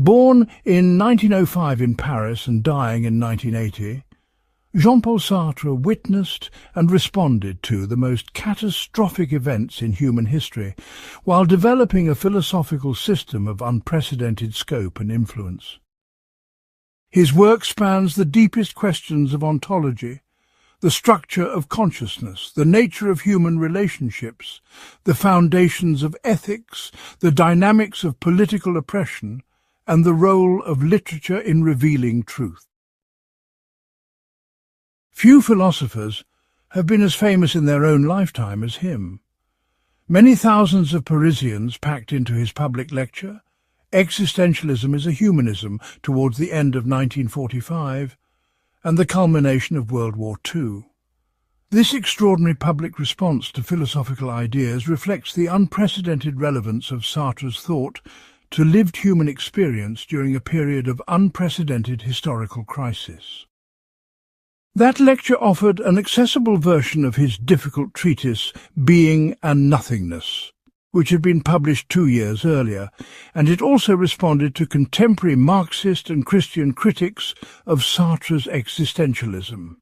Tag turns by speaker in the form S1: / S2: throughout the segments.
S1: Born in 1905 in Paris and dying in 1980, Jean-Paul Sartre witnessed and responded to the most catastrophic events in human history while developing a philosophical system of unprecedented scope and influence. His work spans the deepest questions of ontology, the structure of consciousness, the nature of human relationships, the foundations of ethics, the dynamics of political oppression, and the role of literature in revealing truth. Few philosophers have been as famous in their own lifetime as him. Many thousands of Parisians packed into his public lecture, "Existentialism is a Humanism," towards the end of 1945, and the culmination of World War II. This extraordinary public response to philosophical ideas reflects the unprecedented relevance of Sartre's thought to lived human experience during a period of unprecedented historical crisis. That lecture offered an accessible version of his difficult treatise, Being and Nothingness, which had been published 2 years earlier, and it also responded to contemporary Marxist and Christian critics of Sartre's existentialism.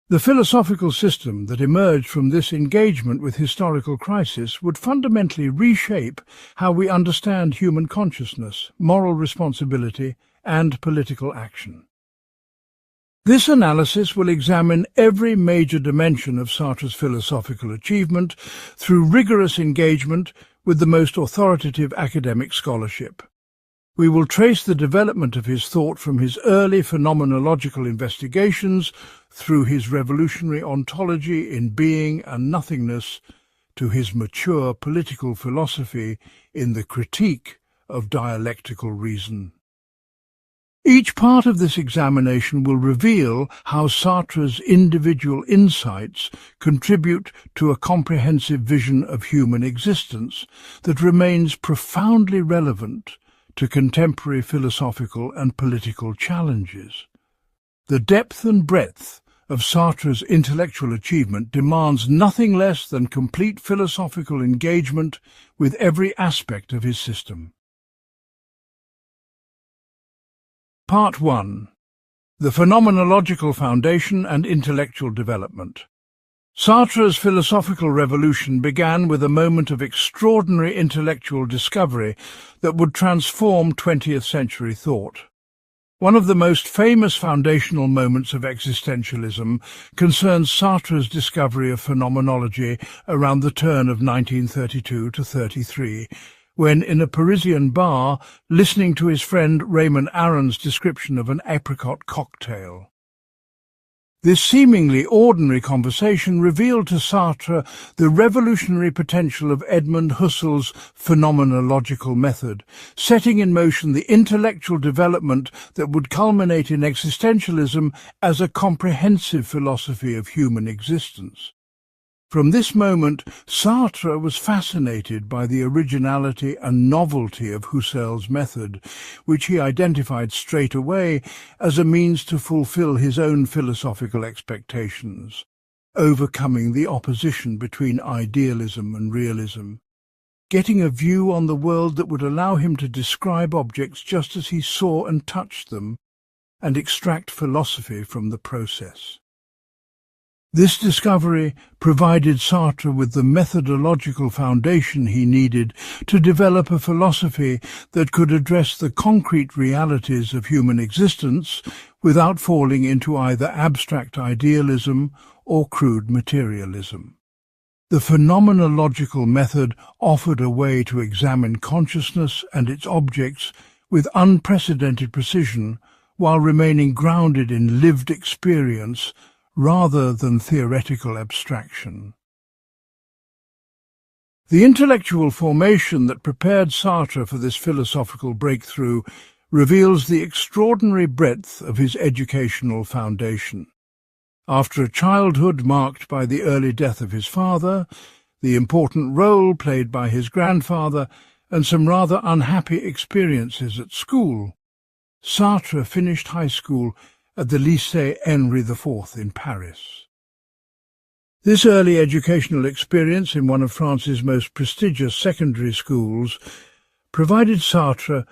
S1: The philosophical system that emerged from this engagement with historical crisis would fundamentally reshape how we understand human consciousness, moral responsibility, and political action. This analysis will examine every major dimension of Sartre's philosophical achievement through rigorous engagement with the most authoritative academic scholarship. We will trace the development of his thought from his early phenomenological investigations through his revolutionary ontology in Being and Nothingness to his mature political philosophy in the Critique of Dialectical Reason. Each part of this examination will reveal how Sartre's individual insights contribute to a comprehensive vision of human existence that remains profoundly relevant to contemporary philosophical and political challenges. The depth and breadth of Sartre's intellectual achievement demands nothing less than complete philosophical engagement with every aspect of his system. Part 1. The Phenomenological Foundation and Intellectual Development. Sartre's philosophical revolution began with a moment of extraordinary intellectual discovery that would transform 20th century thought. One of the most famous foundational moments of existentialism concerns Sartre's discovery of phenomenology around the turn of 1932 to 33, when, in a Parisian bar, listening to his friend Raymond Aron's description of an apricot cocktail. This seemingly ordinary conversation revealed to Sartre the revolutionary potential of Edmund Husserl's phenomenological method, setting in motion the intellectual development that would culminate in existentialism as a comprehensive philosophy of human existence. From this moment, Sartre was fascinated by the originality and novelty of Husserl's method, which he identified straight away as a means to fulfill his own philosophical expectations, overcoming the opposition between idealism and realism, getting a view on the world that would allow him to describe objects just as he saw and touched them, and extract philosophy from the process. This discovery provided Sartre with the methodological foundation he needed to develop a philosophy that could address the concrete realities of human existence without falling into either abstract idealism or crude materialism. The phenomenological method offered a way to examine consciousness and its objects with unprecedented precision while remaining grounded in lived experience rather than theoretical abstraction. The intellectual formation that prepared Sartre for this philosophical breakthrough reveals the extraordinary breadth of his educational foundation. After a childhood marked by the early death of his father, the important role played by his grandfather, and some rather unhappy experiences at school, Sartre finished high school at the Lycée Henri IV in Paris. This early educational experience in one of France's most prestigious secondary schools provided Sartre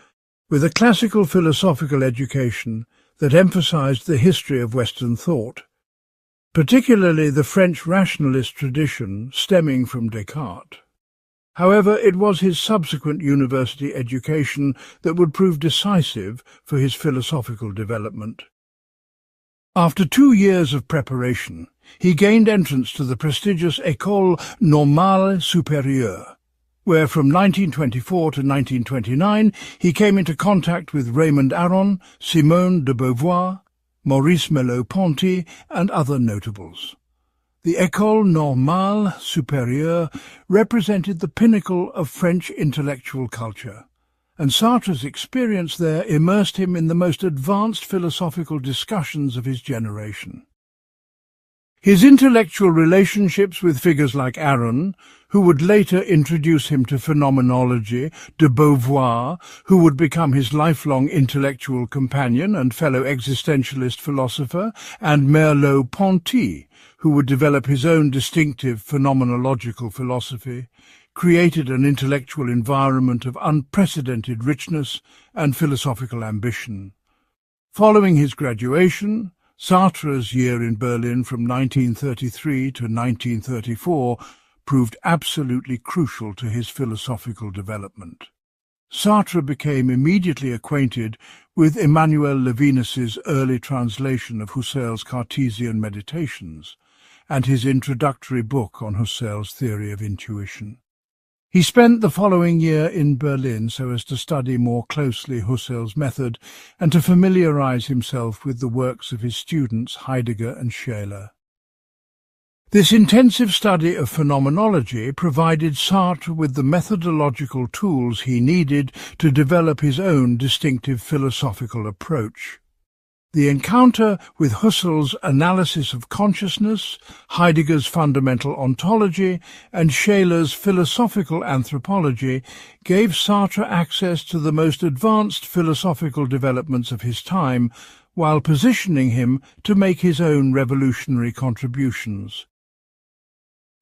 S1: with a classical philosophical education that emphasized the history of Western thought, particularly the French rationalist tradition stemming from Descartes. However, it was his subsequent university education that would prove decisive for his philosophical development. After 2 years of preparation, he gained entrance to the prestigious École Normale Supérieure, where from 1924 to 1929 he came into contact with Raymond Aron, Simone de Beauvoir, Maurice Merleau-Ponty and other notables. The École Normale Supérieure represented the pinnacle of French intellectual culture, and Sartre's experience there immersed him in the most advanced philosophical discussions of his generation. His intellectual relationships with figures like Aron, who would later introduce him to phenomenology, de Beauvoir, who would become his lifelong intellectual companion and fellow existentialist philosopher, and Merleau-Ponty, who would develop his own distinctive phenomenological philosophy, created an intellectual environment of unprecedented richness and philosophical ambition. Following his graduation, Sartre's year in Berlin from 1933 to 1934 proved absolutely crucial to his philosophical development. Sartre became immediately acquainted with Emmanuel Levinas's early translation of Husserl's Cartesian Meditations and his introductory book on Husserl's theory of intuition. He spent the following year in Berlin so as to study more closely Husserl's method and to familiarize himself with the works of his students Heidegger and Scheler. This intensive study of phenomenology provided Sartre with the methodological tools he needed to develop his own distinctive philosophical approach. The encounter with Husserl's analysis of consciousness, Heidegger's fundamental ontology, and Scheler's philosophical anthropology gave Sartre access to the most advanced philosophical developments of his time, while positioning him to make his own revolutionary contributions.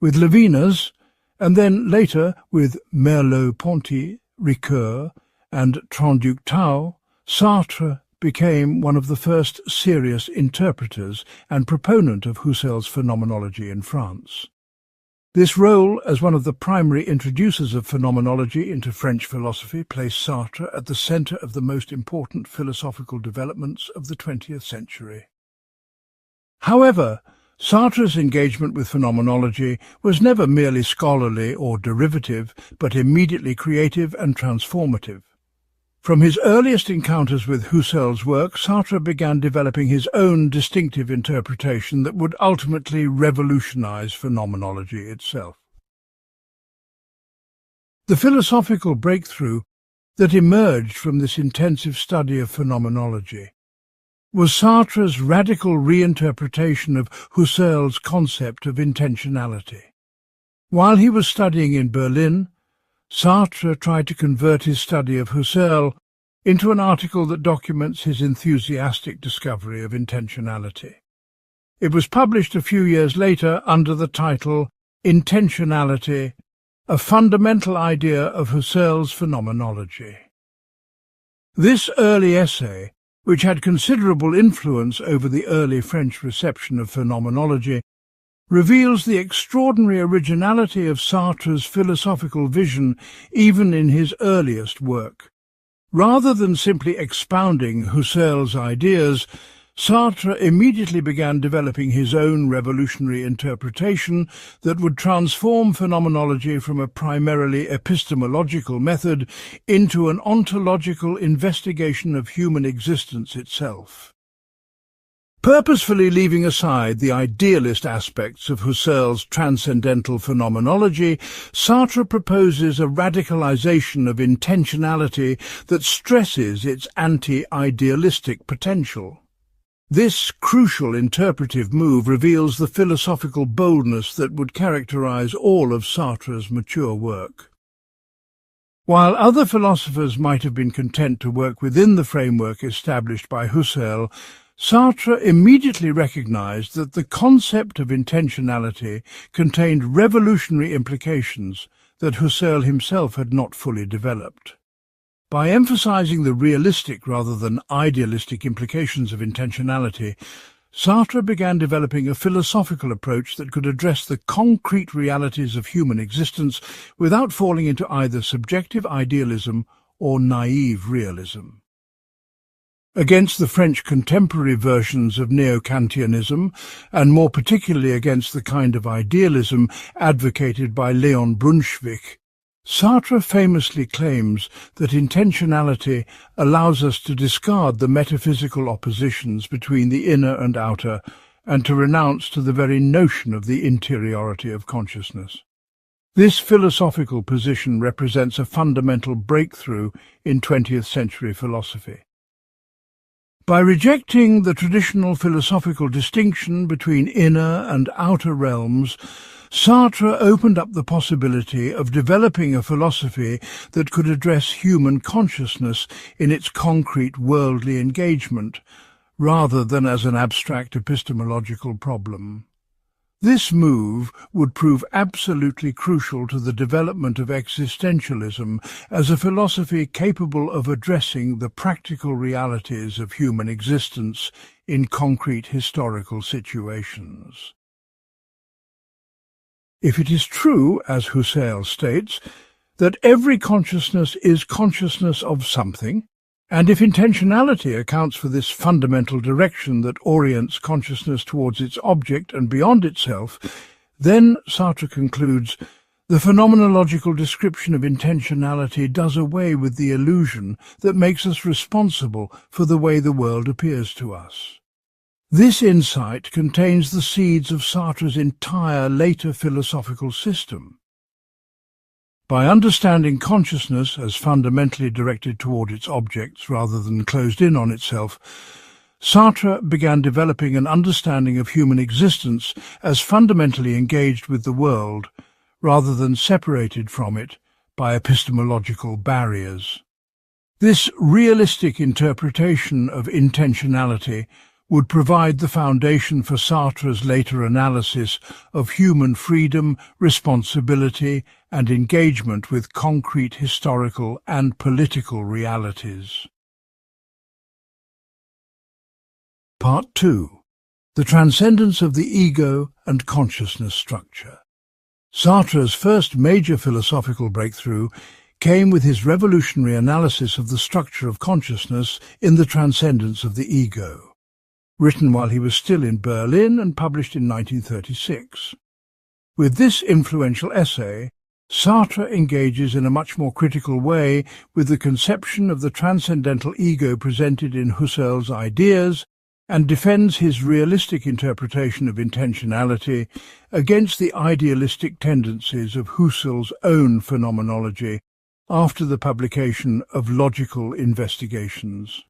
S1: With Levinas, and then later with Merleau-Ponty, Ricoeur, and Trần-Duc-Thao, Sartre became one of the first serious interpreters and proponent of Husserl's phenomenology in France. This role as one of the primary introducers of phenomenology into French philosophy placed Sartre at the centre of the most important philosophical developments of the 20th century. However, Sartre's engagement with phenomenology was never merely scholarly or derivative, but immediately creative and transformative. From his earliest encounters with Husserl's work, Sartre began developing his own distinctive interpretation that would ultimately revolutionize phenomenology itself. The philosophical breakthrough that emerged from this intensive study of phenomenology was Sartre's radical reinterpretation of Husserl's concept of intentionality. While he was studying in Berlin, Sartre tried to convert his study of Husserl into an article that documents his enthusiastic discovery of intentionality. It was published a few years later under the title Intentionality, a fundamental idea of Husserl's phenomenology. This early essay, which had considerable influence over the early French reception of phenomenology, reveals the extraordinary originality of Sartre's philosophical vision even in his earliest work. Rather than simply expounding Husserl's ideas, Sartre immediately began developing his own revolutionary interpretation that would transform phenomenology from a primarily epistemological method into an ontological investigation of human existence itself. Purposefully leaving aside the idealist aspects of Husserl's transcendental phenomenology, Sartre proposes a radicalization of intentionality that stresses its anti-idealistic potential. This crucial interpretive move reveals the philosophical boldness that would characterize all of Sartre's mature work. While other philosophers might have been content to work within the framework established by Husserl, Sartre immediately recognized that the concept of intentionality contained revolutionary implications that Husserl himself had not fully developed. By emphasizing the realistic rather than idealistic implications of intentionality, Sartre began developing a philosophical approach that could address the concrete realities of human existence without falling into either subjective idealism or naive realism. Against the French contemporary versions of neo-Kantianism, and more particularly against the kind of idealism advocated by Leon Brunswick, Sartre famously claims that intentionality allows us to discard the metaphysical oppositions between the inner and outer, and to renounce to the very notion of the interiority of consciousness. This philosophical position represents a fundamental breakthrough in 20th century philosophy. By rejecting the traditional philosophical distinction between inner and outer realms, Sartre opened up the possibility of developing a philosophy that could address human consciousness in its concrete worldly engagement, rather than as an abstract epistemological problem. This move would prove absolutely crucial to the development of existentialism as a philosophy capable of addressing the practical realities of human existence in concrete historical situations. If it is true, as Husserl states, that every consciousness is consciousness of something, and if intentionality accounts for this fundamental direction that orients consciousness towards its object and beyond itself, then, Sartre concludes, the phenomenological description of intentionality does away with the illusion that makes us responsible for the way the world appears to us. This insight contains the seeds of Sartre's entire later philosophical system. By understanding consciousness as fundamentally directed toward its objects rather than closed in on itself, Sartre began developing an understanding of human existence as fundamentally engaged with the world rather than separated from it by epistemological barriers. This realistic interpretation of intentionality would provide the foundation for Sartre's later analysis of human freedom, responsibility, and engagement with concrete historical and political realities. Part 2. The Transcendence of the Ego and Consciousness Structure. Sartre's first major philosophical breakthrough came with his revolutionary analysis of the structure of consciousness in The Transcendence of the Ego, written while he was still in Berlin and published in 1936. With this influential essay, Sartre engages in a much more critical way with the conception of the transcendental ego presented in Husserl's ideas and defends his realistic interpretation of intentionality against the idealistic tendencies of Husserl's own phenomenology after the publication of Logical Investigations.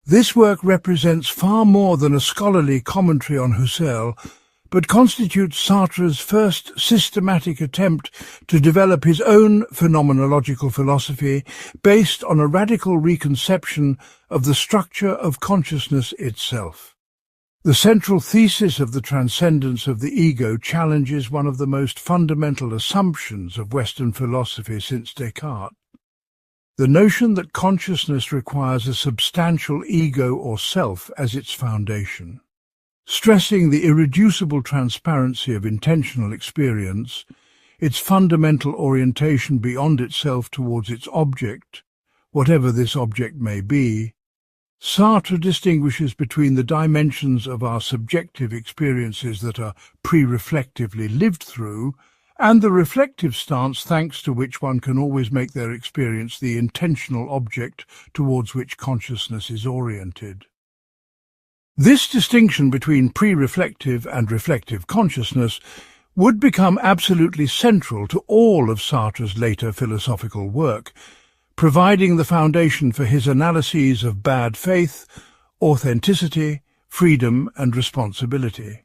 S1: This work represents far more than a scholarly commentary on Husserl, but constitutes Sartre's first systematic attempt to develop his own phenomenological philosophy based on a radical reconception of the structure of consciousness itself. The central thesis of the transcendence of the ego challenges one of the most fundamental assumptions of Western philosophy since Descartes: the notion that consciousness requires a substantial ego or self as its foundation. Stressing the irreducible transparency of intentional experience, its fundamental orientation beyond itself towards its object, whatever this object may be, Sartre distinguishes between the dimensions of our subjective experiences that are pre-reflectively lived through and the reflective stance thanks to which one can always make their experience the intentional object towards which consciousness is oriented. This distinction between pre-reflective and reflective consciousness would become absolutely central to all of Sartre's later philosophical work, providing the foundation for his analyses of bad faith, authenticity, freedom, and responsibility.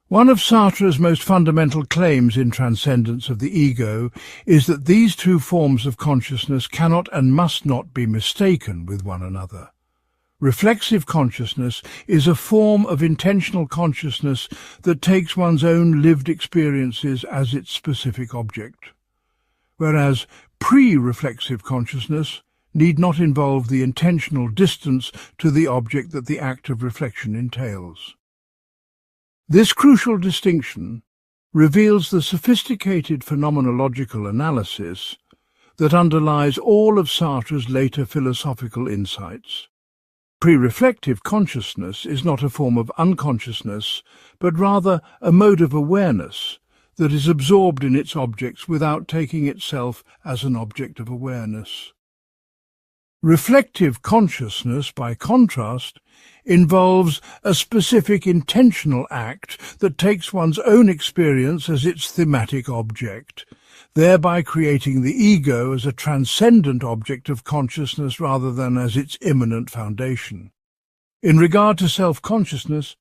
S1: One of Sartre's most fundamental claims in Transcendence of the Ego is that these two forms of consciousness cannot and must not be mistaken with one another. Reflexive consciousness is a form of intentional consciousness that takes one's own lived experiences as its specific object, whereas pre-reflexive consciousness need not involve the intentional distance to the object that the act of reflection entails. This crucial distinction reveals the sophisticated phenomenological analysis that underlies all of Sartre's later philosophical insights. Pre-reflective consciousness is not a form of unconsciousness, but rather a mode of awareness that is absorbed in its objects without taking itself as an object of awareness. Reflective consciousness, by contrast, involves a specific intentional act that takes one's own experience as its thematic object, thereby creating the ego as a transcendent object of consciousness rather than as its immanent foundation. In regard to self-consciousness,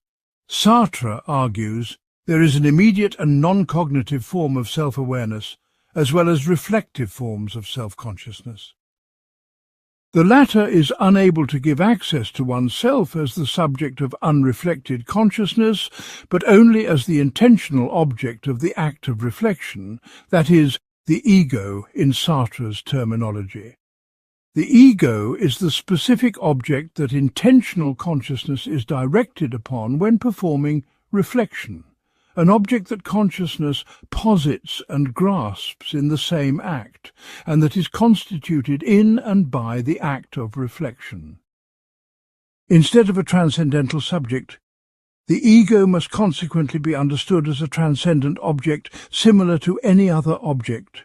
S1: Sartre argues there is an immediate and non-cognitive form of self-awareness, as well as reflective forms of self-consciousness. The latter is unable to give access to oneself as the subject of unreflected consciousness, but only as the intentional object of the act of reflection, that is, the ego in Sartre's terminology. The ego is the specific object that intentional consciousness is directed upon when performing reflection, an object that consciousness posits and grasps in the same act, and that is constituted in and by the act of reflection. Instead of a transcendental subject, the ego must consequently be understood as a transcendent object similar to any other object,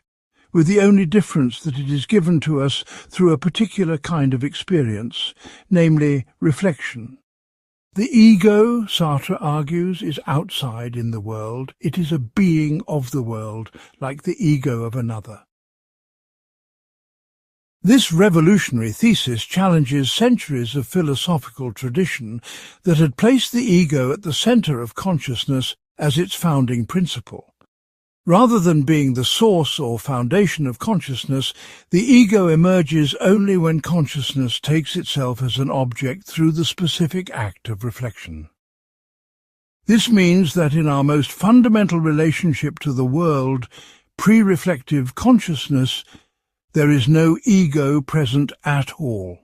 S1: with the only difference that it is given to us through a particular kind of experience, namely reflection. The ego, Sartre argues, is outside in the world. It is a being of the world, like the ego of another. This revolutionary thesis challenges centuries of philosophical tradition that had placed the ego at the center of consciousness as its founding principle. Rather than being the source or foundation of consciousness, the ego emerges only when consciousness takes itself as an object through the specific act of reflection. This means that in our most fundamental relationship to the world, pre-reflective consciousness, there is no ego present at all.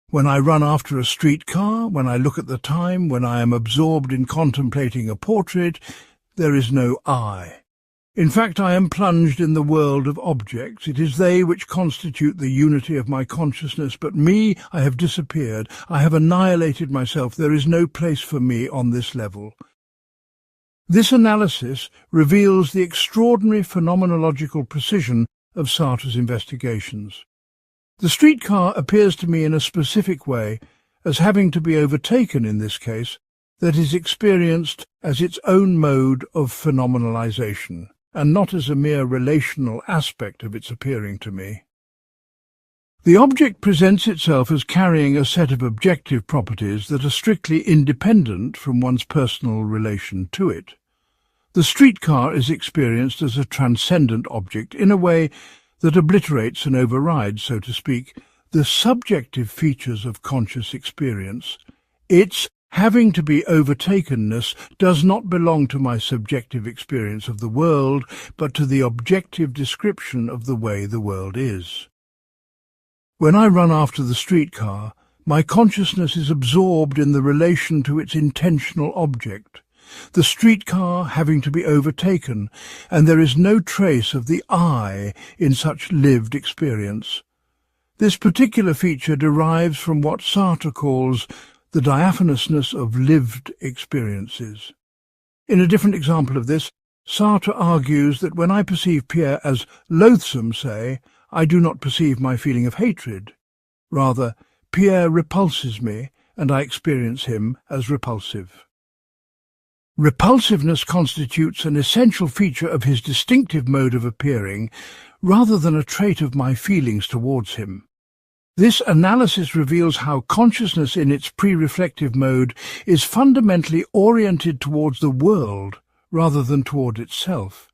S1: When I run after a streetcar, when I look at the time, when I am absorbed in contemplating a portrait, there is no I. In fact, I am plunged in the world of objects. It is they which constitute the unity of my consciousness, but me, I have disappeared. I have annihilated myself. There is no place for me on this level. This analysis reveals the extraordinary phenomenological precision of Sartre's investigations. The streetcar appears to me in a specific way as having to be overtaken in this case, that is experienced as its own mode of phenomenalization, and not as a mere relational aspect of its appearing to me. The object presents itself as carrying a set of objective properties that are strictly independent from one's personal relation to it. The streetcar is experienced as a transcendent object in a way that obliterates and overrides, so to speak, the subjective features of conscious experience. Its having to be overtakenness does not belong to my subjective experience of the world, but to the objective description of the way the world is. When I run after the streetcar, my consciousness is absorbed in the relation to its intentional object, the streetcar having to be overtaken, and there is no trace of the I in such lived experience. This particular feature derives from what Sartre calls the diaphanousness of lived experiences. In a different example of this, Sartre argues that when I perceive Pierre as loathsome, say, I do not perceive my feeling of hatred. Rather, Pierre repulses me, and I experience him as repulsive. Repulsiveness constitutes an essential feature of his distinctive mode of appearing, rather than a trait of my feelings towards him. This analysis reveals how consciousness in its pre-reflective mode is fundamentally oriented towards the world rather than toward itself.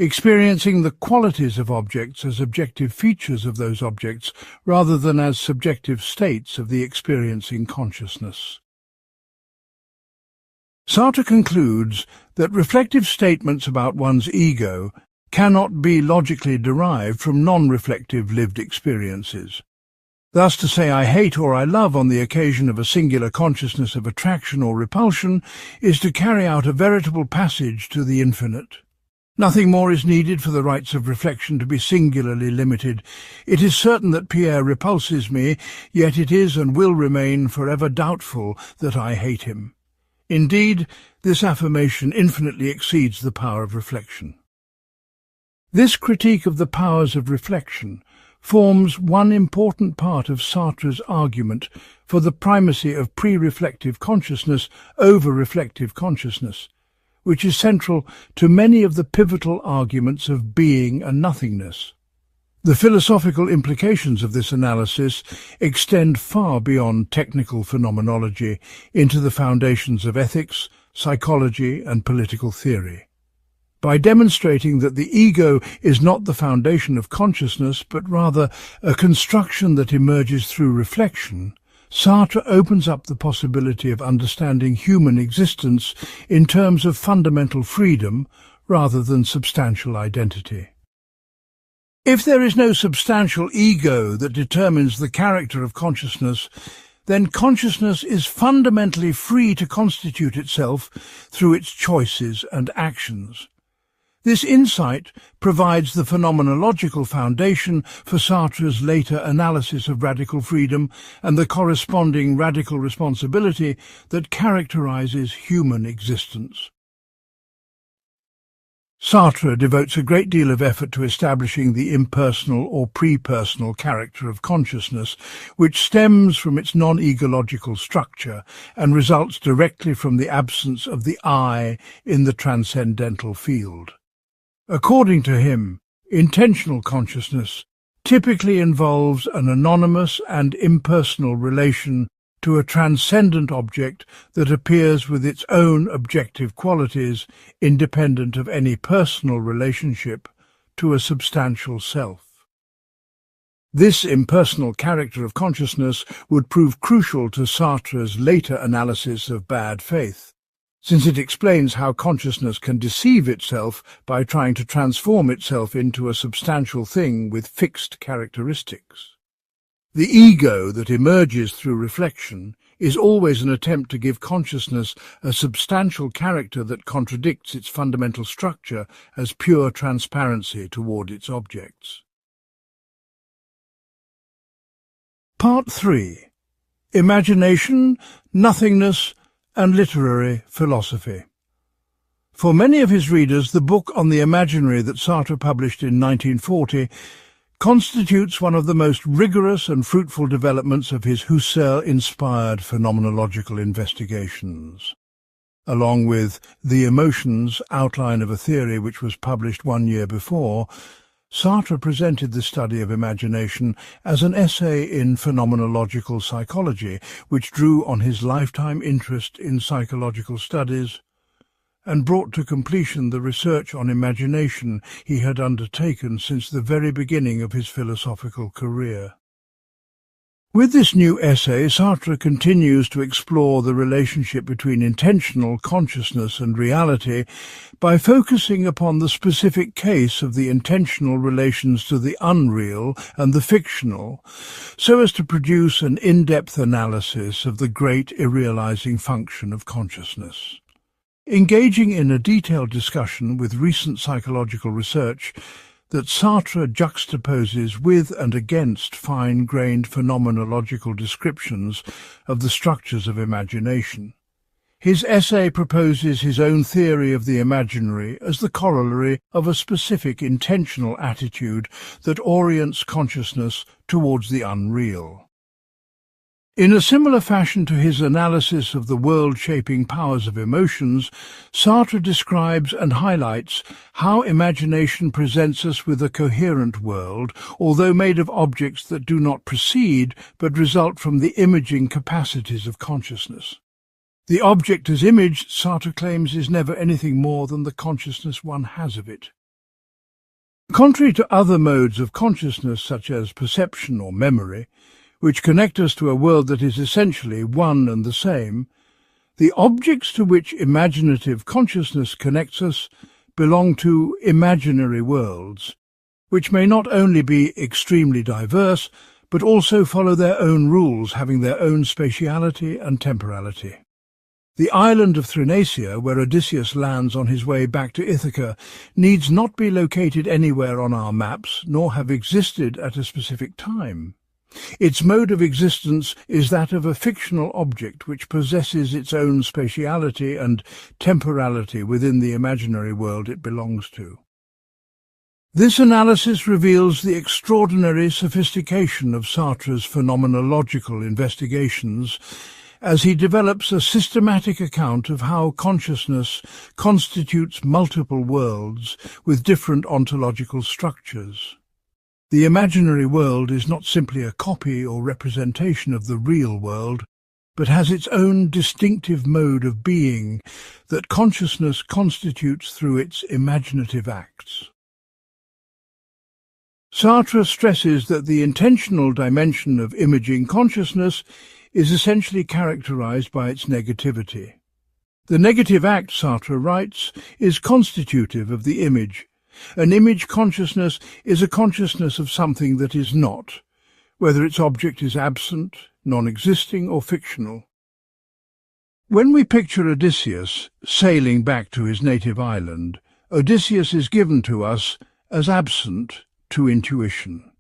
S1: experiencing the qualities of objects as objective features of those objects rather than as subjective states of the experiencing consciousness. Sartre concludes that reflective statements about one's ego cannot be logically derived from non-reflective lived experiences. Thus, to say I hate or I love on the occasion of a singular consciousness of attraction or repulsion is to carry out a veritable passage to the infinite. Nothing more is needed for the rights of reflection to be singularly limited. It is certain that Pierre repulses me, yet it is and will remain forever doubtful that I hate him. Indeed, this affirmation infinitely exceeds the power of reflection. This critique of the powers of reflection forms one important part of Sartre's argument for the primacy of pre-reflective consciousness over reflective consciousness, which is central to many of the pivotal arguments of being and nothingness. The philosophical implications of this analysis extend far beyond technical phenomenology into the foundations of ethics, psychology, and political theory. By demonstrating that the ego is not the foundation of consciousness, but rather a construction that emerges through reflection, Sartre opens up the possibility of understanding human existence in terms of fundamental freedom rather than substantial identity. If there is no substantial ego that determines the character of consciousness, then consciousness is fundamentally free to constitute itself through its choices and actions. This insight provides the phenomenological foundation for Sartre's later analysis of radical freedom and the corresponding radical responsibility that characterizes human existence. Sartre devotes a great deal of effort to establishing the impersonal or pre-personal character of consciousness, which stems from its non-egological structure and results directly from the absence of the I in the transcendental field. According to him, intentional consciousness typically involves an anonymous and impersonal relation to a transcendent object that appears with its own objective qualities, independent of any personal relationship to a substantial self. This impersonal character of consciousness would prove crucial to Sartre's later analysis of bad faith, since it explains how consciousness can deceive itself by trying to transform itself into a substantial thing with fixed characteristics. The ego that emerges through reflection is always an attempt to give consciousness a substantial character that contradicts its fundamental structure as pure transparency toward its objects. Part 3. Imagination, Nothingness, and Literary Philosophy. For many of his readers, the book on the imaginary that Sartre published in 1940 constitutes one of the most rigorous and fruitful developments of his Husserl-inspired phenomenological investigations. Along with The Emotions, Outline of a Theory, which was published 1 year before, Sartre presented the study of imagination as an essay in phenomenological psychology, which drew on his lifetime interest in psychological studies and brought to completion the research on imagination he had undertaken since the very beginning of his philosophical career. With this new essay, Sartre continues to explore the relationship between intentional consciousness and reality by focusing upon the specific case of the intentional relations to the unreal and the fictional, so as to produce an in-depth analysis of the great irrealizing function of consciousness. Engaging in a detailed discussion with recent psychological research that Sartre juxtaposes with and against fine-grained phenomenological descriptions of the structures of imagination. His essay proposes his own theory of the imaginary as the corollary of a specific intentional attitude that orients consciousness towards the unreal. In a similar fashion to his analysis of the world-shaping powers of emotions, Sartre describes and highlights how imagination presents us with a coherent world, although made of objects that do not proceed but result from the imaging capacities of consciousness. The object as imaged, Sartre claims, is never anything more than the consciousness one has of it. Contrary to other modes of consciousness such as perception or memory, which connect us to a world that is essentially one and the same, the objects to which imaginative consciousness connects us belong to imaginary worlds, which may not only be extremely diverse, but also follow their own rules, having their own spatiality and temporality. The island of Thrinacia, where Odysseus lands on his way back to Ithaca, needs not be located anywhere on our maps, nor have existed at a specific time. Its mode of existence is that of a fictional object which possesses its own spatiality and temporality within the imaginary world it belongs to. This analysis reveals the extraordinary sophistication of Sartre's phenomenological investigations as he develops a systematic account of how consciousness constitutes multiple worlds with different ontological structures. The imaginary world is not simply a copy or representation of the real world, but has its own distinctive mode of being that consciousness constitutes through its imaginative acts. Sartre stresses that the intentional dimension of imaging consciousness is essentially characterized by its negativity. The negative act, Sartre writes, is constitutive of the image. An image consciousness is a consciousness of something that is not, whether its object is absent, non-existing, or fictional. When we picture Odysseus sailing back to his native island, Odysseus is given to us as absent to intuition.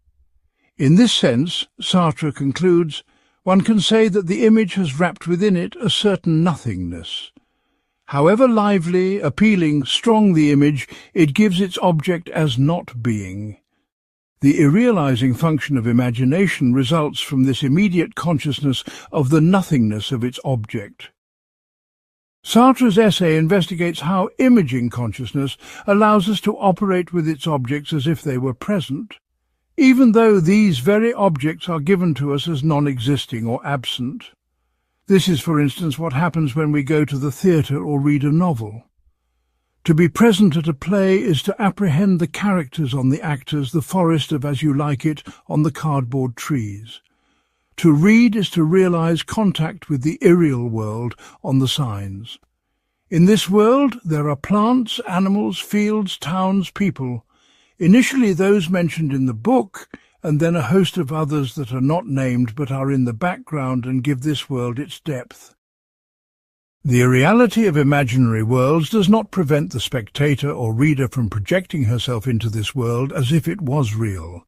S1: In this sense, Sartre concludes, one can say that the image has wrapped within it a certain nothingness. However lively, appealing, strong the image, it gives its object as not being. The irrealizing function of imagination results from this immediate consciousness of the nothingness of its object. Sartre's essay investigates how imaging consciousness allows us to operate with its objects as if they were present, even though these very objects are given to us as non-existing or absent. This is, for instance, what happens when we go to the theatre or read a novel. To be present at a play is to apprehend the characters on the actors, the forest of As You Like It on the cardboard trees. To read is to realize contact with the irreal world on the signs. In this world there are plants, animals, fields, towns, people. Initially those mentioned in the book, and then a host of others that are not named but are in the background and give this world its depth. The reality of imaginary worlds does not prevent the spectator or reader from projecting herself into this world as if it was real.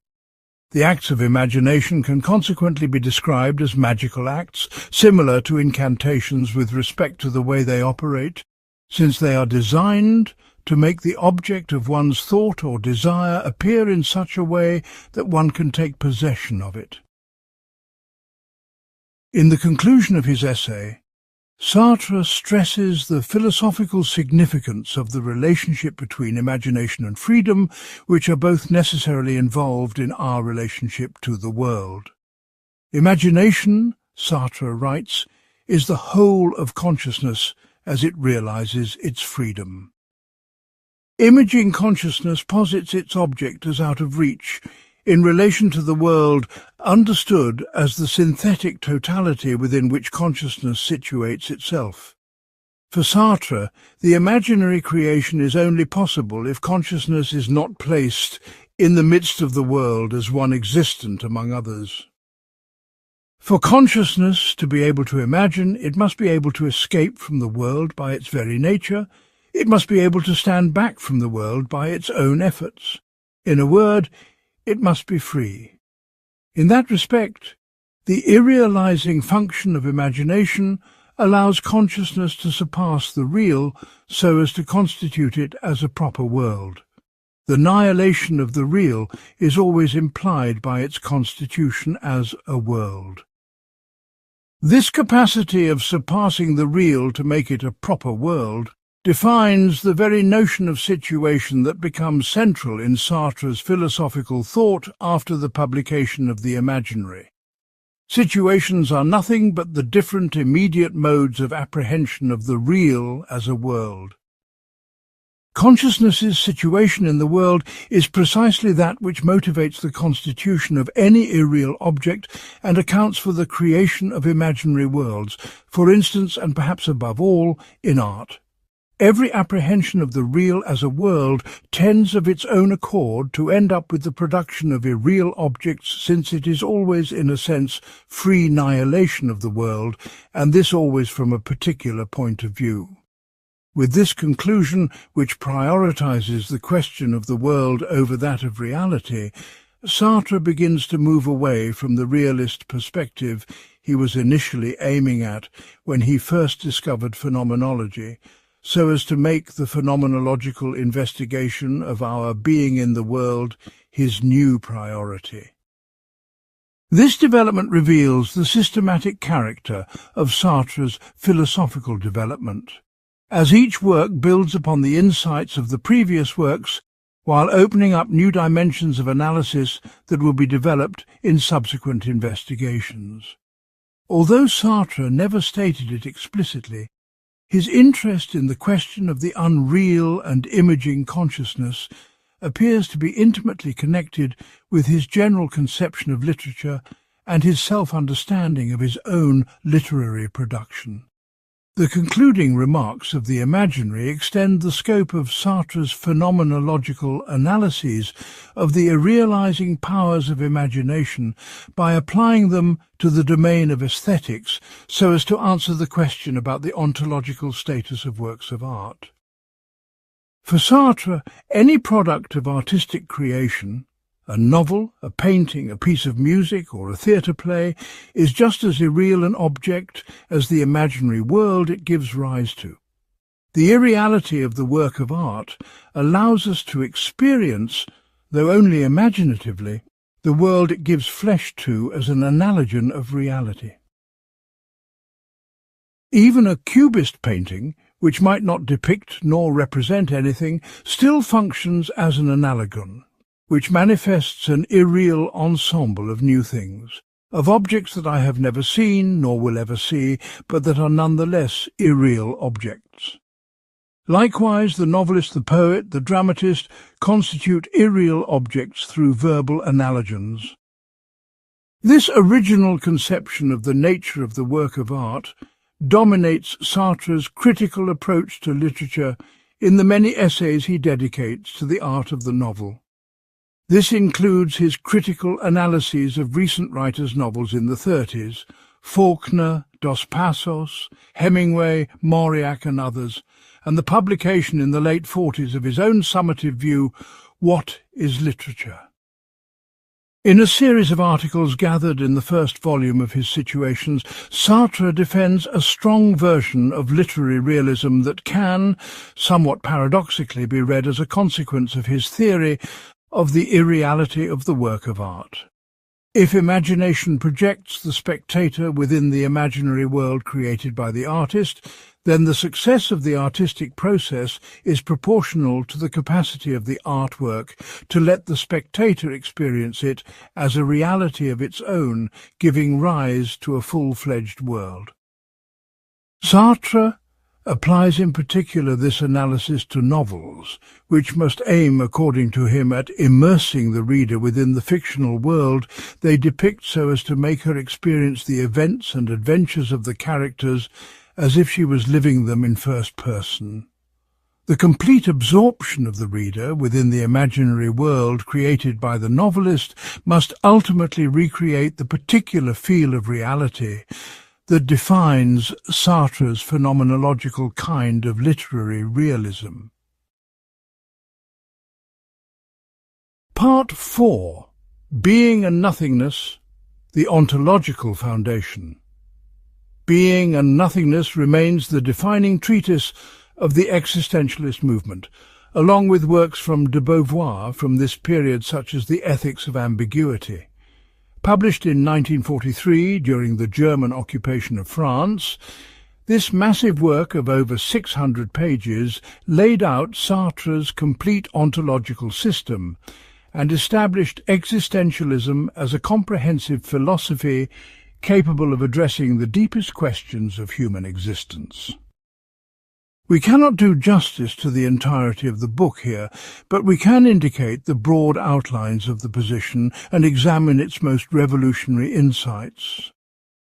S1: The acts of imagination can consequently be described as magical acts, similar to incantations with respect to the way they operate, since they are designed to make the object of one's thought or desire appear in such a way that one can take possession of it. In the conclusion of his essay, Sartre stresses the philosophical significance of the relationship between imagination and freedom, which are both necessarily involved in our relationship to the world. Imagination, Sartre writes, is the whole of consciousness as it realizes its freedom. Imaging consciousness posits its object as out of reach, in relation to the world understood as the synthetic totality within which consciousness situates itself. For Sartre, the imaginary creation is only possible if consciousness is not placed in the midst of the world as one existent among others. For consciousness to be able to imagine, it must be able to escape from the world by its very nature. It must be able to stand back from the world by its own efforts. In a word, it must be free. In that respect, the irrealizing function of imagination allows consciousness to surpass the real so as to constitute it as a proper world. The annihilation of the real is always implied by its constitution as a world. This capacity of surpassing the real to make it a proper world defines the very notion of situation that becomes central in Sartre's philosophical thought after the publication of The Imaginary. Situations are nothing but the different immediate modes of apprehension of the real as a world. Consciousness's situation in the world is precisely that which motivates the constitution of any irreal object and accounts for the creation of imaginary worlds, for instance, and perhaps above all, in art. Every apprehension of the real as a world tends of its own accord to end up with the production of irreal objects, since it is always, in a sense, free nihilation of the world, and this always from a particular point of view. With this conclusion, which prioritizes the question of the world over that of reality, Sartre begins to move away from the realist perspective he was initially aiming at when he first discovered phenomenology, so as to make the phenomenological investigation of our being in the world his new priority. This development reveals the systematic character of Sartre's philosophical development, as each work builds upon the insights of the previous works while opening up new dimensions of analysis that will be developed in subsequent investigations. Although Sartre never stated it explicitly, his interest in the question of the unreal and imaging consciousness appears to be intimately connected with his general conception of literature and his self-understanding of his own literary production. The concluding remarks of the imaginary extend the scope of Sartre's phenomenological analyses of the irrealizing powers of imagination by applying them to the domain of aesthetics so as to answer the question about the ontological status of works of art. For Sartre, any product of artistic creation, a novel, a painting, a piece of music, or a theatre play, is just as irreal an object as the imaginary world it gives rise to. The irreality of the work of art allows us to experience, though only imaginatively, the world it gives flesh to as an analogon of reality. Even a cubist painting, which might not depict nor represent anything, still functions as an analogon, which manifests an irreal ensemble of new things, of objects that I have never seen nor will ever see, but that are nonetheless irreal objects. Likewise, the novelist, the poet, the dramatist constitute irreal objects through verbal analogens. This original conception of the nature of the work of art dominates Sartre's critical approach to literature in the many essays he dedicates to the art of the novel. This includes his critical analyses of recent writers' novels in the 30s, Faulkner, Dos Passos, Hemingway, Mauriac and others, and the publication in the late 40s of his own summative view, What is Literature? In a series of articles gathered in the first volume of his Situations, Sartre defends a strong version of literary realism that can, somewhat paradoxically, be read as a consequence of his theory of the irreality of the work of art. If imagination projects the spectator within the imaginary world created by the artist, then the success of the artistic process is proportional to the capacity of the artwork to let the spectator experience it as a reality of its own, giving rise to a full-fledged world. Sartre applies in particular this analysis to novels, which must aim, according to him, at immersing the reader within the fictional world they depict so as to make her experience the events and adventures of the characters as if she was living them in first person. The complete absorption of the reader within the imaginary world created by the novelist must ultimately recreate the particular feel of reality that defines Sartre's phenomenological kind of literary realism. Part 4. Being and Nothingness, the Ontological Foundation. Being and Nothingness remains the defining treatise of the existentialist movement, along with works from de Beauvoir from this period such as The Ethics of Ambiguity. Published in 1943 during the German occupation of France, this massive work of over 600 pages laid out Sartre's complete ontological system and established existentialism as a comprehensive philosophy capable of addressing the deepest questions of human existence. We cannot do justice to the entirety of the book here, but we can indicate the broad outlines of the position and examine its most revolutionary insights.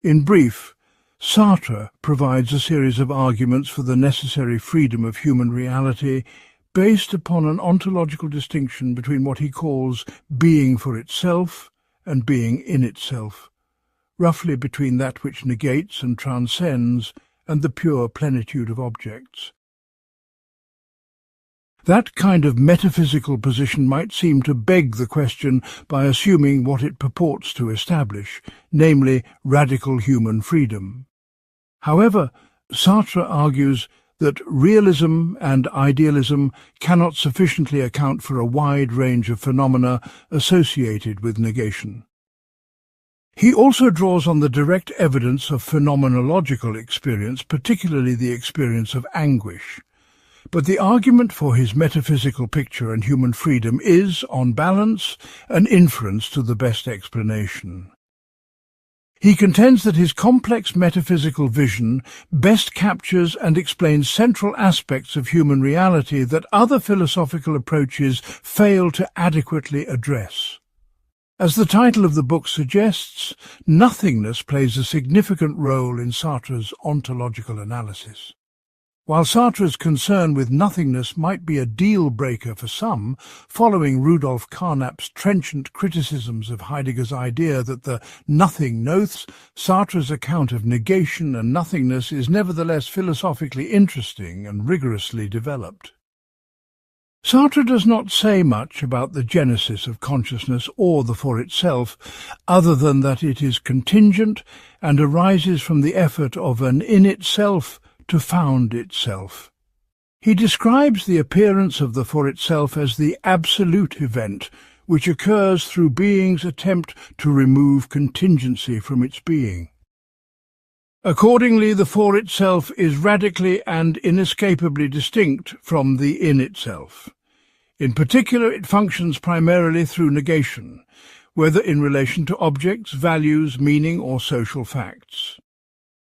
S1: In brief, Sartre provides a series of arguments for the necessary freedom of human reality based upon an ontological distinction between what he calls being for itself and being in itself, roughly between that which negates and transcends and the pure plenitude of objects. That kind of metaphysical position might seem to beg the question by assuming what it purports to establish, namely radical human freedom. However, Sartre argues that realism and idealism cannot sufficiently account for a wide range of phenomena associated with negation. He also draws on the direct evidence of phenomenological experience, particularly the experience of anguish. But the argument for his metaphysical picture and human freedom is, on balance, an inference to the best explanation. He contends that his complex metaphysical vision best captures and explains central aspects of human reality that other philosophical approaches fail to adequately address. As the title of the book suggests, nothingness plays a significant role in Sartre's ontological analysis. While Sartre's concern with nothingness might be a deal-breaker for some, following Rudolf Carnap's trenchant criticisms of Heidegger's idea that the nothing knows, Sartre's account of negation and nothingness is nevertheless philosophically interesting and rigorously developed. Sartre does not say much about the genesis of consciousness or the for itself, other than that it is contingent and arises from the effort of an in itself to found itself. He describes the appearance of the for itself as the absolute event, which occurs through being's attempt to remove contingency from its being. Accordingly, the for itself is radically and inescapably distinct from the in itself. In particular, it functions primarily through negation, whether in relation to objects, values, meaning, or social facts.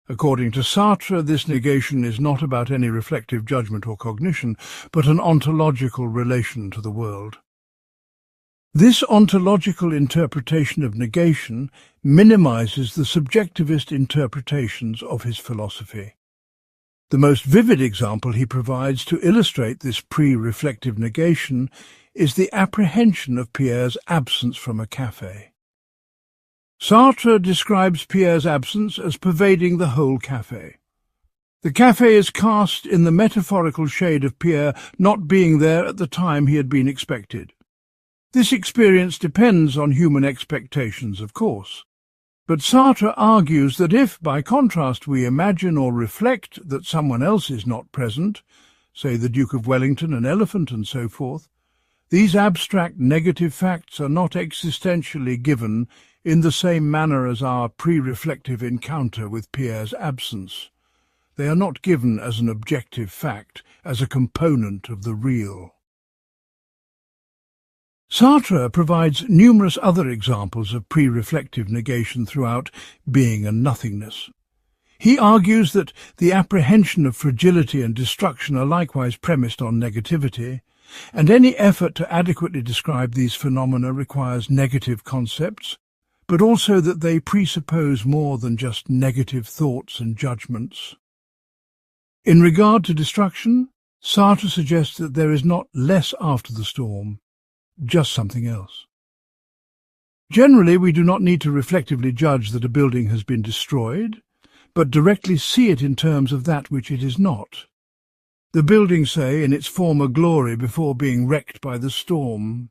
S1: According to Sartre, this negation is not about any reflective judgment or cognition, but an ontological relation to the world. This ontological interpretation of negation minimizes the subjectivist interpretations of his philosophy. The most vivid example he provides to illustrate this pre-reflective negation is the apprehension of Pierre's absence from a café. Sartre describes Pierre's absence as pervading the whole café. The café is cast in the metaphorical shade of Pierre not being there at the time he had been expected. This experience depends on human expectations, of course. But Sartre argues that if, by contrast, we imagine or reflect that someone else is not present, say the Duke of Wellington, an elephant, and so forth, these abstract negative facts are not existentially given in the same manner as our pre-reflective encounter with Pierre's absence. They are not given as an objective fact, as a component of the real. Sartre provides numerous other examples of pre-reflective negation throughout Being and Nothingness. He argues that the apprehension of fragility and destruction are likewise premised on negativity, and any effort to adequately describe these phenomena requires negative concepts, but also that they presuppose more than just negative thoughts and judgments. In regard to destruction, Sartre suggests that there is not less after the storm, just something else. Generally, we do not need to reflectively judge that a building has been destroyed, but directly see it in terms of that which it is not. The building, say, in its former glory before being wrecked by the storm.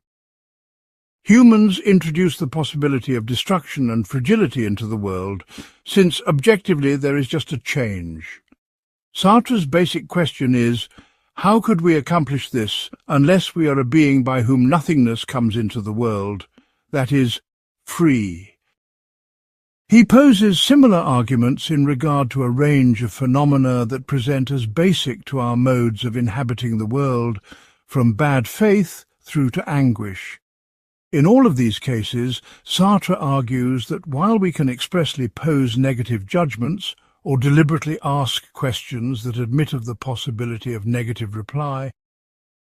S1: Humans introduce the possibility of destruction and fragility into the world, since objectively there is just a change. Sartre's basic question is, how could we accomplish this unless we are a being by whom nothingness comes into the world, that is, free? He poses similar arguments in regard to a range of phenomena that present as basic to our modes of inhabiting the world, from bad faith through to anguish. In all of these cases, Sartre argues that while we can expressly pose negative judgments, or deliberately ask questions that admit of the possibility of negative reply,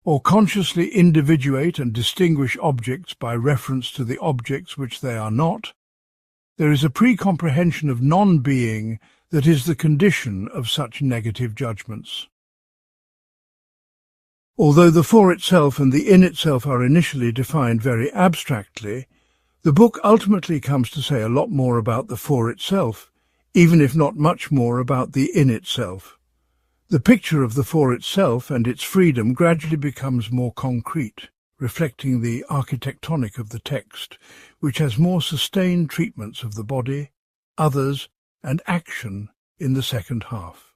S1: or consciously individuate and distinguish objects by reference to the objects which they are not, there is a pre-comprehension of non-being that is the condition of such negative judgments. Although the for itself and the in itself are initially defined very abstractly, the book ultimately comes to say a lot more about the for itself, even if not much more about the in itself. The picture of the for itself and its freedom gradually becomes more concrete, reflecting the architectonic of the text, which has more sustained treatments of the body, others, and action in the second half.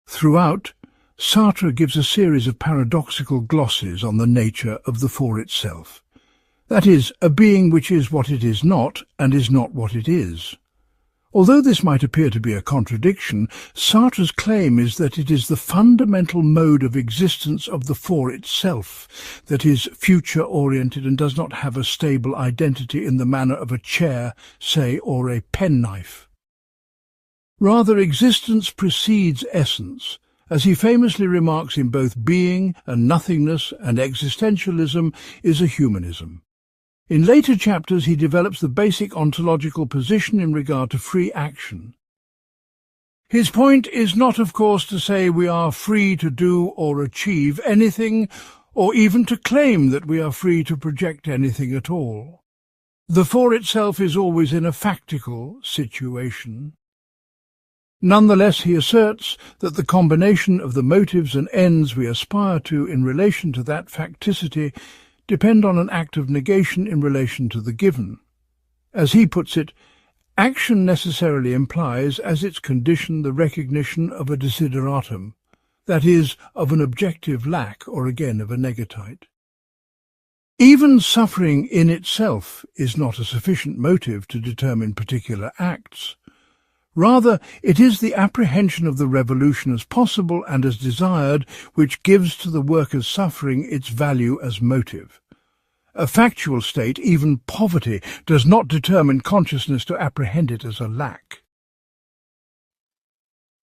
S1: Throughout, Sartre gives a series of paradoxical glosses on the nature of the for itself. That is, a being which is what it is not and is not what it is. Although this might appear to be a contradiction, Sartre's claim is that it is the fundamental mode of existence of the for itself that is future-oriented and does not have a stable identity in the manner of a chair, say, or a penknife. Rather, existence precedes essence, as he famously remarks in both Being and Nothingness, and existentialism is a humanism. In later chapters he develops the basic ontological position in regard to free action. His point is not, of course, to say we are free to do or achieve anything, or even to claim that we are free to project anything at all. The for itself is always in a factical situation. Nonetheless, he asserts that the combination of the motives and ends we aspire to in relation to that facticity depend on an act of negation in relation to the given. As he puts it, action necessarily implies as its condition the recognition of a desideratum, that is, of an objective lack or again of a negatite. Even suffering in itself is not a sufficient motive to determine particular acts. Rather, it is the apprehension of the revolution as possible and as desired which gives to the worker's suffering its value as motive. A factual state, even poverty, does not determine consciousness to apprehend it as a lack.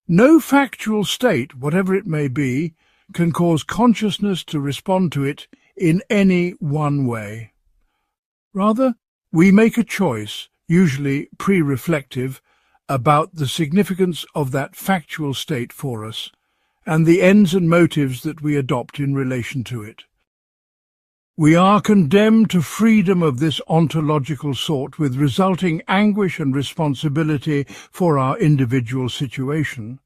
S1: No factual state, whatever it may be, can cause consciousness to respond to it in any one way. Rather, we make a choice, usually pre-reflective, about the significance of that factual state for us, and the ends and motives that we adopt in relation to it. We are condemned to freedom of this ontological sort, with resulting anguish and responsibility for our individual situation,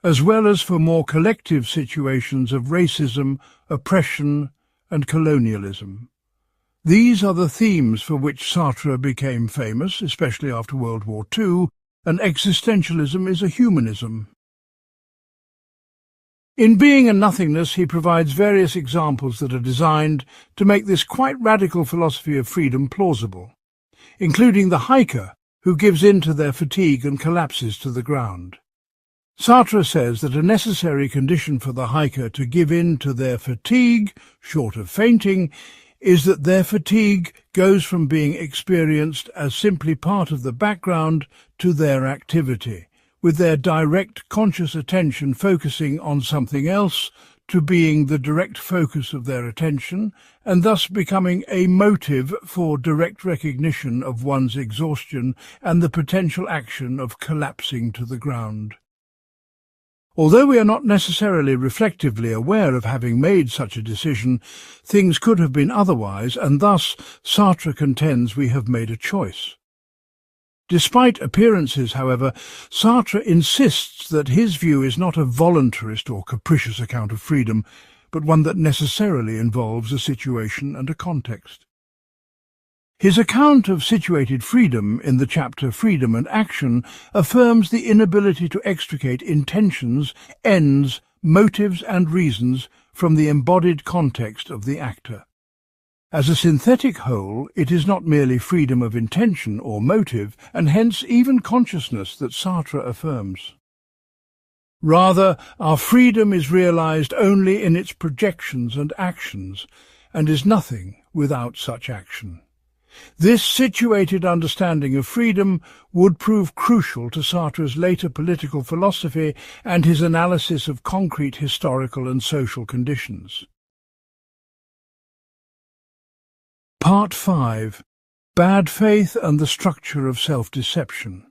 S1: as well as for more collective situations of racism, oppression, and colonialism. These are the themes for which Sartre became famous, especially after World War II, and existentialism is a humanism. In Being and Nothingness, he provides various examples that are designed to make this quite radical philosophy of freedom plausible, including the hiker who gives in to their fatigue and collapses to the ground. Sartre says that a necessary condition for the hiker to give in to their fatigue, short of fainting, is that their fatigue goes from being experienced as simply part of the background to their activity, with their direct conscious attention focusing on something else, to being the direct focus of their attention, and thus becoming a motive for direct recognition of one's exhaustion and the potential action of collapsing to the ground. Although we are not necessarily reflectively aware of having made such a decision, things could have been otherwise, and thus Sartre contends we have made a choice. Despite appearances, however, Sartre insists that his view is not a voluntarist or capricious account of freedom, but one that necessarily involves a situation and a context. His account of situated freedom in the chapter Freedom and Action affirms the inability to extricate intentions, ends, motives and reasons from the embodied context of the actor. As a synthetic whole, it is not merely freedom of intention or motive, and hence even consciousness, that Sartre affirms. Rather, our freedom is realized only in its projections and actions, and is nothing without such action. This situated understanding of freedom would prove crucial to Sartre's later political philosophy and his analysis of concrete historical and social conditions. Part 5. Bad Faith and the Structure of Self-Deception.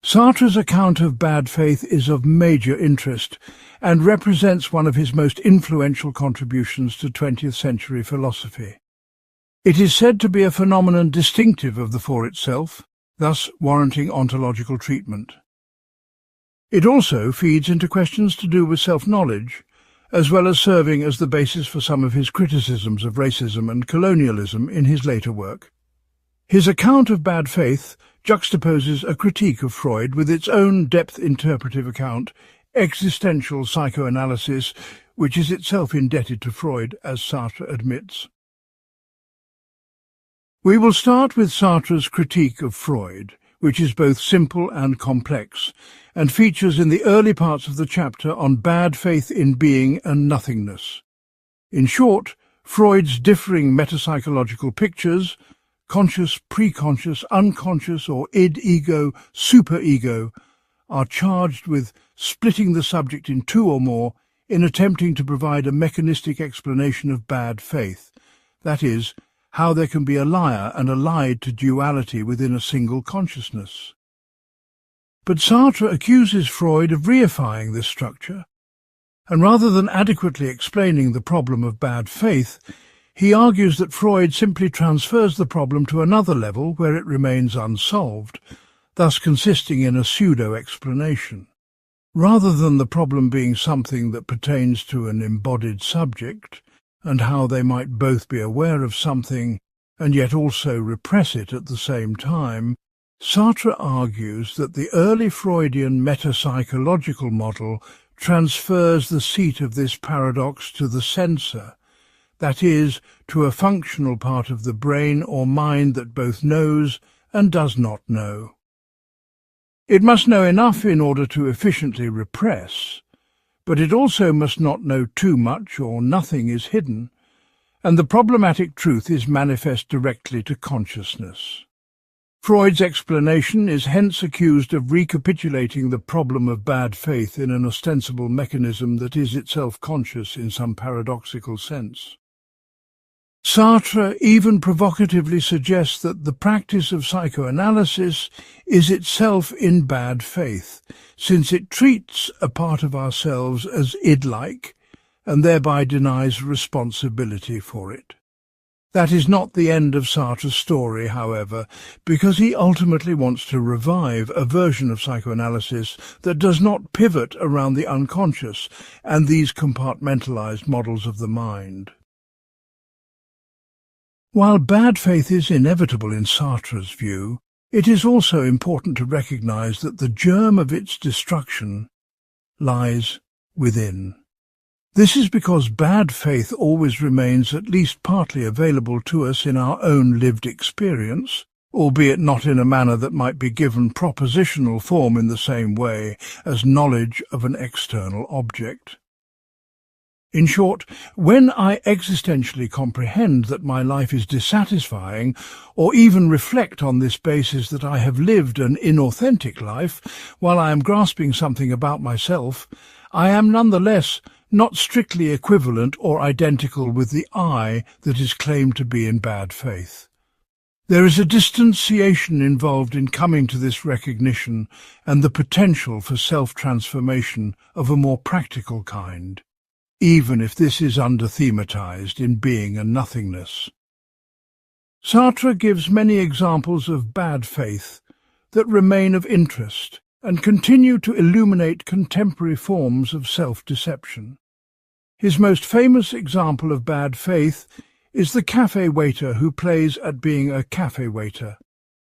S1: Sartre's account of bad faith is of major interest and represents one of his most influential contributions to 20th century philosophy. It is said to be a phenomenon distinctive of the for itself, thus warranting ontological treatment. It also feeds into questions to do with self-knowledge, as well as serving as the basis for some of his criticisms of racism and colonialism in his later work. His account of bad faith juxtaposes a critique of Freud with its own depth-interpretive account, existential psychoanalysis, which is itself indebted to Freud, as Sartre admits. We will start with Sartre's critique of Freud, which is both simple and complex, and features in the early parts of the chapter on bad faith in being and nothingness. In short, Freud's differing metapsychological pictures, conscious, preconscious, unconscious, or id, ego, superego, are charged with splitting the subject in two or more in attempting to provide a mechanistic explanation of bad faith, that is, how there can be a liar and a lied to duality within a single consciousness. But Sartre accuses Freud of reifying this structure, and rather than adequately explaining the problem of bad faith, he argues that Freud simply transfers the problem to another level where it remains unsolved, thus consisting in a pseudo-explanation. Rather than the problem being something that pertains to an embodied subject, and how they might both be aware of something and yet also repress it at the same time, Sartre argues that the early Freudian metapsychological model transfers the seat of this paradox to the censor, that is, to a functional part of the brain or mind that both knows and does not know. It must know enough in order to efficiently repress, but it also must not know too much or nothing is hidden, and the problematic truth is manifest directly to consciousness. Freud's explanation is hence accused of recapitulating the problem of bad faith in an ostensible mechanism that is itself conscious in some paradoxical sense. Sartre even provocatively suggests that the practice of psychoanalysis is itself in bad faith, since it treats a part of ourselves as id-like and thereby denies responsibility for it. That is not the end of Sartre's story, however, because he ultimately wants to revive a version of psychoanalysis that does not pivot around the unconscious and these compartmentalized models of the mind. While bad faith is inevitable in Sartre's view, it is also important to recognize that the germ of its destruction lies within. This is because bad faith always remains at least partly available to us in our own lived experience, albeit not in a manner that might be given propositional form in the same way as knowledge of an external object. In short, when I existentially comprehend that my life is dissatisfying, or even reflect on this basis that I have lived an inauthentic life while I am grasping something about myself, I am nonetheless not strictly equivalent or identical with the I that is claimed to be in bad faith. There is a distanciation involved in coming to this recognition and the potential for self-transformation of a more practical kind, even if this is under-thematized in being and nothingness. Sartre gives many examples of bad faith that remain of interest and continue to illuminate contemporary forms of self-deception. His most famous example of bad faith is the cafe waiter who plays at being a cafe waiter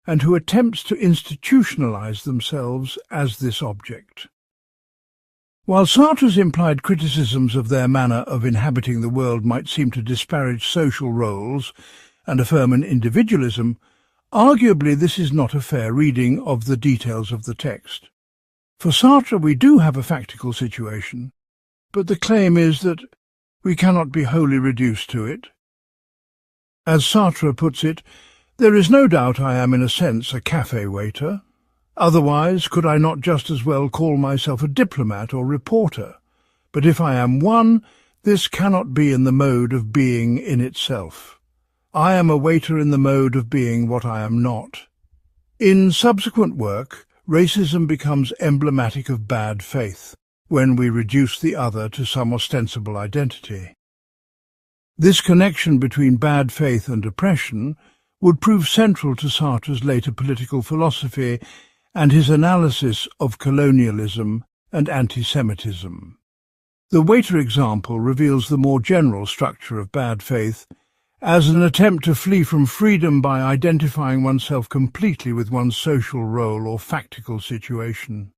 S1: and who attempts to institutionalize themselves as this object. While Sartre's implied criticisms of their manner of inhabiting the world might seem to disparage social roles and affirm an individualism, arguably this is not a fair reading of the details of the text. For Sartre we do have a factical situation, but the claim is that we cannot be wholly reduced to it. As Sartre puts it, There is no doubt I am in a sense a cafe waiter. Otherwise, could I not just as well call myself a diplomat or reporter? But if I am one, this cannot be in the mode of being in itself. I am a waiter in the mode of being what I am not. In subsequent work, racism becomes emblematic of bad faith, when we reduce the other to some ostensible identity. This connection between bad faith and oppression would prove central to Sartre's later political philosophy and his analysis of colonialism and anti-Semitism. The waiter example reveals the more general structure of bad faith as an attempt to flee from freedom by identifying oneself completely with one's social role or factical situation.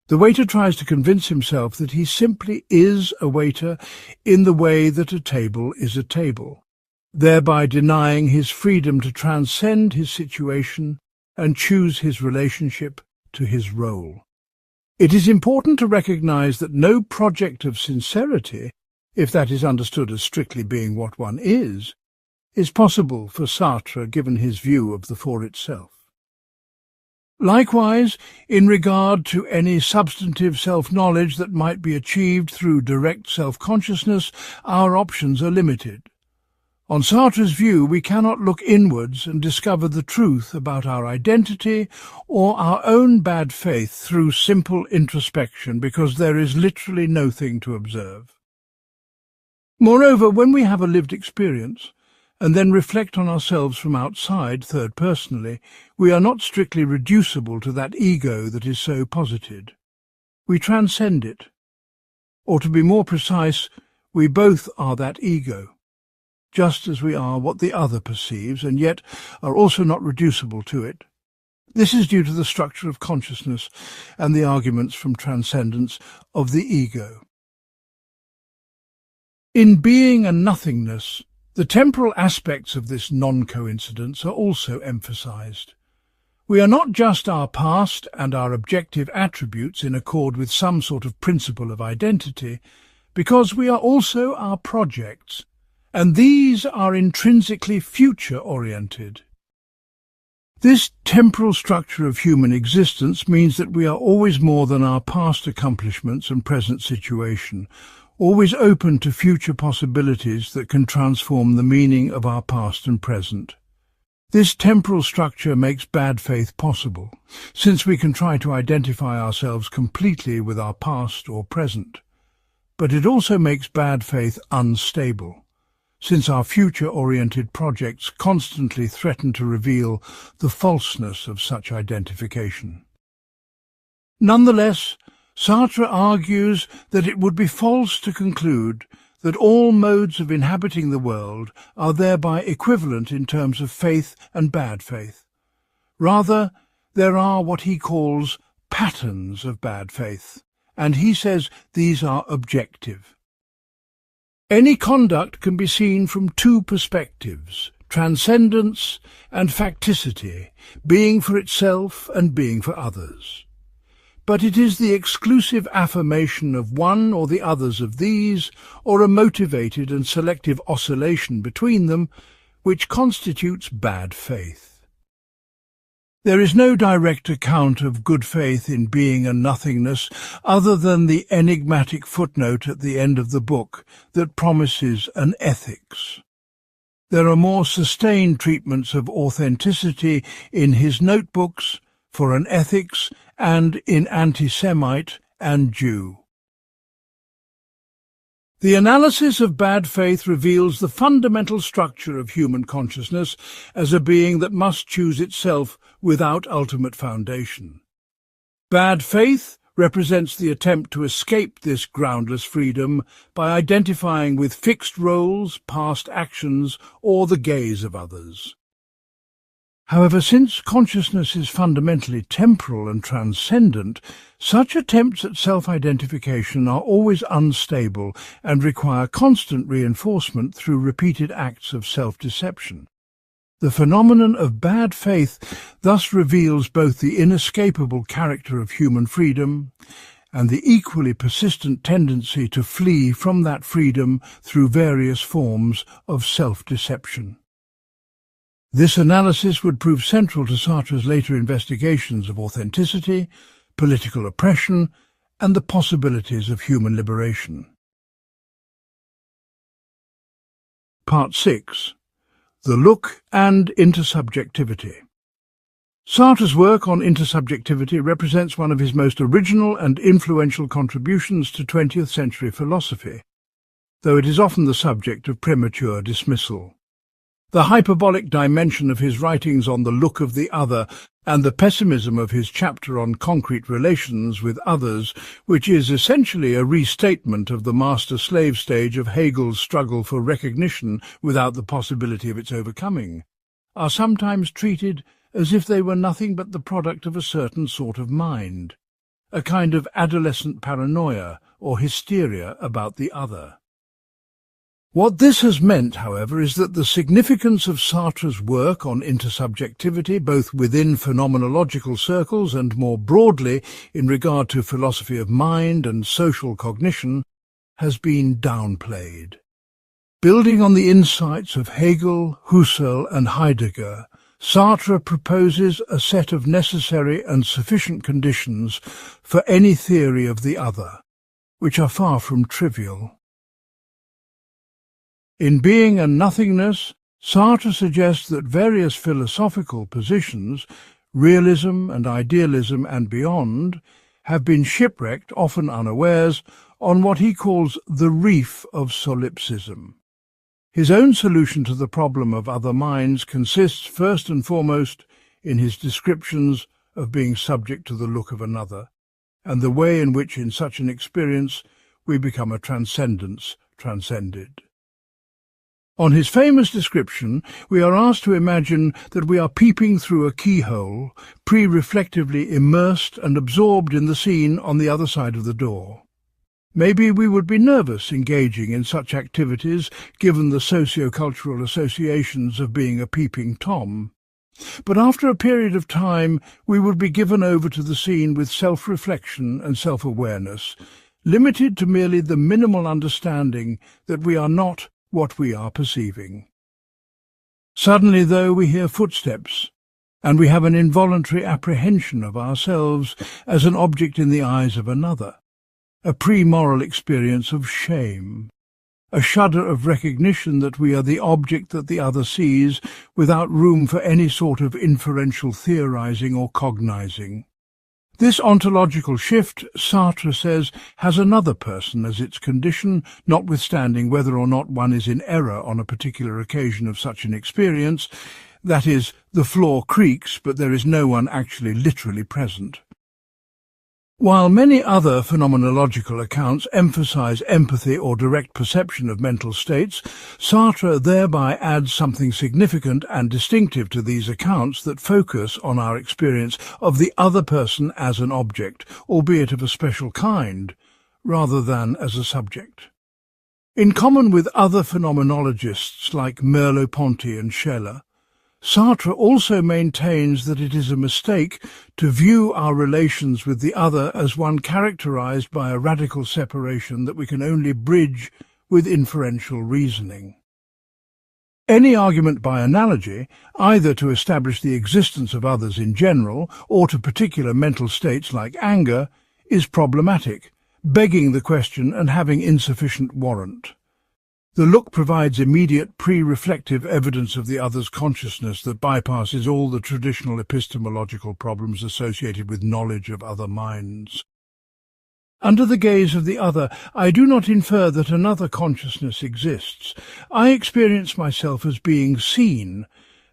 S1: The waiter tries to convince himself that he simply is a waiter in the way that a table is a table, thereby denying his freedom to transcend his situation and choose his relationship to his role. It is important to recognize that no project of sincerity, if that is understood as strictly being what one is possible for Sartre given his view of the for itself. Likewise, in regard to any substantive self-knowledge that might be achieved through direct self-consciousness, our options are limited. On Sartre's view, we cannot look inwards and discover the truth about our identity or our own bad faith through simple introspection, because there is literally nothing to observe. Moreover, when we have a lived experience, and then reflect on ourselves from outside, third-personally, we are not strictly reducible to that ego that is so posited. We transcend it. Or to be more precise, we both are that ego, just as we are what the other perceives, and yet are also not reducible to it. This is due to the structure of consciousness and the arguments from transcendence of the ego. In Being and Nothingness, the temporal aspects of this non-coincidence are also emphasized. We are not just our past and our objective attributes in accord with some sort of principle of identity, because we are also our projects, and these are intrinsically future-oriented. This temporal structure of human existence means that we are always more than our past accomplishments and present situation, always open to future possibilities that can transform the meaning of our past and present. This temporal structure makes bad faith possible, since we can try to identify ourselves completely with our past or present. But it also makes bad faith unstable, since our future-oriented projects constantly threaten to reveal the falseness of such identification. Nonetheless, Sartre argues that it would be false to conclude that all modes of inhabiting the world are thereby equivalent in terms of faith and bad faith. Rather, there are what he calls patterns of bad faith, and he says these are objective. Any conduct can be seen from two perspectives, transcendence and facticity, being for itself and being for others. But it is the exclusive affirmation of one or the others of these, or a motivated and selective oscillation between them, which constitutes bad faith. There is no direct account of good faith in Being and Nothingness other than the enigmatic footnote at the end of the book that promises an ethics. There are more sustained treatments of authenticity in his notebooks, for an ethics, and in Anti-Semite and Jew. The analysis of bad faith reveals the fundamental structure of human consciousness as a being that must choose itself without ultimate foundation. Bad faith represents the attempt to escape this groundless freedom by identifying with fixed roles, past actions, or the gaze of others. However, since consciousness is fundamentally temporal and transcendent, such attempts at self-identification are always unstable and require constant reinforcement through repeated acts of self-deception. The phenomenon of bad faith thus reveals both the inescapable character of human freedom and the equally persistent tendency to flee from that freedom through various forms of self-deception. This analysis would prove central to Sartre's later investigations of authenticity, political oppression, and the possibilities of human liberation. Part 6. The Look and Intersubjectivity. Sartre's work on intersubjectivity represents one of his most original and influential contributions to 20th century philosophy, though it is often the subject of premature dismissal. The hyperbolic dimension of his writings on the look of the other and the pessimism of his chapter on concrete relations with others, which is essentially a restatement of the master-slave stage of Hegel's struggle for recognition without the possibility of its overcoming, are sometimes treated as if they were nothing but the product of a certain sort of mind, a kind of adolescent paranoia or hysteria about the other. What this has meant, however, is that the significance of Sartre's work on intersubjectivity, both within phenomenological circles and more broadly in regard to philosophy of mind and social cognition, has been downplayed. Building on the insights of Hegel, Husserl and Heidegger, Sartre proposes a set of necessary and sufficient conditions for any theory of the other, which are far from trivial. In Being and Nothingness, Sartre suggests that various philosophical positions, realism and idealism and beyond, have been shipwrecked, often unawares, on what he calls the reef of solipsism. His own solution to the problem of other minds consists first and foremost in his descriptions of being subject to the look of another, and the way in which in such an experience we become a transcendence transcended. On his famous description, we are asked to imagine that we are peeping through a keyhole, pre-reflectively immersed and absorbed in the scene on the other side of the door. Maybe we would be nervous engaging in such activities, given the socio-cultural associations of being a peeping Tom. But after a period of time, we would be given over to the scene with self-reflection and self-awareness, limited to merely the minimal understanding that we are not what we are perceiving. Suddenly, though, we hear footsteps, and we have an involuntary apprehension of ourselves as an object in the eyes of another, a pre-moral experience of shame, a shudder of recognition that we are the object that the other sees without room for any sort of inferential theorizing or cognizing. This ontological shift, Sartre says, has another person as its condition, notwithstanding whether or not one is in error on a particular occasion of such an experience. That is, the floor creaks, but there is no one actually literally present. While many other phenomenological accounts emphasize empathy or direct perception of mental states, Sartre thereby adds something significant and distinctive to these accounts that focus on our experience of the other person as an object, albeit of a special kind, rather than as a subject. In common with other phenomenologists like Merleau-Ponty and Scheler, Sartre also maintains that it is a mistake to view our relations with the other as one characterized by a radical separation that we can only bridge with inferential reasoning. Any argument by analogy, either to establish the existence of others in general or to particular mental states like anger, is problematic, begging the question and having insufficient warrant. The look provides immediate pre-reflective evidence of the other's consciousness that bypasses all the traditional epistemological problems associated with knowledge of other minds. Under the gaze of the other, I do not infer that another consciousness exists. I experience myself as being seen,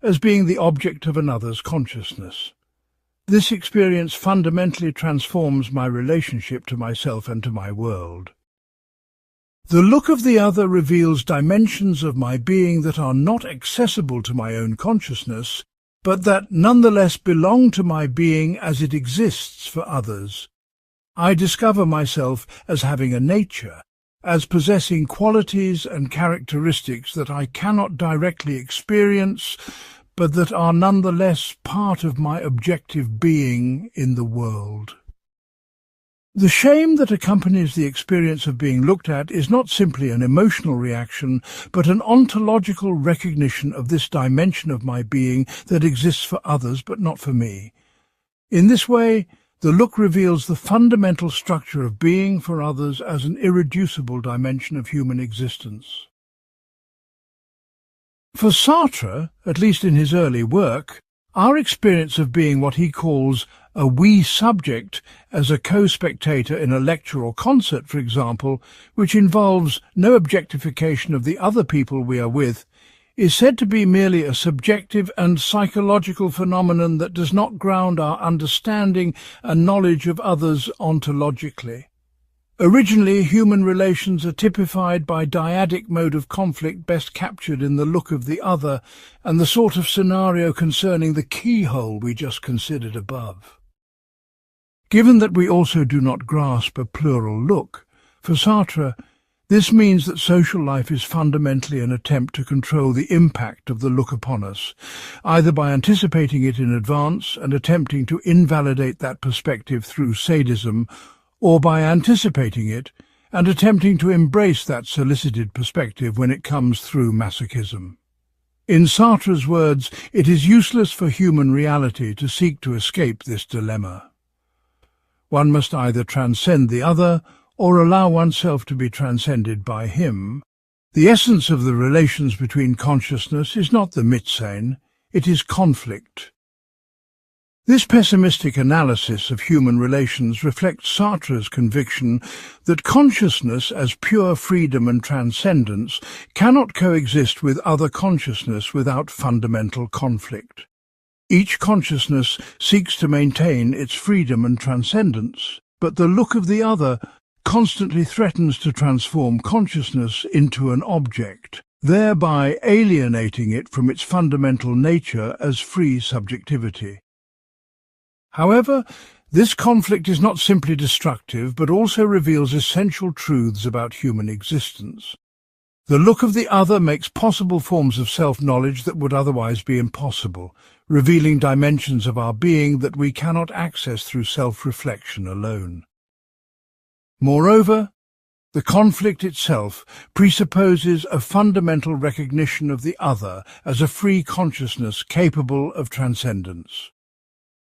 S1: as being the object of another's consciousness. This experience fundamentally transforms my relationship to myself and to my world. The look of the other reveals dimensions of my being that are not accessible to my own consciousness, but that nonetheless belong to my being as it exists for others. I discover myself as having a nature, as possessing qualities and characteristics that I cannot directly experience, but that are nonetheless part of my objective being in the world. The shame that accompanies the experience of being looked at is not simply an emotional reaction, but an ontological recognition of this dimension of my being that exists for others but not for me. In this way, the look reveals the fundamental structure of being for others as an irreducible dimension of human existence. For Sartre, at least in his early work, our experience of being what he calls a we subject as a co-spectator in a lecture or concert, for example, which involves no objectification of the other people we are with, is said to be merely a subjective and psychological phenomenon that does not ground our understanding and knowledge of others ontologically. Originally, human relations are typified by dyadic mode of conflict best captured in the look of the other and the sort of scenario concerning the keyhole we just considered above. Given that we also do not grasp a plural look, for Sartre, this means that social life is fundamentally an attempt to control the impact of the look upon us, either by anticipating it in advance and attempting to invalidate that perspective through sadism, or by anticipating it and attempting to embrace that solicited perspective when it comes through masochism. In Sartre's words, it is useless for human reality to seek to escape this dilemma. One must either transcend the other or allow oneself to be transcended by him. The essence of the relations between consciousness is not the Mitsein, it is conflict. This pessimistic analysis of human relations reflects Sartre's conviction that consciousness as pure freedom and transcendence cannot coexist with other consciousness without fundamental conflict. Each consciousness seeks to maintain its freedom and transcendence, but the look of the other constantly threatens to transform consciousness into an object, thereby alienating it from its fundamental nature as free subjectivity. However, this conflict is not simply destructive, but also reveals essential truths about human existence. The look of the other makes possible forms of self-knowledge that would otherwise be impossible, revealing dimensions of our being that we cannot access through self-reflection alone. Moreover, the conflict itself presupposes a fundamental recognition of the other as a free consciousness capable of transcendence.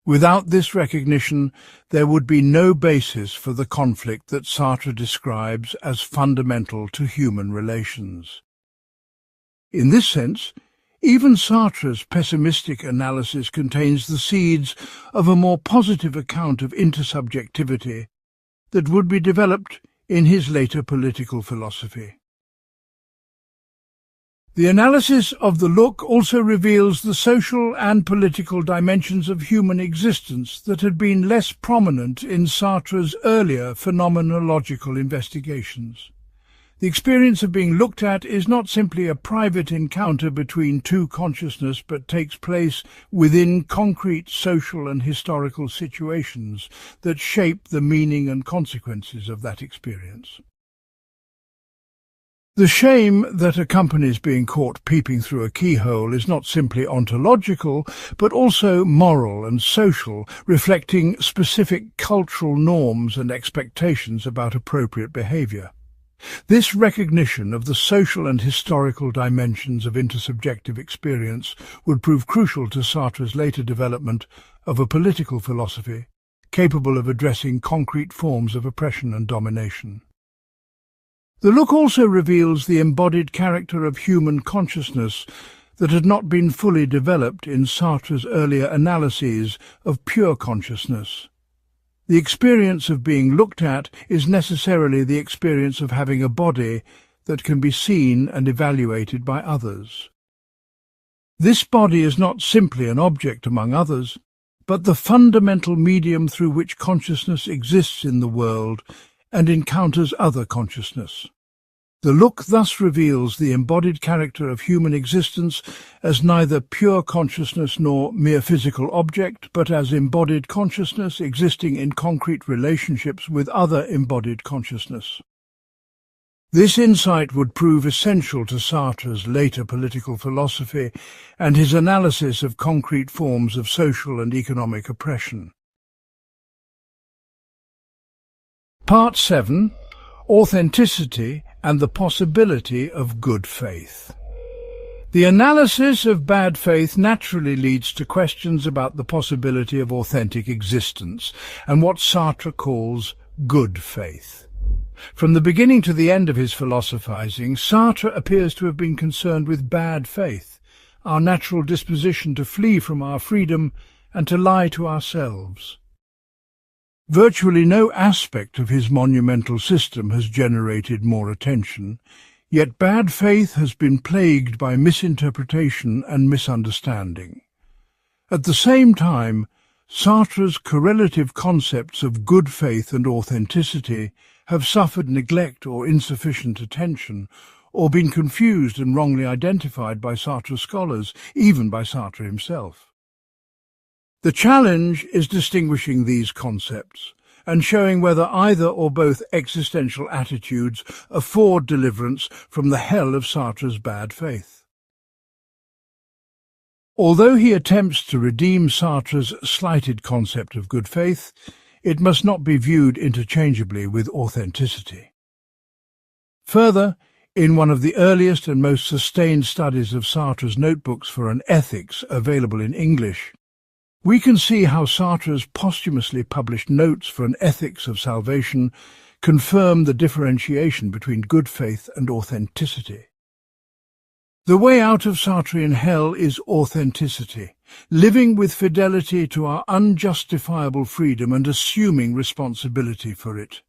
S1: Without this recognition, there would be no basis for the conflict that Sartre describes as fundamental to human relations. In this sense, even Sartre's pessimistic analysis contains the seeds of a more positive account of intersubjectivity that would be developed in his later political philosophy. The analysis of the look also reveals the social and political dimensions of human existence that had been less prominent in Sartre's earlier phenomenological investigations. The experience of being looked at is not simply a private encounter between two consciousness, but takes place within concrete social and historical situations that shape the meaning and consequences of that experience. The shame that accompanies being caught peeping through a keyhole is not simply ontological, but also moral and social, reflecting specific cultural norms and expectations about appropriate behaviour. This recognition of the social and historical dimensions of intersubjective experience would prove crucial to Sartre's later development of a political philosophy capable of addressing concrete forms of oppression and domination. The look also reveals the embodied character of human consciousness that had not been fully developed in Sartre's earlier analyses of pure consciousness. The experience of being looked at is necessarily the experience of having a body that can be seen and evaluated by others. This body is not simply an object among others, but the fundamental medium through which consciousness exists in the world and encounters other consciousness. The look thus reveals the embodied character of human existence as neither pure consciousness nor mere physical object, but as embodied consciousness existing in concrete relationships with other embodied consciousness. This insight would prove essential to Sartre's later political philosophy and his analysis of concrete forms of social and economic oppression. Part 7. Authenticity and the possibility of good faith. The analysis of bad faith naturally leads to questions about the possibility of authentic existence and what Sartre calls good faith. From the beginning to the end of his philosophizing, Sartre appears to have been concerned with bad faith, our natural disposition to flee from our freedom and to lie to ourselves. Virtually no aspect of his monumental system has generated more attention, yet bad faith has been plagued by misinterpretation and misunderstanding. At the same time, Sartre's correlative concepts of good faith and authenticity have suffered neglect or insufficient attention, or been confused and wrongly identified by Sartre scholars, even by Sartre himself. The challenge is distinguishing these concepts and showing whether either or both existential attitudes afford deliverance from the hell of Sartre's bad faith. Although he attempts to redeem Sartre's slighted concept of good faith, it must not be viewed interchangeably with authenticity. Further, in one of the earliest and most sustained studies of Sartre's notebooks for an ethics available in English, we can see how Sartre's posthumously published notes for an ethics of salvation confirm the differentiation between good faith and authenticity. The way out of Sartrean hell is authenticity, living with fidelity to our unjustifiable freedom and assuming responsibility for it.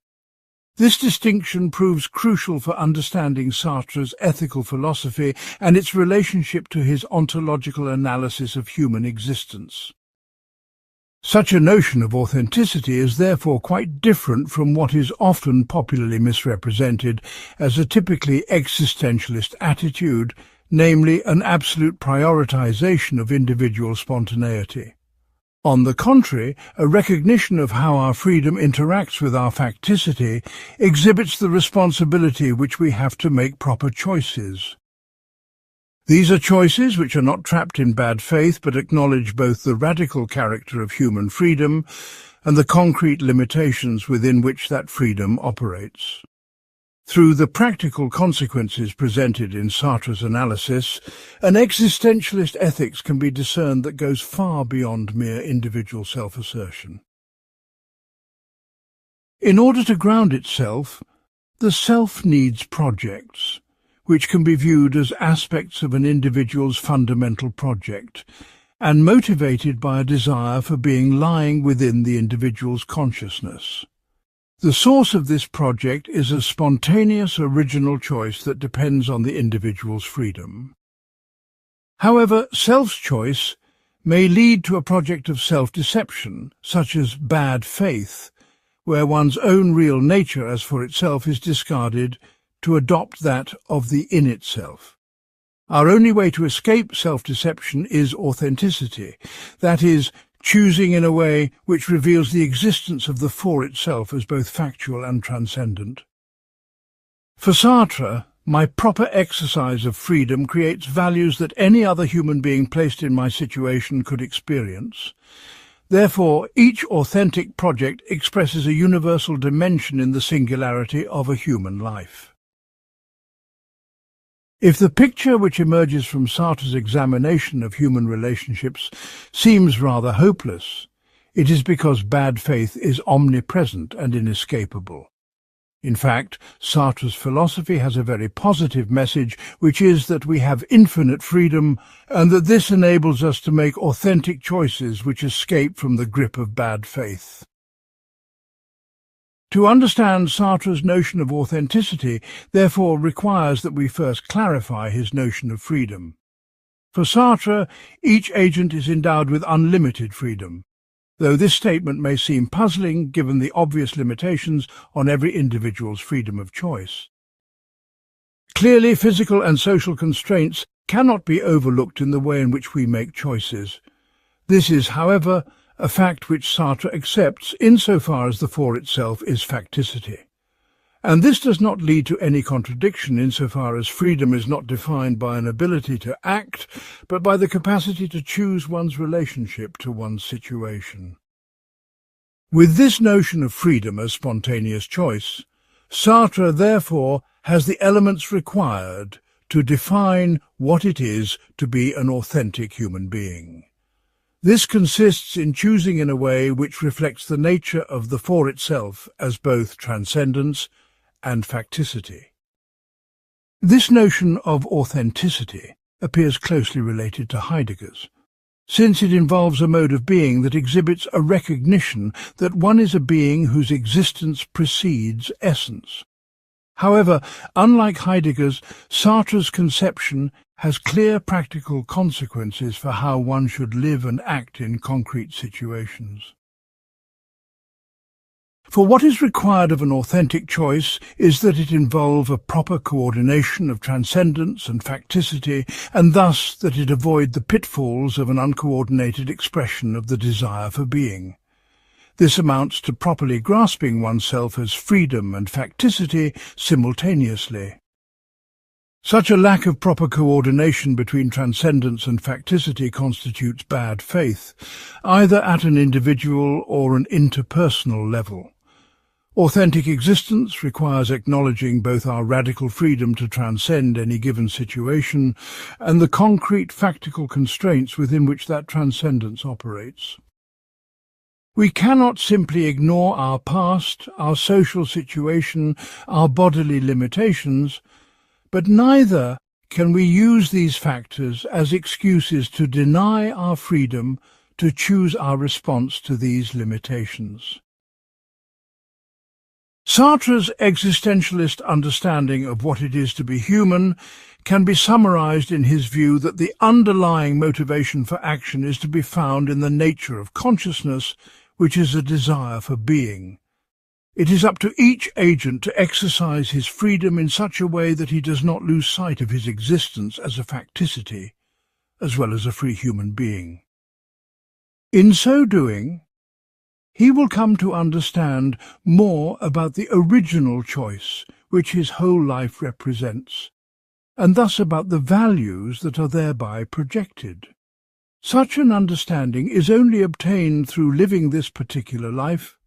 S1: This distinction proves crucial for understanding Sartre's ethical philosophy and its relationship to his ontological analysis of human existence. Such a notion of authenticity is therefore quite different from what is often popularly misrepresented as a typically existentialist attitude, namely an absolute prioritization of individual spontaneity. On the contrary, a recognition of how our freedom interacts with our facticity exhibits the responsibility which we have to make proper choices. These are choices which are not trapped in bad faith but acknowledge both the radical character of human freedom and the concrete limitations within which that freedom operates. Through the practical consequences presented in Sartre's analysis, an existentialist ethics can be discerned that goes far beyond mere individual self-assertion. In order to ground itself, the self needs projects, which can be viewed as aspects of an individual's fundamental project, and motivated by a desire for being lying within the individual's consciousness. The source of this project is a spontaneous original choice that depends on the individual's freedom. However, self's choice may lead to a project of self-deception, such as bad faith, where one's own real nature as for itself is discarded to adopt that of the in itself. Our only way to escape self-deception is authenticity, that is, choosing in a way which reveals the existence of the for itself as both factual and transcendent. For Sartre, my proper exercise of freedom creates values that any other human being placed in my situation could experience. Therefore, each authentic project expresses a universal dimension in the singularity of a human life. If the picture which emerges from Sartre's examination of human relationships seems rather hopeless, it is because bad faith is omnipresent and inescapable. In fact, Sartre's philosophy has a very positive message, which is that we have infinite freedom and that this enables us to make authentic choices which escape from the grip of bad faith. To understand Sartre's notion of authenticity, therefore, requires that we first clarify his notion of freedom. For Sartre, each agent is endowed with unlimited freedom, though this statement may seem puzzling given the obvious limitations on every individual's freedom of choice. Clearly, physical and social constraints cannot be overlooked in the way in which we make choices. This is, however, a fact which Sartre accepts insofar as the for itself is facticity. And this does not lead to any contradiction insofar as freedom is not defined by an ability to act, but by the capacity to choose one's relationship to one's situation. With this notion of freedom as spontaneous choice, Sartre therefore has the elements required to define what it is to be an authentic human being. This consists in choosing in a way which reflects the nature of the for itself as both transcendence and facticity. This notion of authenticity appears closely related to Heidegger's, since it involves a mode of being that exhibits a recognition that one is a being whose existence precedes essence. However, unlike Heidegger's, Sartre's conception has clear practical consequences for how one should live and act in concrete situations. For what is required of an authentic choice is that it involve a proper coordination of transcendence and facticity, and thus that it avoid the pitfalls of an uncoordinated expression of the desire for being. This amounts to properly grasping oneself as freedom and facticity simultaneously. Such a lack of proper coordination between transcendence and facticity constitutes bad faith, either at an individual or an interpersonal level. Authentic existence requires acknowledging both our radical freedom to transcend any given situation and the concrete factical constraints within which that transcendence operates. We cannot simply ignore our past, our social situation, our bodily limitations, but neither can we use these factors as excuses to deny our freedom to choose our response to these limitations. Sartre's existentialist understanding of what it is to be human can be summarized in his view that the underlying motivation for action is to be found in the nature of consciousness, which is a desire for being. It is up to each agent to exercise his freedom in such a way that he does not lose sight of his existence as a facticity, as well as a free human being. In so doing, he will come to understand more about the original choice which his whole life represents, and thus about the values that are thereby projected. Such an understanding is only obtained through living this particular life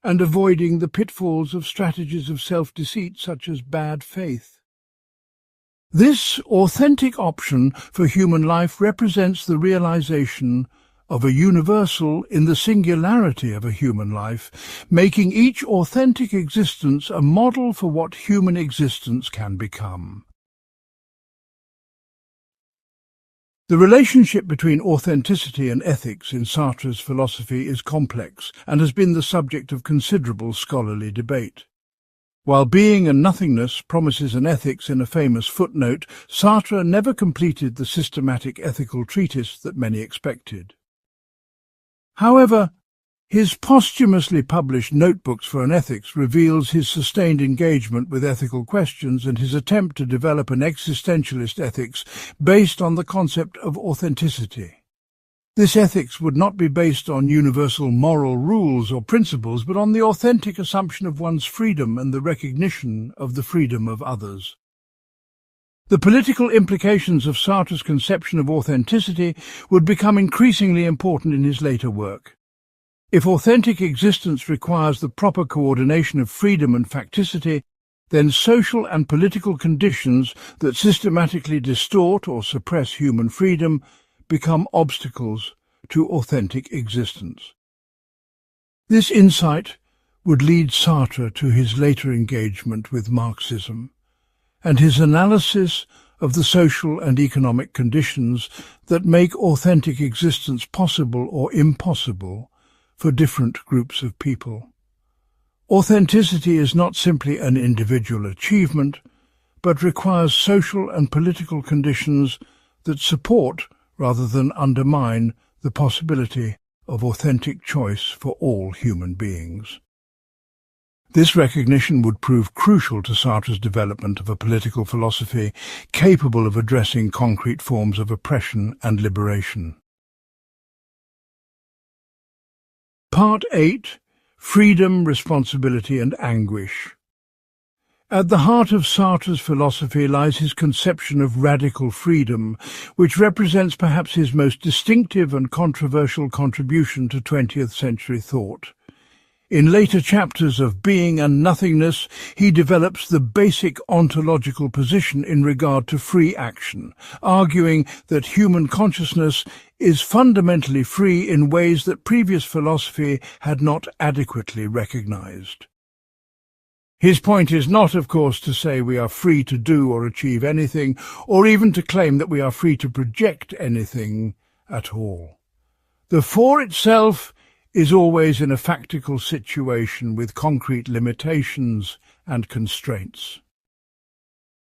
S1: and avoiding the pitfalls of strategies of self-deceit such as bad faith. This authentic option for human life represents the realization of a universal in the singularity of a human life, making each authentic existence a model for what human existence can become. The relationship between authenticity and ethics in Sartre's philosophy is complex and has been the subject of considerable scholarly debate. While Being and Nothingness promises an ethics in a famous footnote, Sartre never completed the systematic ethical treatise that many expected. However, his posthumously published Notebooks for an Ethics reveals his sustained engagement with ethical questions and his attempt to develop an existentialist ethics based on the concept of authenticity. This ethics would not be based on universal moral rules or principles, but on the authentic assumption of one's freedom and the recognition of the freedom of others. The political implications of Sartre's conception of authenticity would become increasingly important in his later work. If authentic existence requires the proper coordination of freedom and facticity, then social and political conditions that systematically distort or suppress human freedom become obstacles to authentic existence. This insight would lead Sartre to his later engagement with Marxism and his analysis of the social and economic conditions that make authentic existence possible or impossible for different groups of people. Authenticity is not simply an individual achievement, but requires social and political conditions that support rather than undermine the possibility of authentic choice for all human beings. This recognition would prove crucial to Sartre's development of a political philosophy capable of addressing concrete forms of oppression and liberation. Part 8. Freedom, Responsibility and Anguish. At the heart of Sartre's philosophy lies his conception of radical freedom, which represents perhaps his most distinctive and controversial contribution to 20th century thought. In later chapters of Being and Nothingness, he develops the basic ontological position in regard to free action, arguing that human consciousness is fundamentally free in ways that previous philosophy had not adequately recognized. His point is not, of course, to say we are free to do or achieve anything, or even to claim that we are free to project anything at all. The for itself is always in a factical situation with concrete limitations and constraints.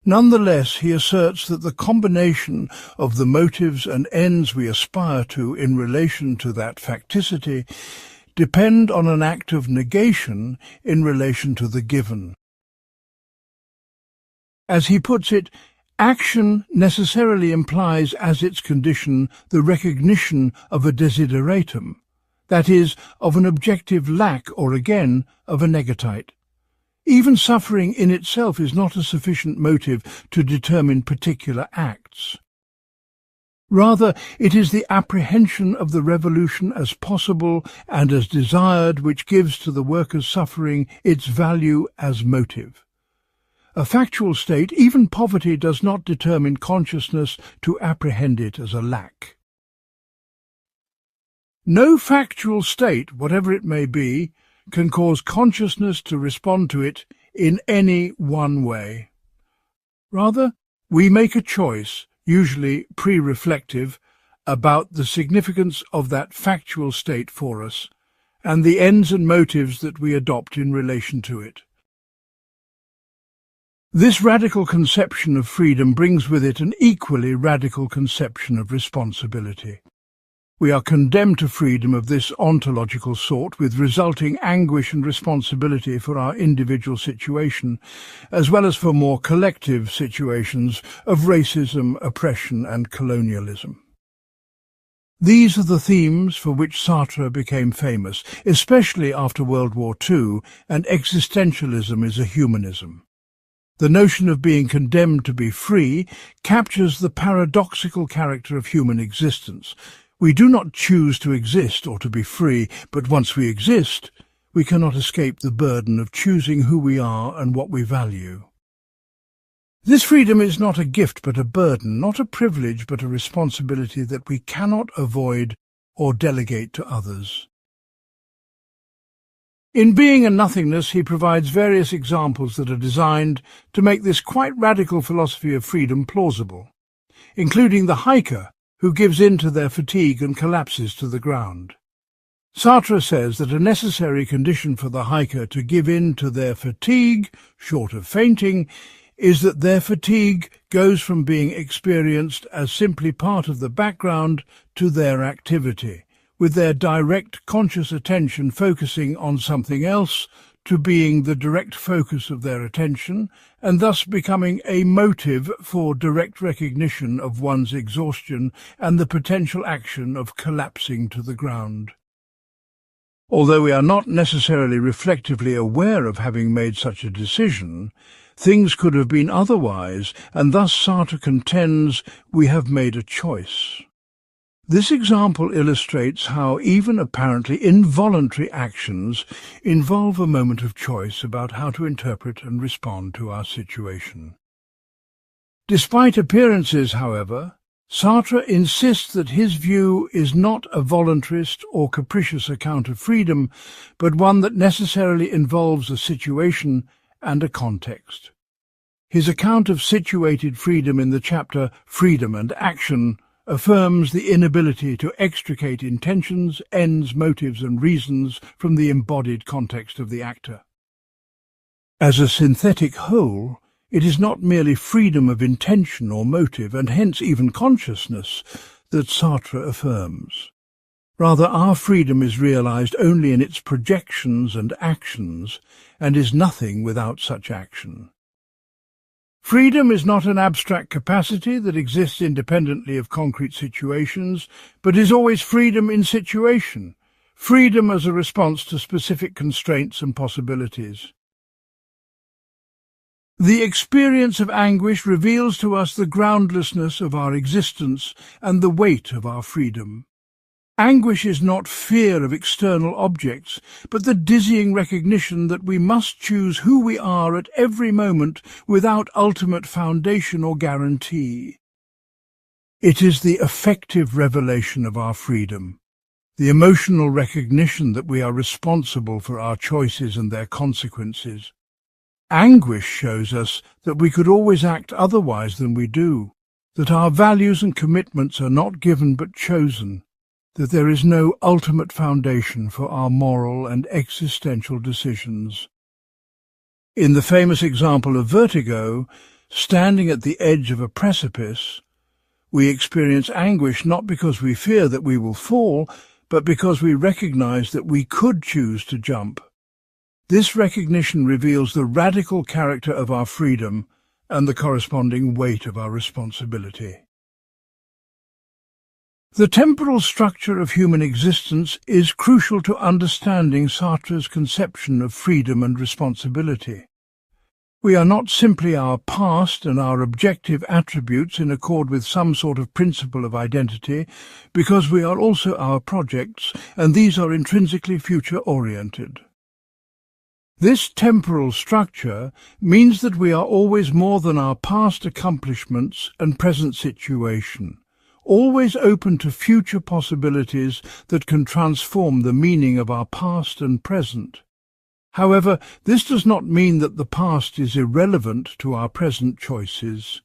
S1: Nonetheless, he asserts that the combination of the motives and ends we aspire to in relation to that facticity depend on an act of negation in relation to the given. As he puts it, action necessarily implies as its condition the recognition of a desideratum, that is, of an objective lack or, again, of a negatite. Even suffering in itself is not a sufficient motive to determine particular acts. Rather, it is the apprehension of the revolution as possible and as desired which gives to the worker's suffering its value as motive. A factual state, even poverty, does not determine consciousness to apprehend it as a lack. No factual state, whatever it may be, can cause consciousness to respond to it in any one way. Rather, we make a choice, usually pre-reflective, about the significance of that factual state for us, and the ends and motives that we adopt in relation to it. This radical conception of freedom brings with it an equally radical conception of responsibility. We are condemned to freedom of this ontological sort, with resulting anguish and responsibility for our individual situation, as well as for more collective situations of racism, oppression and colonialism. These are the themes for which Sartre became famous, especially after World War II, and existentialism is a humanism. The notion of being condemned to be free captures the paradoxical character of human existence. We do not choose to exist or to be free, but once we exist, we cannot escape the burden of choosing who we are and what we value. This freedom is not a gift but a burden, not a privilege but a responsibility that we cannot avoid or delegate to others. In Being and Nothingness, he provides various examples that are designed to make this quite radical philosophy of freedom plausible, including the hiker who gives in to their fatigue and collapses to the ground. Sartre says that a necessary condition for the hiker to give in to their fatigue, short of fainting, is that their fatigue goes from being experienced as simply part of the background to their activity, with their direct conscious attention focusing on something else, to being the direct focus of their attention, and thus becoming a motive for direct recognition of one's exhaustion and the potential action of collapsing to the ground. Although we are not necessarily reflectively aware of having made such a decision, things could have been otherwise, and thus Sartre contends we have made a choice. This example illustrates how even apparently involuntary actions involve a moment of choice about how to interpret and respond to our situation. Despite appearances, however, Sartre insists that his view is not a voluntarist or capricious account of freedom, but one that necessarily involves a situation and a context. His account of situated freedom in the chapter Freedom and Action affirms the inability to extricate intentions, ends, motives and reasons from the embodied context of the actor. As a synthetic whole, it is not merely freedom of intention or motive, and hence even consciousness, that Sartre affirms. Rather, our freedom is realized only in its projections and actions, and is nothing without such action. Freedom is not an abstract capacity that exists independently of concrete situations, but is always freedom in situation, freedom as a response to specific constraints and possibilities. The experience of anguish reveals to us the groundlessness of our existence and the weight of our freedom. Anguish is not fear of external objects, but the dizzying recognition that we must choose who we are at every moment without ultimate foundation or guarantee. It is the effective revelation of our freedom, the emotional recognition that we are responsible for our choices and their consequences. Anguish shows us that we could always act otherwise than we do, that our values and commitments are not given but chosen, that there is no ultimate foundation for our moral and existential decisions. In the famous example of vertigo, standing at the edge of a precipice, we experience anguish not because we fear that we will fall, but because we recognize that we could choose to jump. This recognition reveals the radical character of our freedom and the corresponding weight of our responsibility. The temporal structure of human existence is crucial to understanding Sartre's conception of freedom and responsibility. We are not simply our past and our objective attributes in accord with some sort of principle of identity, because we are also our projects, and these are intrinsically future-oriented. This temporal structure means that we are always more than our past accomplishments and present situation, always open to future possibilities that can transform the meaning of our past and present. However, this does not mean that the past is irrelevant to our present choices.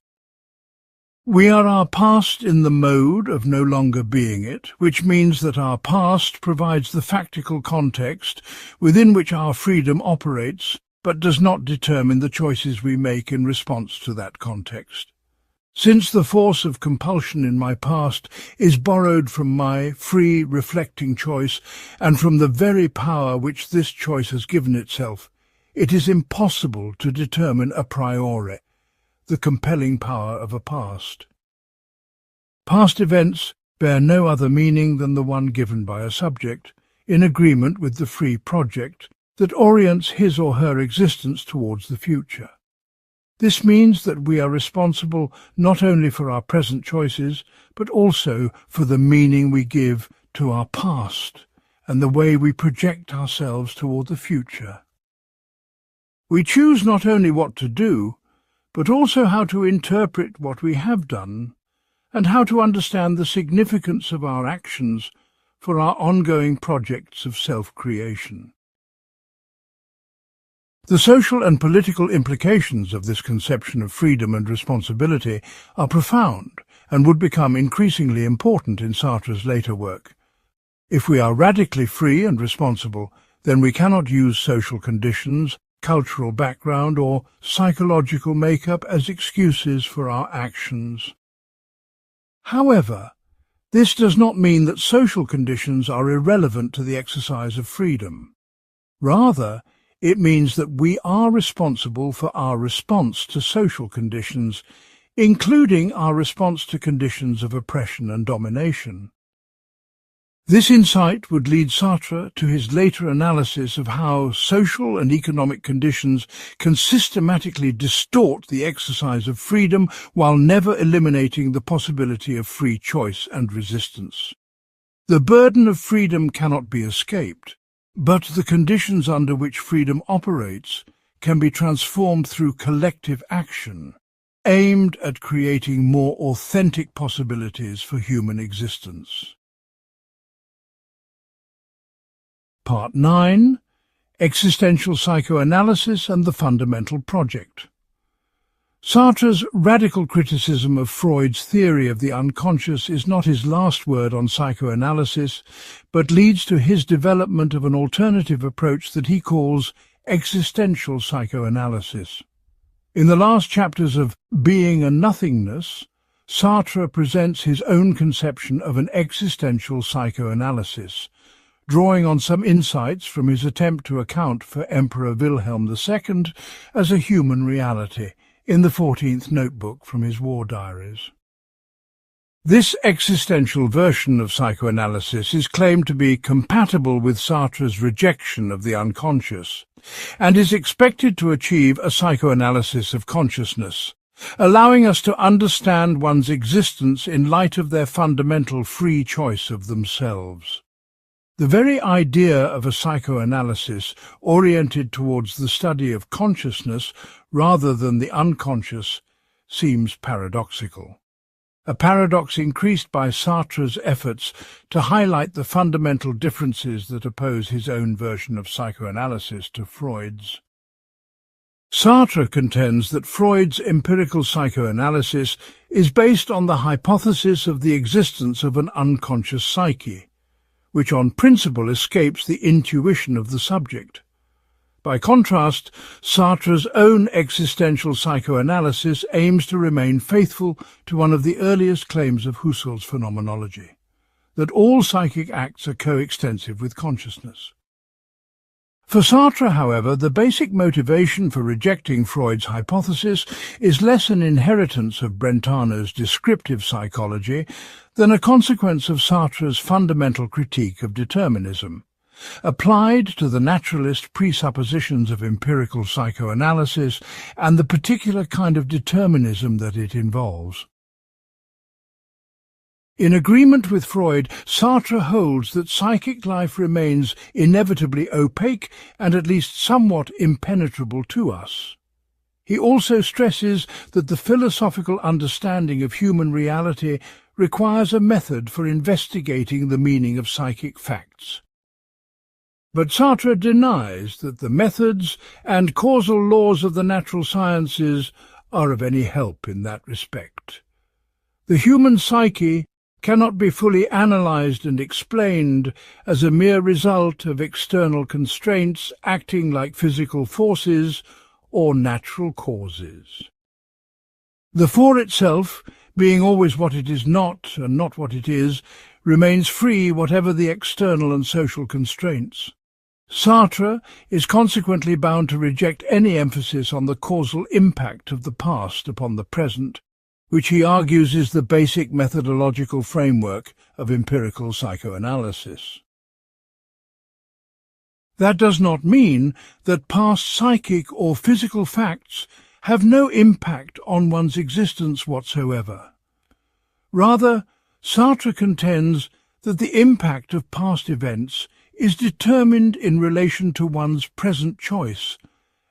S1: We are our past in the mode of no longer being it, which means that our past provides the factical context within which our freedom operates, but does not determine the choices we make in response to that context. Since the force of compulsion in my past is borrowed from my free, reflecting choice and from the very power which this choice has given itself, it is impossible to determine a priori the compelling power of a past. Past events bear no other meaning than the one given by a subject, in agreement with the free project that orients his or her existence towards the future. This means that we are responsible not only for our present choices, but also for the meaning we give to our past and the way we project ourselves toward the future. We choose not only what to do, but also how to interpret what we have done and how to understand the significance of our actions for our ongoing projects of self-creation. The social and political implications of this conception of freedom and responsibility are profound and would become increasingly important in Sartre's later work. If we are radically free and responsible, then we cannot use social conditions, cultural background, or psychological makeup as excuses for our actions. However, this does not mean that social conditions are irrelevant to the exercise of freedom. Rather, it means that we are responsible for our response to social conditions, including our response to conditions of oppression and domination. This insight would lead Sartre to his later analysis of how social and economic conditions can systematically distort the exercise of freedom while never eliminating the possibility of free choice and resistance. The burden of freedom cannot be escaped, but the conditions under which freedom operates can be transformed through collective action, aimed at creating more authentic possibilities for human existence. Part 9. Existential Psychoanalysis and the Fundamental Project. Sartre's radical criticism of Freud's theory of the unconscious is not his last word on psychoanalysis, but leads to his development of an alternative approach that he calls existential psychoanalysis. In the last chapters of Being and Nothingness, Sartre presents his own conception of an existential psychoanalysis, drawing on some insights from his attempt to account for Emperor Wilhelm II as a human reality, in the 14th notebook from his war diaries. This existential version of psychoanalysis is claimed to be compatible with Sartre's rejection of the unconscious, and is expected to achieve a psychoanalysis of consciousness, allowing us to understand one's existence in light of their fundamental free choice of themselves. The very idea of a psychoanalysis oriented towards the study of consciousness rather than the unconscious seems paradoxical. A paradox increased by Sartre's efforts to highlight the fundamental differences that oppose his own version of psychoanalysis to Freud's. Sartre contends that Freud's empirical psychoanalysis is based on the hypothesis of the existence of an unconscious psyche, which on principle escapes the intuition of the subject. By contrast, Sartre's own existential psychoanalysis aims to remain faithful to one of the earliest claims of Husserl's phenomenology, that all psychic acts are coextensive with consciousness. For Sartre, however, the basic motivation for rejecting Freud's hypothesis is less an inheritance of Brentano's descriptive psychology than a consequence of Sartre's fundamental critique of determinism, applied to the naturalist presuppositions of empirical psychoanalysis and the particular kind of determinism that it involves. In agreement with Freud, Sartre holds that psychic life remains inevitably opaque and at least somewhat impenetrable to us. He also stresses that the philosophical understanding of human reality requires a method for investigating the meaning of psychic facts. But Sartre denies that the methods and causal laws of the natural sciences are of any help in that respect. The human psyche cannot be fully analyzed and explained as a mere result of external constraints acting like physical forces or natural causes. The for itself, being always what it is not and not what it is, remains free whatever the external and social constraints. Sartre is consequently bound to reject any emphasis on the causal impact of the past upon the present, which he argues is the basic methodological framework of empirical psychoanalysis. That does not mean that past psychic or physical facts have no impact on one's existence whatsoever. Rather, Sartre contends that the impact of past events is determined in relation to one's present choice,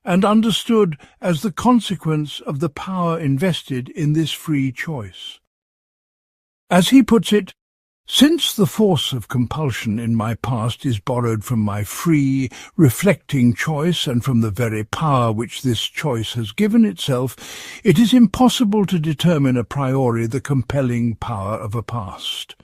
S1: and understood as the consequence of the power invested in this free choice. As he puts it, since the force of compulsion in my past is borrowed from my free, reflecting choice and from the very power which this choice has given itself, it is impossible to determine a priori the compelling power of a past.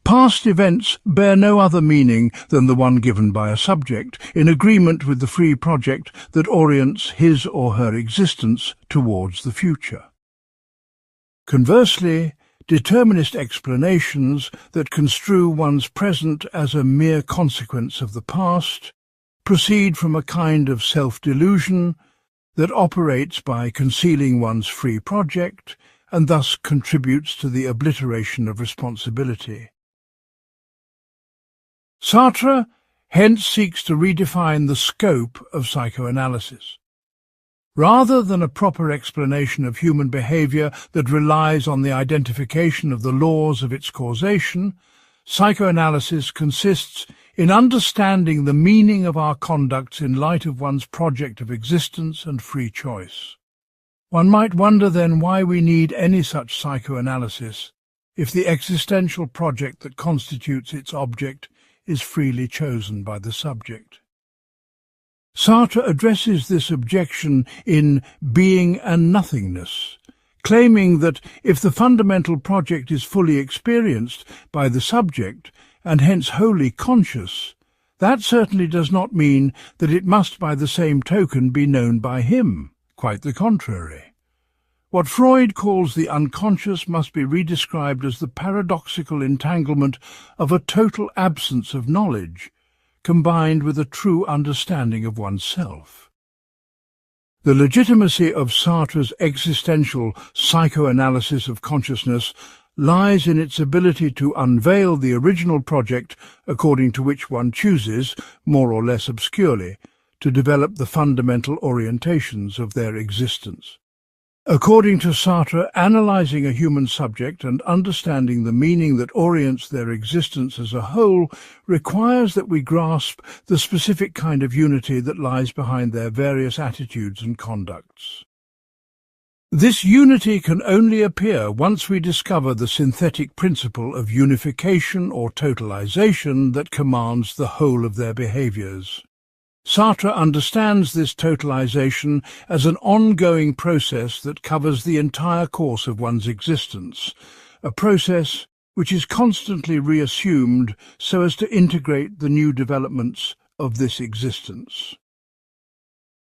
S1: Past events bear no other meaning than the one given by a subject, in agreement with the free project that orients his or her existence towards the future. Conversely, determinist explanations that construe one's present as a mere consequence of the past proceed from a kind of self-delusion that operates by concealing one's free project and thus contributes to the obliteration of responsibility. Sartre hence seeks to redefine the scope of psychoanalysis. Rather than a proper explanation of human behavior that relies on the identification of the laws of its causation, psychoanalysis consists in understanding the meaning of our conducts in light of one's project of existence and free choice. One might wonder then why we need any such psychoanalysis if the existential project that constitutes its object is freely chosen by the subject. Sartre addresses this objection in Being and Nothingness, claiming that if the fundamental project is fully experienced by the subject and hence wholly conscious, that certainly does not mean that it must by the same token be known by him. Quite the contrary. What Freud calls the unconscious must be redescribed as the paradoxical entanglement of a total absence of knowledge, combined with a true understanding of oneself. The legitimacy of Sartre's existential psychoanalysis of consciousness lies in its ability to unveil the original project according to which one chooses, more or less obscurely, to develop the fundamental orientations of their existence. According to Sartre, analyzing a human subject and understanding the meaning that orients their existence as a whole requires that we grasp the specific kind of unity that lies behind their various attitudes and conducts. This unity can only appear once we discover the synthetic principle of unification or totalization that commands the whole of their behaviors. Sartre understands this totalization as an ongoing process that covers the entire course of one's existence, a process which is constantly reassumed so as to integrate the new developments of this existence.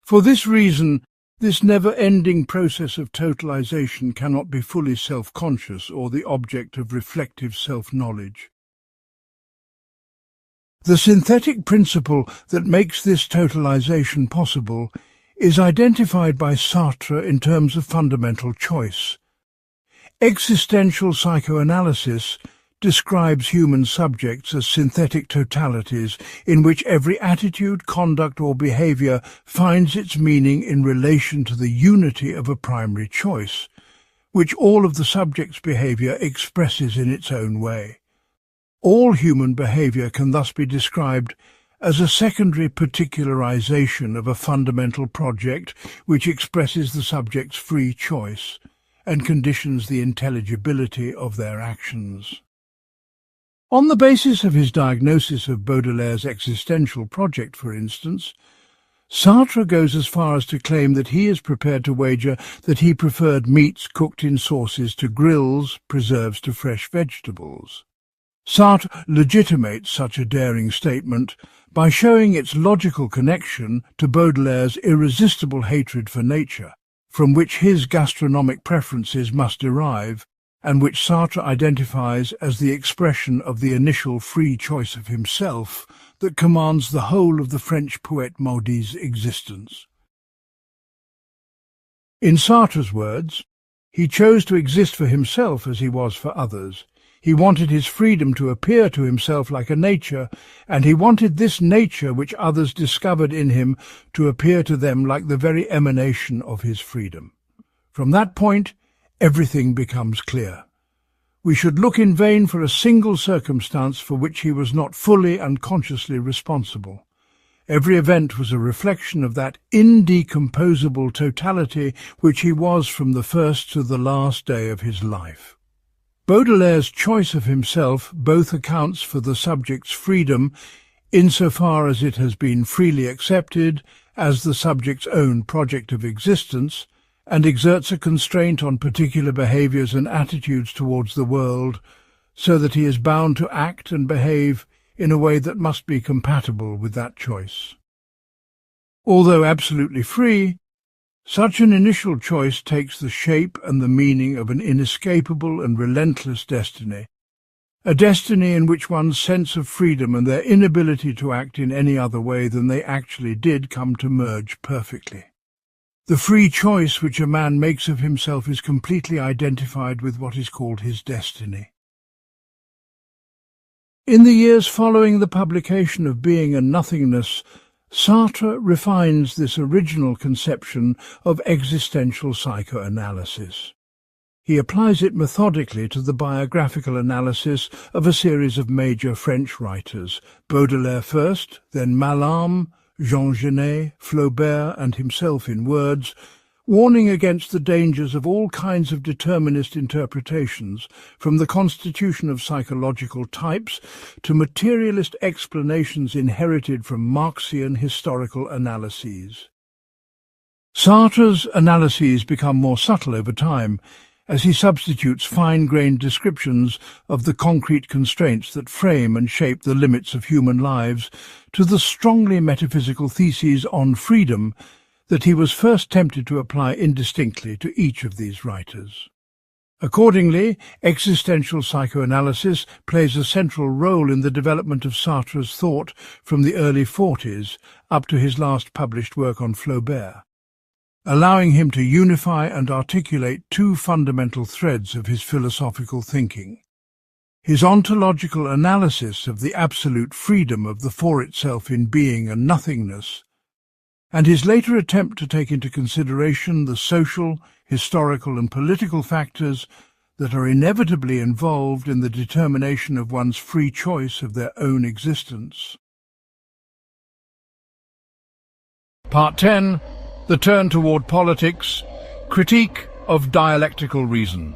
S1: For this reason, this never-ending process of totalization cannot be fully self-conscious or the object of reflective self-knowledge. The synthetic principle that makes this totalization possible is identified by Sartre in terms of fundamental choice. Existential psychoanalysis describes human subjects as synthetic totalities in which every attitude, conduct or behavior finds its meaning in relation to the unity of a primary choice, which all of the subject's behavior expresses in its own way. All human behavior can thus be described as a secondary particularization of a fundamental project which expresses the subject's free choice and conditions the intelligibility of their actions. On the basis of his diagnosis of Baudelaire's existential project, for instance, Sartre goes as far as to claim that he is prepared to wager that he preferred meats cooked in sauces to grills, preserves to fresh vegetables. Sartre legitimates such a daring statement by showing its logical connection to Baudelaire's irresistible hatred for nature, from which his gastronomic preferences must derive, and which Sartre identifies as the expression of the initial free choice of himself that commands the whole of the French poet Maudy's existence. In Sartre's words, he chose to exist for himself as he was for others. He wanted his freedom to appear to himself like a nature, and he wanted this nature which others discovered in him to appear to them like the very emanation of his freedom. From that point, everything becomes clear. We should look in vain for a single circumstance for which he was not fully and consciously responsible. Every event was a reflection of that indecomposable totality which he was from the first to the last day of his life. Baudelaire's choice of himself both accounts for the subject's freedom insofar as it has been freely accepted as the subject's own project of existence, and exerts a constraint on particular behaviours and attitudes towards the world, so that he is bound to act and behave in a way that must be compatible with that choice. Although absolutely free, such an initial choice takes the shape and the meaning of an inescapable and relentless destiny, a destiny in which one's sense of freedom and their inability to act in any other way than they actually did come to merge perfectly. The free choice which a man makes of himself is completely identified with what is called his destiny. In the years following the publication of Being and Nothingness, Sartre refines this original conception of existential psychoanalysis. He applies it methodically to the biographical analysis of a series of major French writers, Baudelaire first, then Mallarmé, Jean Genet, Flaubert and himself in words, warning against the dangers of all kinds of determinist interpretations, from the constitution of psychological types to materialist explanations inherited from Marxian historical analyses. Sartre's analyses become more subtle over time, as he substitutes fine-grained descriptions of the concrete constraints that frame and shape the limits of human lives to the strongly metaphysical theses on freedom that he was first tempted to apply indistinctly to each of these writers. Accordingly, existential psychoanalysis plays a central role in the development of Sartre's thought from the early 40s up to his last published work on Flaubert, allowing him to unify and articulate two fundamental threads of his philosophical thinking: his ontological analysis of the absolute freedom of the for itself in being and nothingness, and his later attempt to take into consideration the social, historical and political factors that are inevitably involved in the determination of one's free choice of their own existence. Part 10. The Turn Toward Politics. Critique of Dialectical Reason.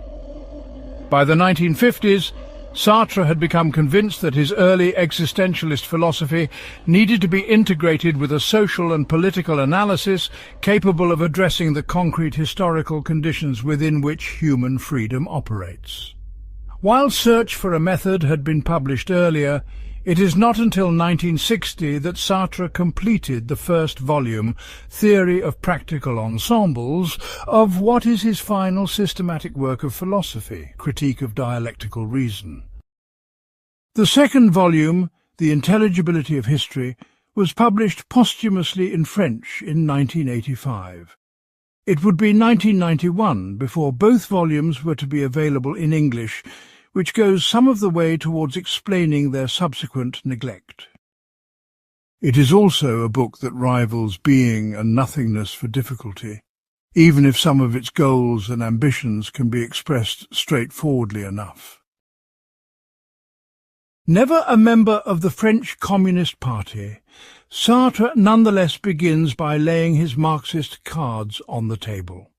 S1: By the 1950s, Sartre had become convinced that his early existentialist philosophy needed to be integrated with a social and political analysis capable of addressing the concrete historical conditions within which human freedom operates. While Search for a Method had been published earlier, it is not until 1960 that Sartre completed the first volume, Theory of Practical Ensembles, of what is his final systematic work of philosophy, Critique of Dialectical Reason. The second volume, The Intelligibility of History, was published posthumously in French in 1985. It would be 1991 before both volumes were to be available in English, which goes some of the way towards explaining their subsequent neglect. It is also a book that rivals Being and Nothingness for difficulty, even if some of its goals and ambitions can be expressed straightforwardly enough. Never a member of the French Communist Party, Sartre nonetheless begins by laying his Marxist cards on the table.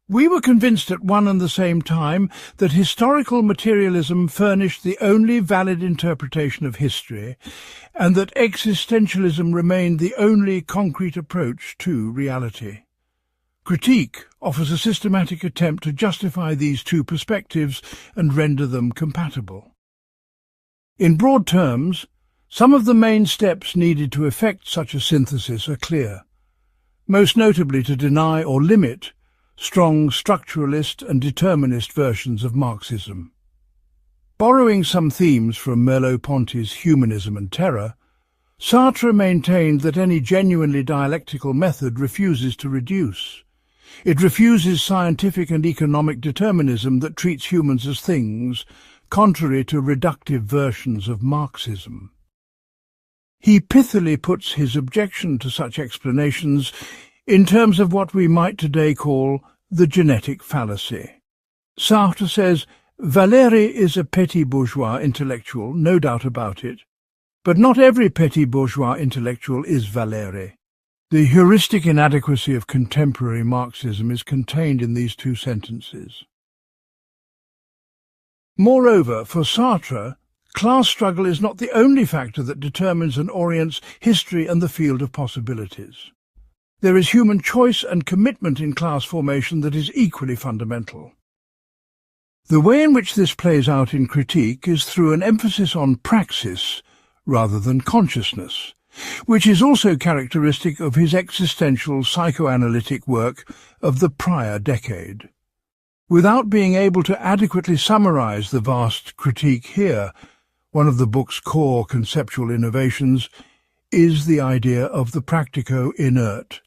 S1: We were convinced at one and the same time that historical materialism furnished the only valid interpretation of history, and that existentialism remained the only concrete approach to reality. Critique offers a systematic attempt to justify these two perspectives and render them compatible. In broad terms, some of the main steps needed to effect such a synthesis are clear, most notably to deny or limit strong structuralist and determinist versions of Marxism. Borrowing some themes from Merleau-Ponty's Humanism and Terror, Sartre maintained that any genuinely dialectical method refuses to reduce. It refuses scientific and economic determinism that treats humans as things, contrary to reductive versions of Marxism. He pithily puts his objection to such explanations in terms of what we might today call the genetic fallacy. Sartre says, Valéry is a petit bourgeois intellectual, no doubt about it, but not every petit bourgeois intellectual is Valéry. The heuristic inadequacy of contemporary Marxism is contained in these two sentences. Moreover, for Sartre, class struggle is not the only factor that determines and orients history and the field of possibilities. There is human choice and commitment in class formation that is equally fundamental. The way in which this plays out in Critique is through an emphasis on praxis rather than consciousness, which is also characteristic of his existential psychoanalytic work of the prior decade. Without being able to adequately summarize the vast critique here, one of the book's core conceptual innovations is the idea of the practico-inert.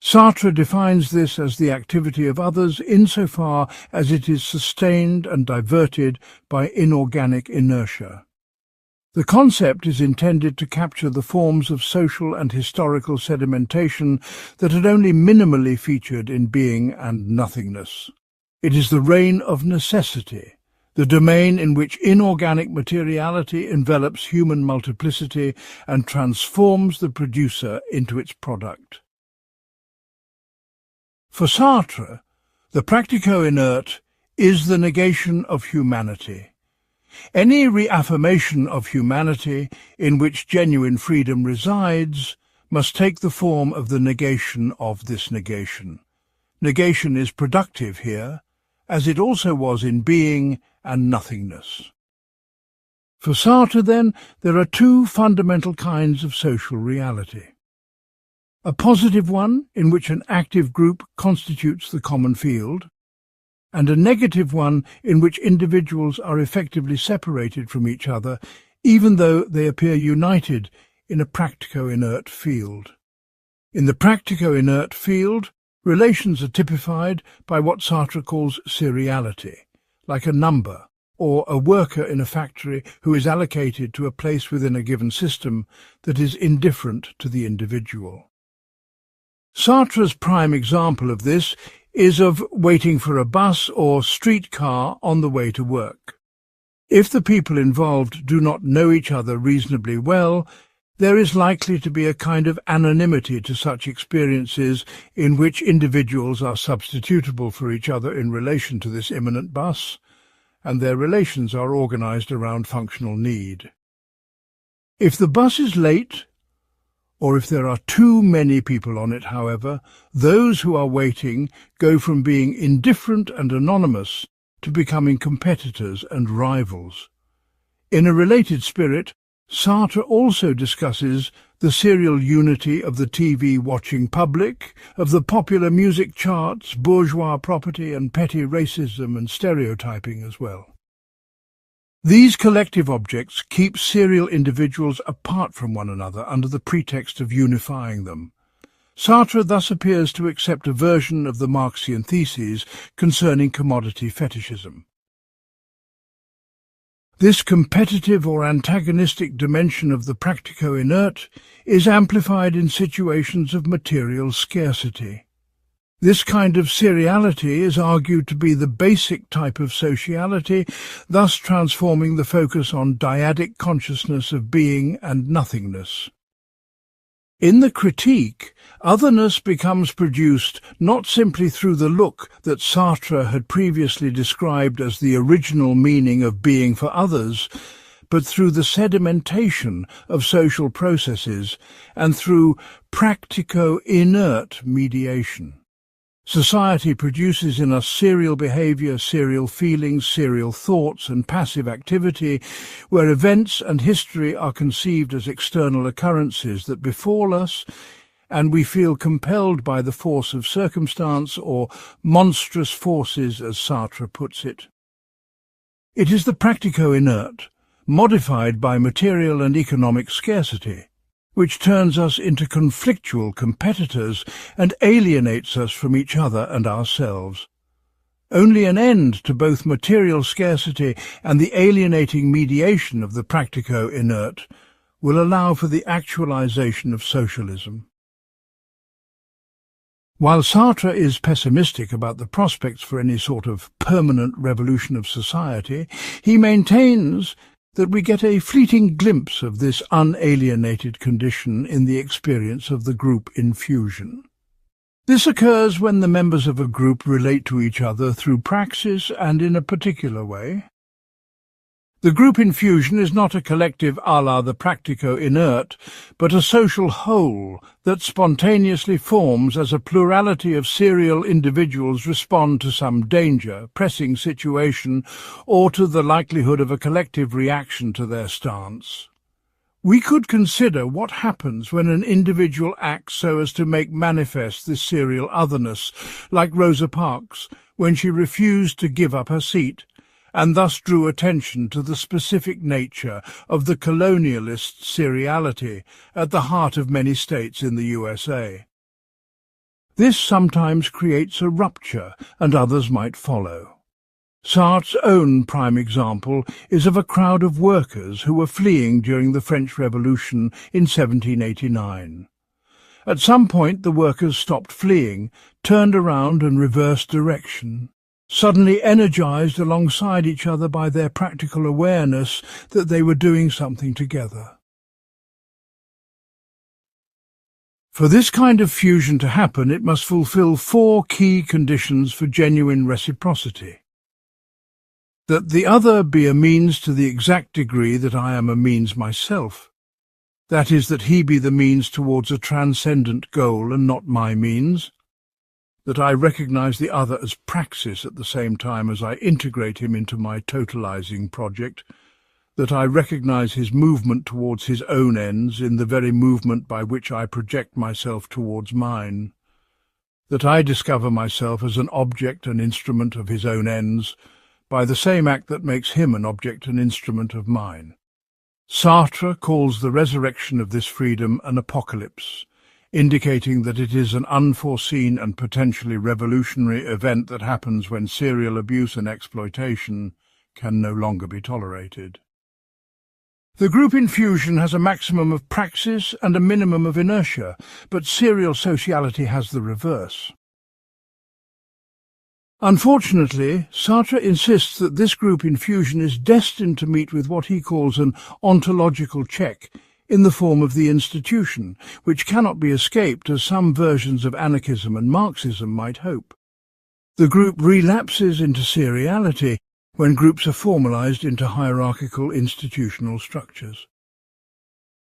S1: Sartre defines this as the activity of others insofar as it is sustained and diverted by inorganic inertia. The concept is intended to capture the forms of social and historical sedimentation that had only minimally featured in Being and Nothingness. It is the reign of necessity, the domain in which inorganic materiality envelops human multiplicity and transforms the producer into its product. For Sartre, the practico-inert is the negation of humanity. Any reaffirmation of humanity in which genuine freedom resides must take the form of the negation of this negation. Negation is productive here, as it also was in Being and Nothingness. For Sartre, then, there are two fundamental kinds of social reality. A positive one, in which an active group constitutes the common field, and a negative one in which individuals are effectively separated from each other, even though they appear united in a practico-inert field. In the practico-inert field, relations are typified by what Sartre calls seriality, like a number, or a worker in a factory who is allocated to a place within a given system that is indifferent to the individual. Sartre's prime example of this is of waiting for a bus or streetcar on the way to work. If the people involved do not know each other reasonably well, there is likely to be a kind of anonymity to such experiences in which individuals are substitutable for each other in relation to this imminent bus, and their relations are organized around functional need. If the bus is late, or if there are too many people on it, however, those who are waiting go from being indifferent and anonymous to becoming competitors and rivals. In a related spirit, Sartre also discusses the serial unity of the TV-watching public, of the popular music charts, bourgeois property and petty racism and stereotyping as well. These collective objects keep serial individuals apart from one another under the pretext of unifying them. Sartre thus appears to accept a version of the Marxian theses concerning commodity fetishism. This competitive or antagonistic dimension of the practico-inert is amplified in situations of material scarcity. This kind of seriality is argued to be the basic type of sociality, thus transforming the focus on dyadic consciousness of being and nothingness. In the critique, otherness becomes produced not simply through the look that Sartre had previously described as the original meaning of being for others, but through the sedimentation of social processes and through practico-inert mediation. Society produces in us serial behavior, serial feelings, serial thoughts and passive activity, where events and history are conceived as external occurrences that befall us, and we feel compelled by the force of circumstance, or monstrous forces, as Sartre puts it. It is the practico-inert, modified by material and economic scarcity, which turns us into conflictual competitors and alienates us from each other and ourselves. Only an end to both material scarcity and the alienating mediation of the practico-inert will allow for the actualization of socialism. While Sartre is pessimistic about the prospects for any sort of permanent revolution of society, he maintains that we get a fleeting glimpse of this unalienated condition in the experience of the group infusion. This occurs when the members of a group relate to each other through praxis and in a particular way. The group infusion is not a collective à la the practico-inert, but a social whole that spontaneously forms as a plurality of serial individuals respond to some danger, pressing situation, or to the likelihood of a collective reaction to their stance. We could consider what happens when an individual acts so as to make manifest this serial otherness, like Rosa Parks, when she refused to give up her seat, and thus drew attention to the specific nature of the colonialist seriality at the heart of many states in the USA. This sometimes creates a rupture, and others might follow. Sartre's own prime example is of a crowd of workers who were fleeing during the French Revolution in 1789. At some point the workers stopped fleeing, turned around and reversed direction, suddenly energized alongside each other by their practical awareness that they were doing something together. For this kind of fusion to happen, it must fulfill 4 key conditions for genuine reciprocity. That the other be a means to the exact degree that I am a means myself. That is, that he be the means towards a transcendent goal and not my means. That I recognize the other as praxis at the same time as I integrate him into my totalizing project, that I recognize his movement towards his own ends in the very movement by which I project myself towards mine, that I discover myself as an object and instrument of his own ends by the same act that makes him an object and instrument of mine. Sartre calls the resurrection of this freedom an apocalypse, indicating that it is an unforeseen and potentially revolutionary event that happens when serial abuse and exploitation can no longer be tolerated. The group infusion has a maximum of praxis and a minimum of inertia, but serial sociality has the reverse. Unfortunately, Sartre insists that this group infusion is destined to meet with what he calls an ontological check in the form of the institution, which cannot be escaped as some versions of anarchism and Marxism might hope. The group relapses into seriality when groups are formalized into hierarchical institutional structures.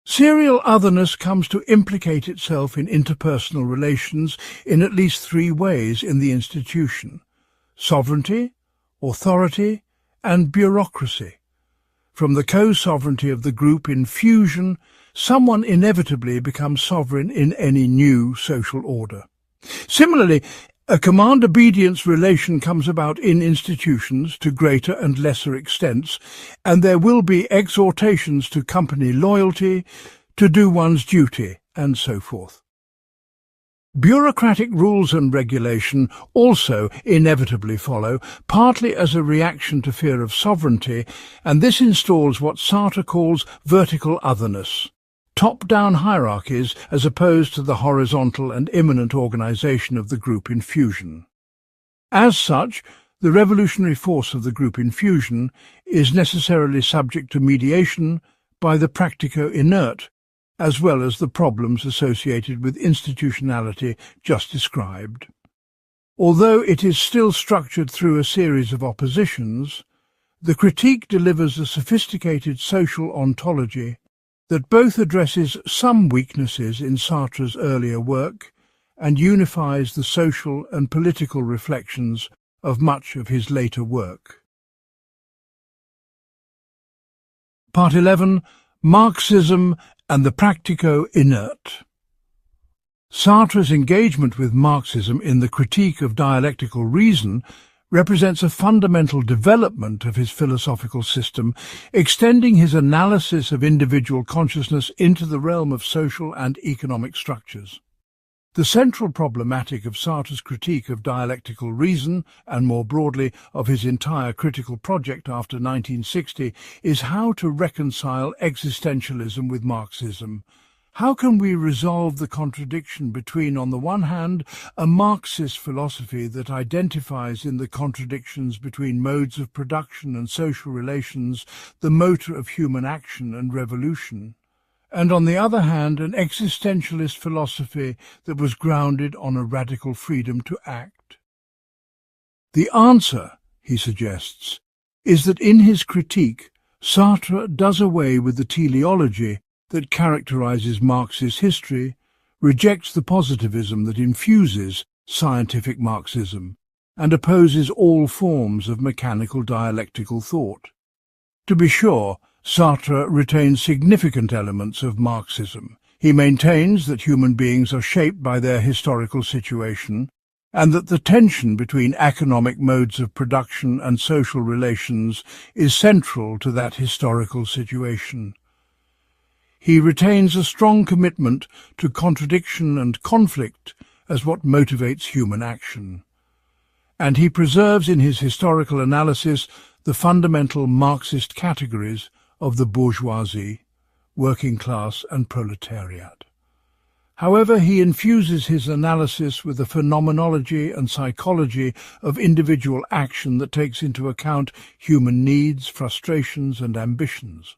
S1: Serial otherness comes to implicate itself in interpersonal relations in at least three ways in the institution: sovereignty, authority, and bureaucracy. From the co-sovereignty of the group infusion, someone inevitably becomes sovereign in any new social order. Similarly, a command-obedience relation comes about in institutions to greater and lesser extents, and there will be exhortations to company loyalty, to do one's duty, and so forth. Bureaucratic rules and regulation also inevitably follow, partly as a reaction to fear of sovereignty, and this installs what Sartre calls vertical otherness, top-down hierarchies as opposed to the horizontal and immanent organization of the group infusion. As such, the revolutionary force of the group infusion is necessarily subject to mediation by the practico-inert, as well as the problems associated with institutionality just described. Although it is still structured through a series of oppositions, the critique delivers a sophisticated social ontology that both addresses some weaknesses in Sartre's earlier work and unifies the social and political reflections of much of his later work. Part 11. Marxism and the practico-inert. Sartre's engagement with Marxism in the critique of dialectical reason represents a fundamental development of his philosophical system, extending his analysis of individual consciousness into the realm of social and economic structures. The central problematic of Sartre's critique of dialectical reason, and more broadly of his entire critical project after 1960, is how to reconcile existentialism with Marxism. How can we resolve the contradiction between, on the one hand, a Marxist philosophy that identifies in the contradictions between modes of production and social relations the motor of human action and revolution, and on the other hand, an existentialist philosophy that was grounded on a radical freedom to act? The answer, he suggests, is that in his critique, Sartre does away with the teleology that characterizes Marxist history, rejects the positivism that infuses scientific Marxism, and opposes all forms of mechanical dialectical thought. To be sure, Sartre retains significant elements of Marxism. He maintains that human beings are shaped by their historical situation, and that the tension between economic modes of production and social relations is central to that historical situation. He retains a strong commitment to contradiction and conflict as what motivates human action. And he preserves in his historical analysis the fundamental Marxist categories of the bourgeoisie, working class and proletariat. However, he infuses his analysis with a phenomenology and psychology of individual action that takes into account human needs, frustrations and ambitions.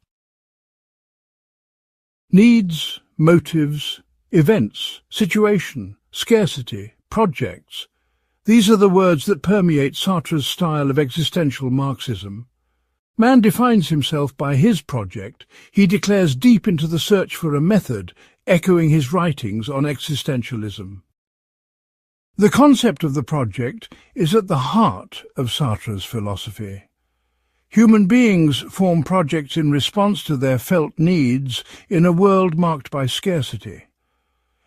S1: Needs, motives, events, situation, scarcity, projects. These are the words that permeate Sartre's style of existential Marxism. Man defines himself by his project. He declares deep into the search for a method, echoing his writings on existentialism. The concept of the project is at the heart of Sartre's philosophy. Human beings form projects in response to their felt needs in a world marked by scarcity.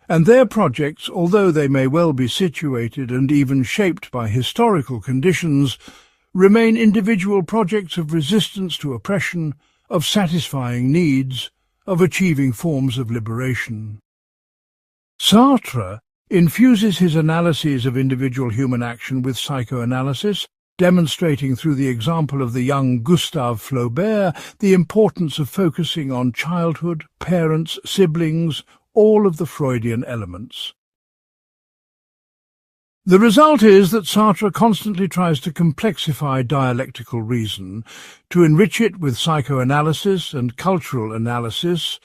S1: And their projects, although they may well be situated and even shaped by historical conditions, remain individual projects of resistance to oppression, of satisfying needs, of achieving forms of liberation. Sartre infuses his analyses of individual human action with psychoanalysis demonstrating through the example of the young Gustave Flaubert the importance of focusing on childhood, parents, siblings, all of the Freudian elements. The result is that Sartre constantly tries to complexify dialectical reason, to enrich it with psychoanalysis and cultural analysis,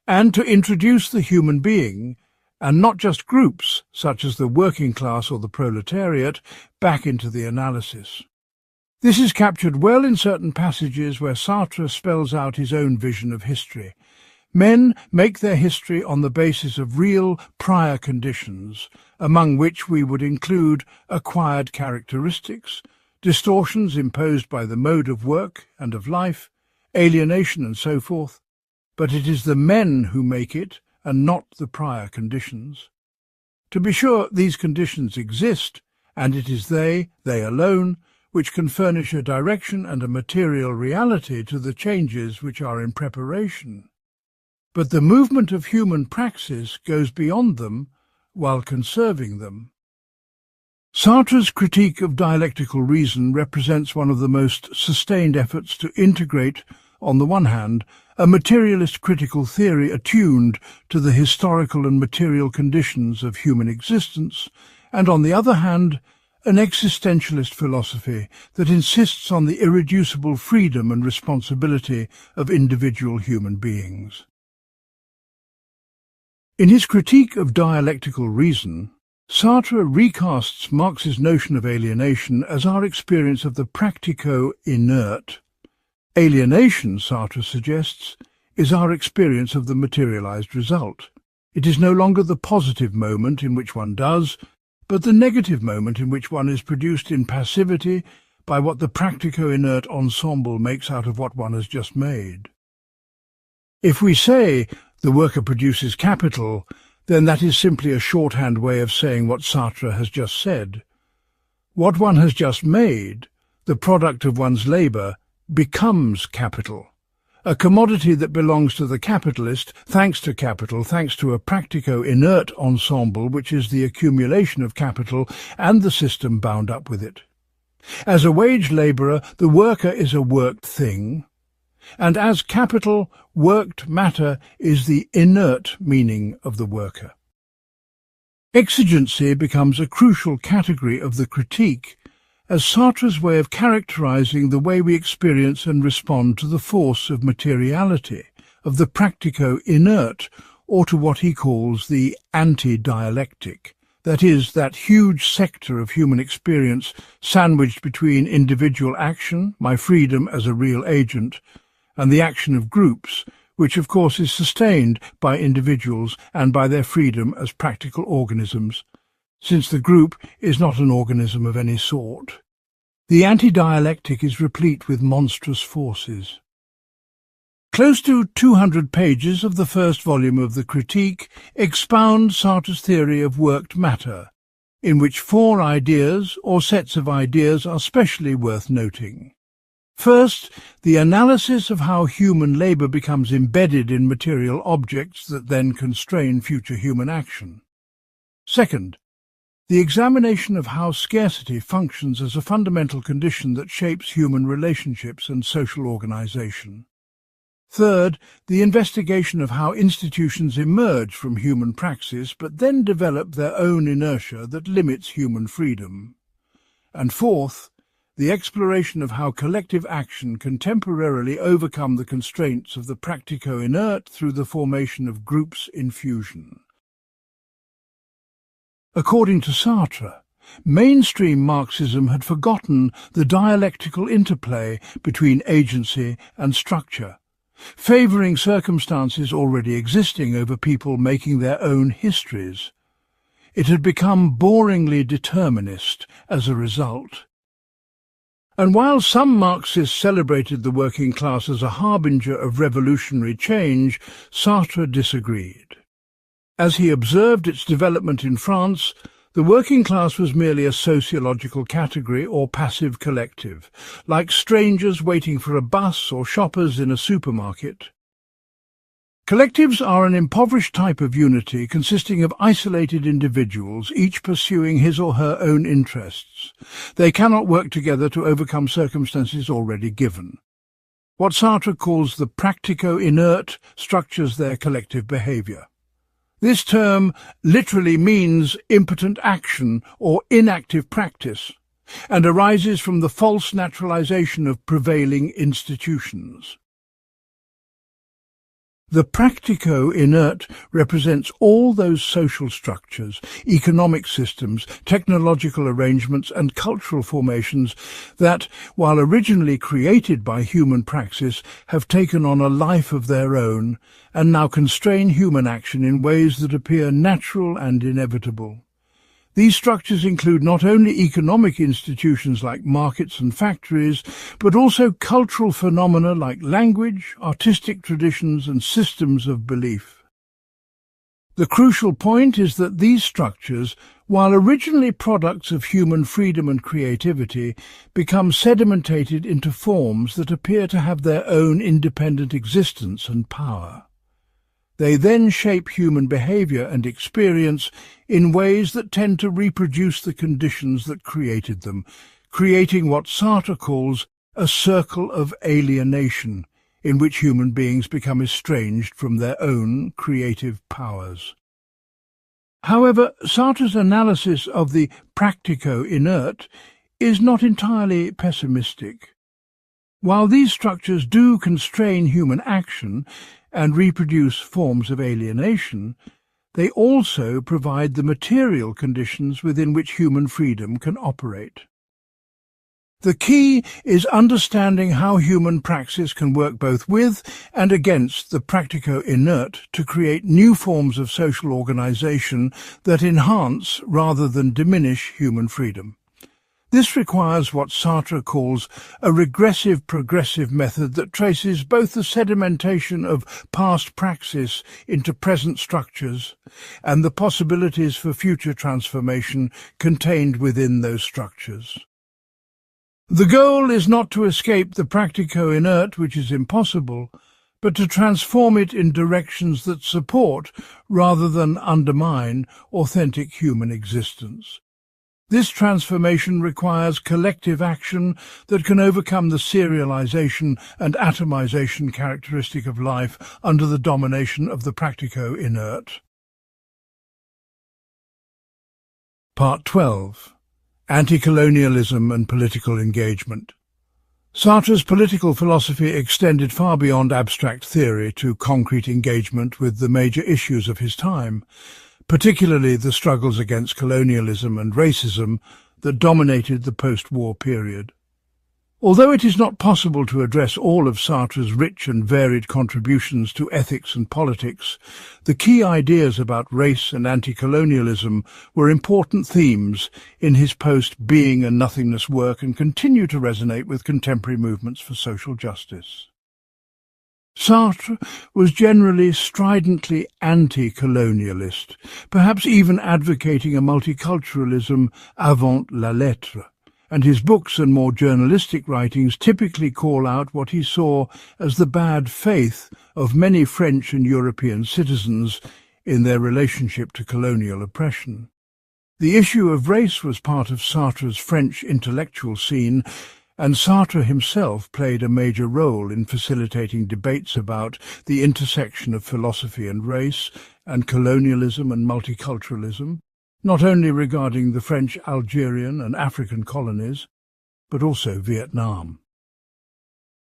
S1: and to introduce the human being, and not just groups, such as the working class or the proletariat, back into the analysis. This is captured well in certain passages where Sartre spells out his own vision of history. Men make their history on the basis of real prior conditions, among which we would include acquired characteristics, distortions imposed by the mode of work and of life, alienation and so forth, but it is the men who make it and not the prior conditions. To be sure, these conditions exist, and it is they alone, which can furnish a direction and a material reality to the changes which are in preparation. But the movement of human praxis goes beyond them while conserving them. Sartre's critique of dialectical reason represents one of the most sustained efforts to integrate, on the one hand, a materialist critical theory attuned to the historical and material conditions of human existence, and on the other hand, an existentialist philosophy that insists on the irreducible freedom and responsibility of individual human beings. In his critique of dialectical reason, Sartre recasts Marx's notion of alienation as our experience of the practico-inert. Alienation, Sartre suggests, is our experience of the materialized result. It is no longer the positive moment in which one does, but the negative moment in which one is produced in passivity by what the practico-inert ensemble makes out of what one has just made. If we say the worker produces capital, then that is simply a shorthand way of saying what Sartre has just said. What one has just made, the product of one's labour, becomes capital, a commodity that belongs to the capitalist, thanks to capital, thanks to a practico-inert ensemble which is the accumulation of capital and the system bound up with it. As a wage labourer, the worker is a worked thing, and as capital, worked matter is the inert meaning of the worker. Exigency becomes a crucial category of the critique as Sartre's way of characterizing the way we experience and respond to the force of materiality, of the practico-inert, or to what he calls the anti-dialectic, that is, that huge sector of human experience sandwiched between individual action, my freedom as a real agent, and the action of groups, which of course is sustained by individuals and by their freedom as practical organisms, since the group is not an organism of any sort. The anti-dialectic is replete with monstrous forces. Close to 200 pages of the first volume of the Critique expound Sartre's theory of worked matter, in which 4 ideas or sets of ideas are specially worth noting. First, the analysis of how human labour becomes embedded in material objects that then constrain future human action. Second, the examination of how scarcity functions as a fundamental condition that shapes human relationships and social organisation. Third, the investigation of how institutions emerge from human praxis but then develop their own inertia that limits human freedom. And fourth, the exploration of how collective action can temporarily overcome the constraints of the practico-inert through the formation of groups in fusion. According to Sartre, mainstream Marxism had forgotten the dialectical interplay between agency and structure, favouring circumstances already existing over people making their own histories. It had become boringly determinist as a result. And while some Marxists celebrated the working class as a harbinger of revolutionary change, Sartre disagreed. As he observed its development in France, the working class was merely a sociological category or passive collective, like strangers waiting for a bus or shoppers in a supermarket. Collectives are an impoverished type of unity consisting of isolated individuals, each pursuing his or her own interests. They cannot work together to overcome circumstances already given. What Sartre calls the practico-inert structures their collective behaviour. This term literally means impotent action or inactive practice, and arises from the false naturalization of prevailing institutions. The practico-inert represents all those social structures, economic systems, technological arrangements and cultural formations that, while originally created by human praxis, have taken on a life of their own and now constrain human action in ways that appear natural and inevitable. These structures include not only economic institutions like markets and factories, but also cultural phenomena like language, artistic traditions and systems of belief. The crucial point is that these structures, while originally products of human freedom and creativity, become sedimentated into forms that appear to have their own independent existence and power. They then shape human behaviour and experience in ways that tend to reproduce the conditions that created them, creating what Sartre calls a circle of alienation, in which human beings become estranged from their own creative powers. However, Sartre's analysis of the practico-inert is not entirely pessimistic. While these structures do constrain human action and reproduce forms of alienation, they also provide the material conditions within which human freedom can operate. The key is understanding how human praxis can work both with and against the practico-inert to create new forms of social organization that enhance rather than diminish human freedom. This requires what Sartre calls a regressive-progressive method that traces both the sedimentation of past praxis into present structures and the possibilities for future transformation contained within those structures. The goal is not to escape the practico-inert, which is impossible, but to transform it in directions that support, rather than undermine, authentic human existence. This transformation requires collective action that can overcome the serialization and atomization characteristic of life under the domination of the practico-inert. Part 12. Anti-colonialism and political engagement. Sartre's political philosophy extended far beyond abstract theory to concrete engagement with the major issues of his time, particularly the struggles against colonialism and racism that dominated the post-war period. Although it is not possible to address all of Sartre's rich and varied contributions to ethics and politics, the key ideas about race and anti-colonialism were important themes in his post-Being and Nothingness work and continue to resonate with contemporary movements for social justice. Sartre was generally stridently anti-colonialist, perhaps even advocating a multiculturalism avant la lettre, and his books and more journalistic writings typically call out what he saw as the bad faith of many French and European citizens in their relationship to colonial oppression. The issue of race was part of Sartre's French intellectual scene, and Sartre himself played a major role in facilitating debates about the intersection of philosophy and race, and colonialism and multiculturalism, not only regarding the French, Algerian and African colonies, but also Vietnam.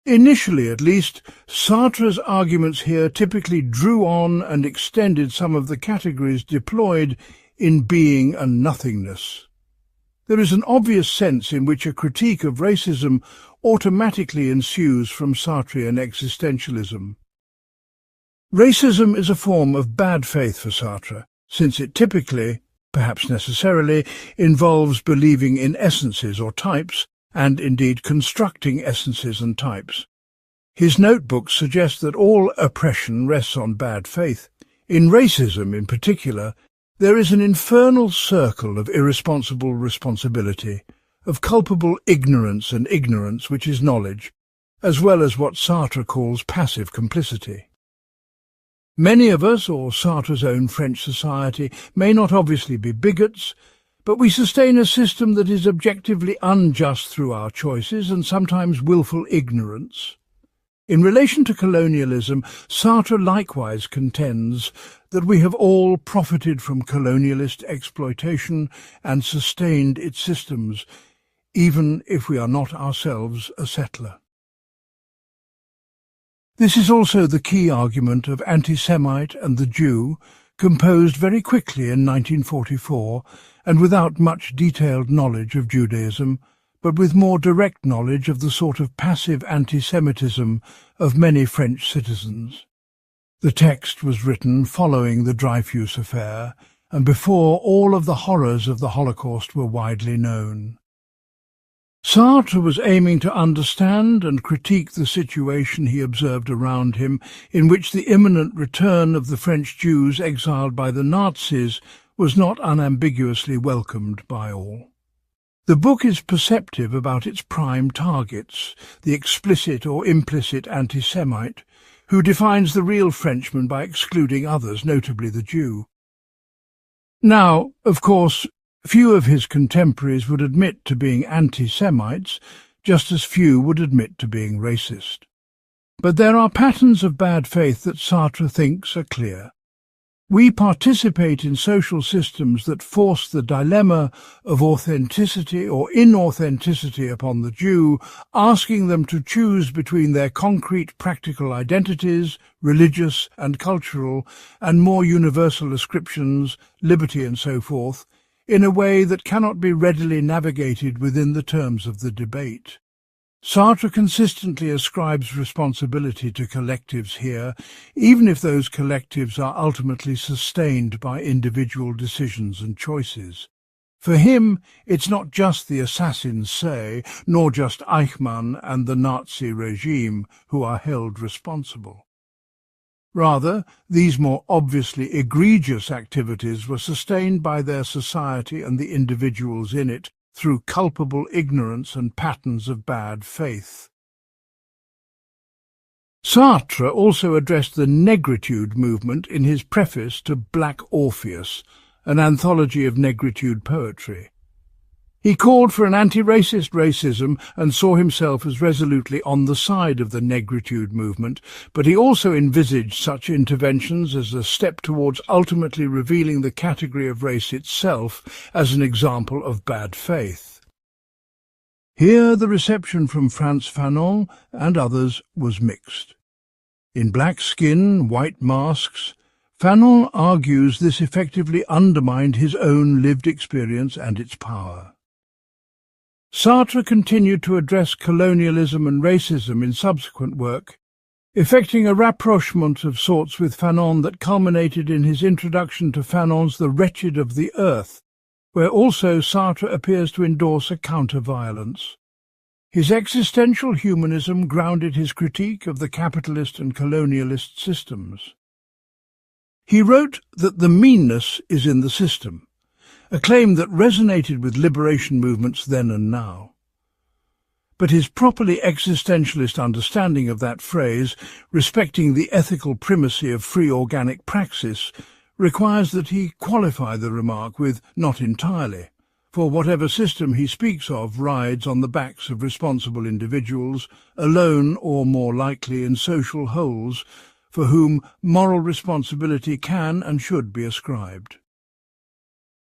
S1: Initially, at least, Sartre's arguments here typically drew on and extended some of the categories deployed in Being and Nothingness. There is an obvious sense in which a critique of racism automatically ensues from Sartrean existentialism. Racism is a form of bad faith for Sartre, since it typically, perhaps necessarily, involves believing in essences or types, and indeed constructing essences and types. His notebooks suggest that all oppression rests on bad faith. In racism, in particular, there is an infernal circle of irresponsible responsibility, of culpable ignorance and ignorance, which is knowledge, as well as what Sartre calls passive complicity. Many of us, or Sartre's own French society, may not obviously be bigots, but we sustain a system that is objectively unjust through our choices and sometimes willful ignorance. In relation to colonialism, Sartre likewise contends that we have all profited from colonialist exploitation and sustained its systems, even if we are not ourselves a settler. This is also the key argument of Anti-Semite and the Jew, composed very quickly in 1944 and without much detailed knowledge of Judaism, but with more direct knowledge of the sort of passive anti-Semitism of many French citizens. The text was written following the Dreyfus affair and before all of the horrors of the Holocaust were widely known. Sartre was aiming to understand and critique the situation he observed around him, in which the imminent return of the French Jews exiled by the Nazis was not unambiguously welcomed by all. The book is perceptive about its prime targets, the explicit or implicit anti-Semite, who defines the real Frenchman by excluding others, notably the Jew. Now, of course, few of his contemporaries would admit to being anti-Semites, just as few would admit to being racist. But there are patterns of bad faith that Sartre thinks are clear. We participate in social systems that force the dilemma of authenticity or inauthenticity upon the Jew, asking them to choose between their concrete practical identities, religious and cultural, and more universal ascriptions, liberty and so forth, in a way that cannot be readily navigated within the terms of the debate. Sartre consistently ascribes responsibility to collectives here, even if those collectives are ultimately sustained by individual decisions and choices. For him, it's not just the assassins say, nor just Eichmann and the Nazi regime who are held responsible. Rather, these more obviously egregious activities were sustained by their society and the individuals in it through culpable ignorance and patterns of bad faith. Sartre also addressed the negritude movement in his preface to Black Orpheus, an anthology of negritude poetry. He called for an anti-racist racism and saw himself as resolutely on the side of the negritude movement, but he also envisaged such interventions as a step towards ultimately revealing the category of race itself as an example of bad faith. Here the reception from Frantz Fanon and others was mixed. In Black Skin, White Masks, Fanon argues this effectively undermined his own lived experience and its power. Sartre continued to address colonialism and racism in subsequent work, effecting a rapprochement of sorts with Fanon that culminated in his introduction to Fanon's The Wretched of the Earth, where also Sartre appears to endorse a counter-violence. His existential humanism grounded his critique of the capitalist and colonialist systems. He wrote that the meanness is in the system, a claim that resonated with liberation movements then and now. But his properly existentialist understanding of that phrase, respecting the ethical primacy of free organic praxis, requires that he qualify the remark with "not entirely," for whatever system he speaks of rides on the backs of responsible individuals, alone or more likely in social wholes, for whom moral responsibility can and should be ascribed.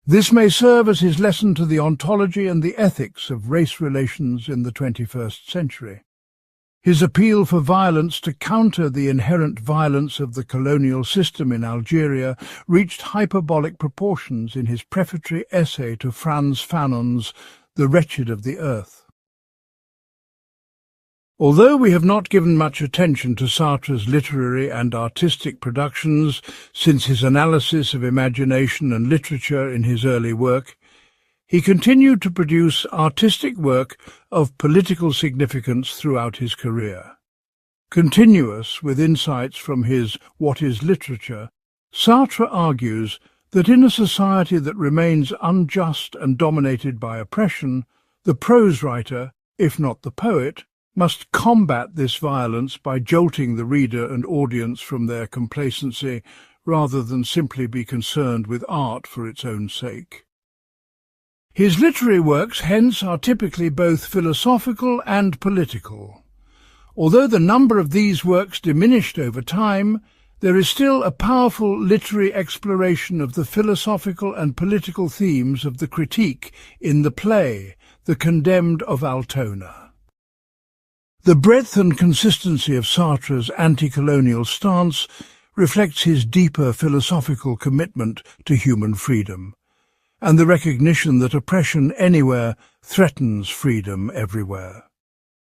S1: This may serve as his lesson to the ontology and the ethics of race relations in the 21st century. His appeal for violence to counter the inherent violence of the colonial system in Algeria reached hyperbolic proportions in his prefatory essay to Frantz Fanon's The Wretched of the Earth. Although we have not given much attention to Sartre's literary and artistic productions since his analysis of imagination and literature in his early work, he continued to produce artistic work of political significance throughout his career. Continuous with insights from his What is Literature, Sartre argues that in a society that remains unjust and dominated by oppression, the prose writer, if not the poet, must combat this violence by jolting the reader and audience from their complacency rather than simply be concerned with art for its own sake. His literary works, hence, are typically both philosophical and political. Although the number of these works diminished over time, there is still a powerful literary exploration of the philosophical and political themes of the critique in the play, The Condemned of Altona. The breadth and consistency of Sartre's anti-colonial stance reflects his deeper philosophical commitment to human freedom, and the recognition that oppression anywhere threatens freedom everywhere.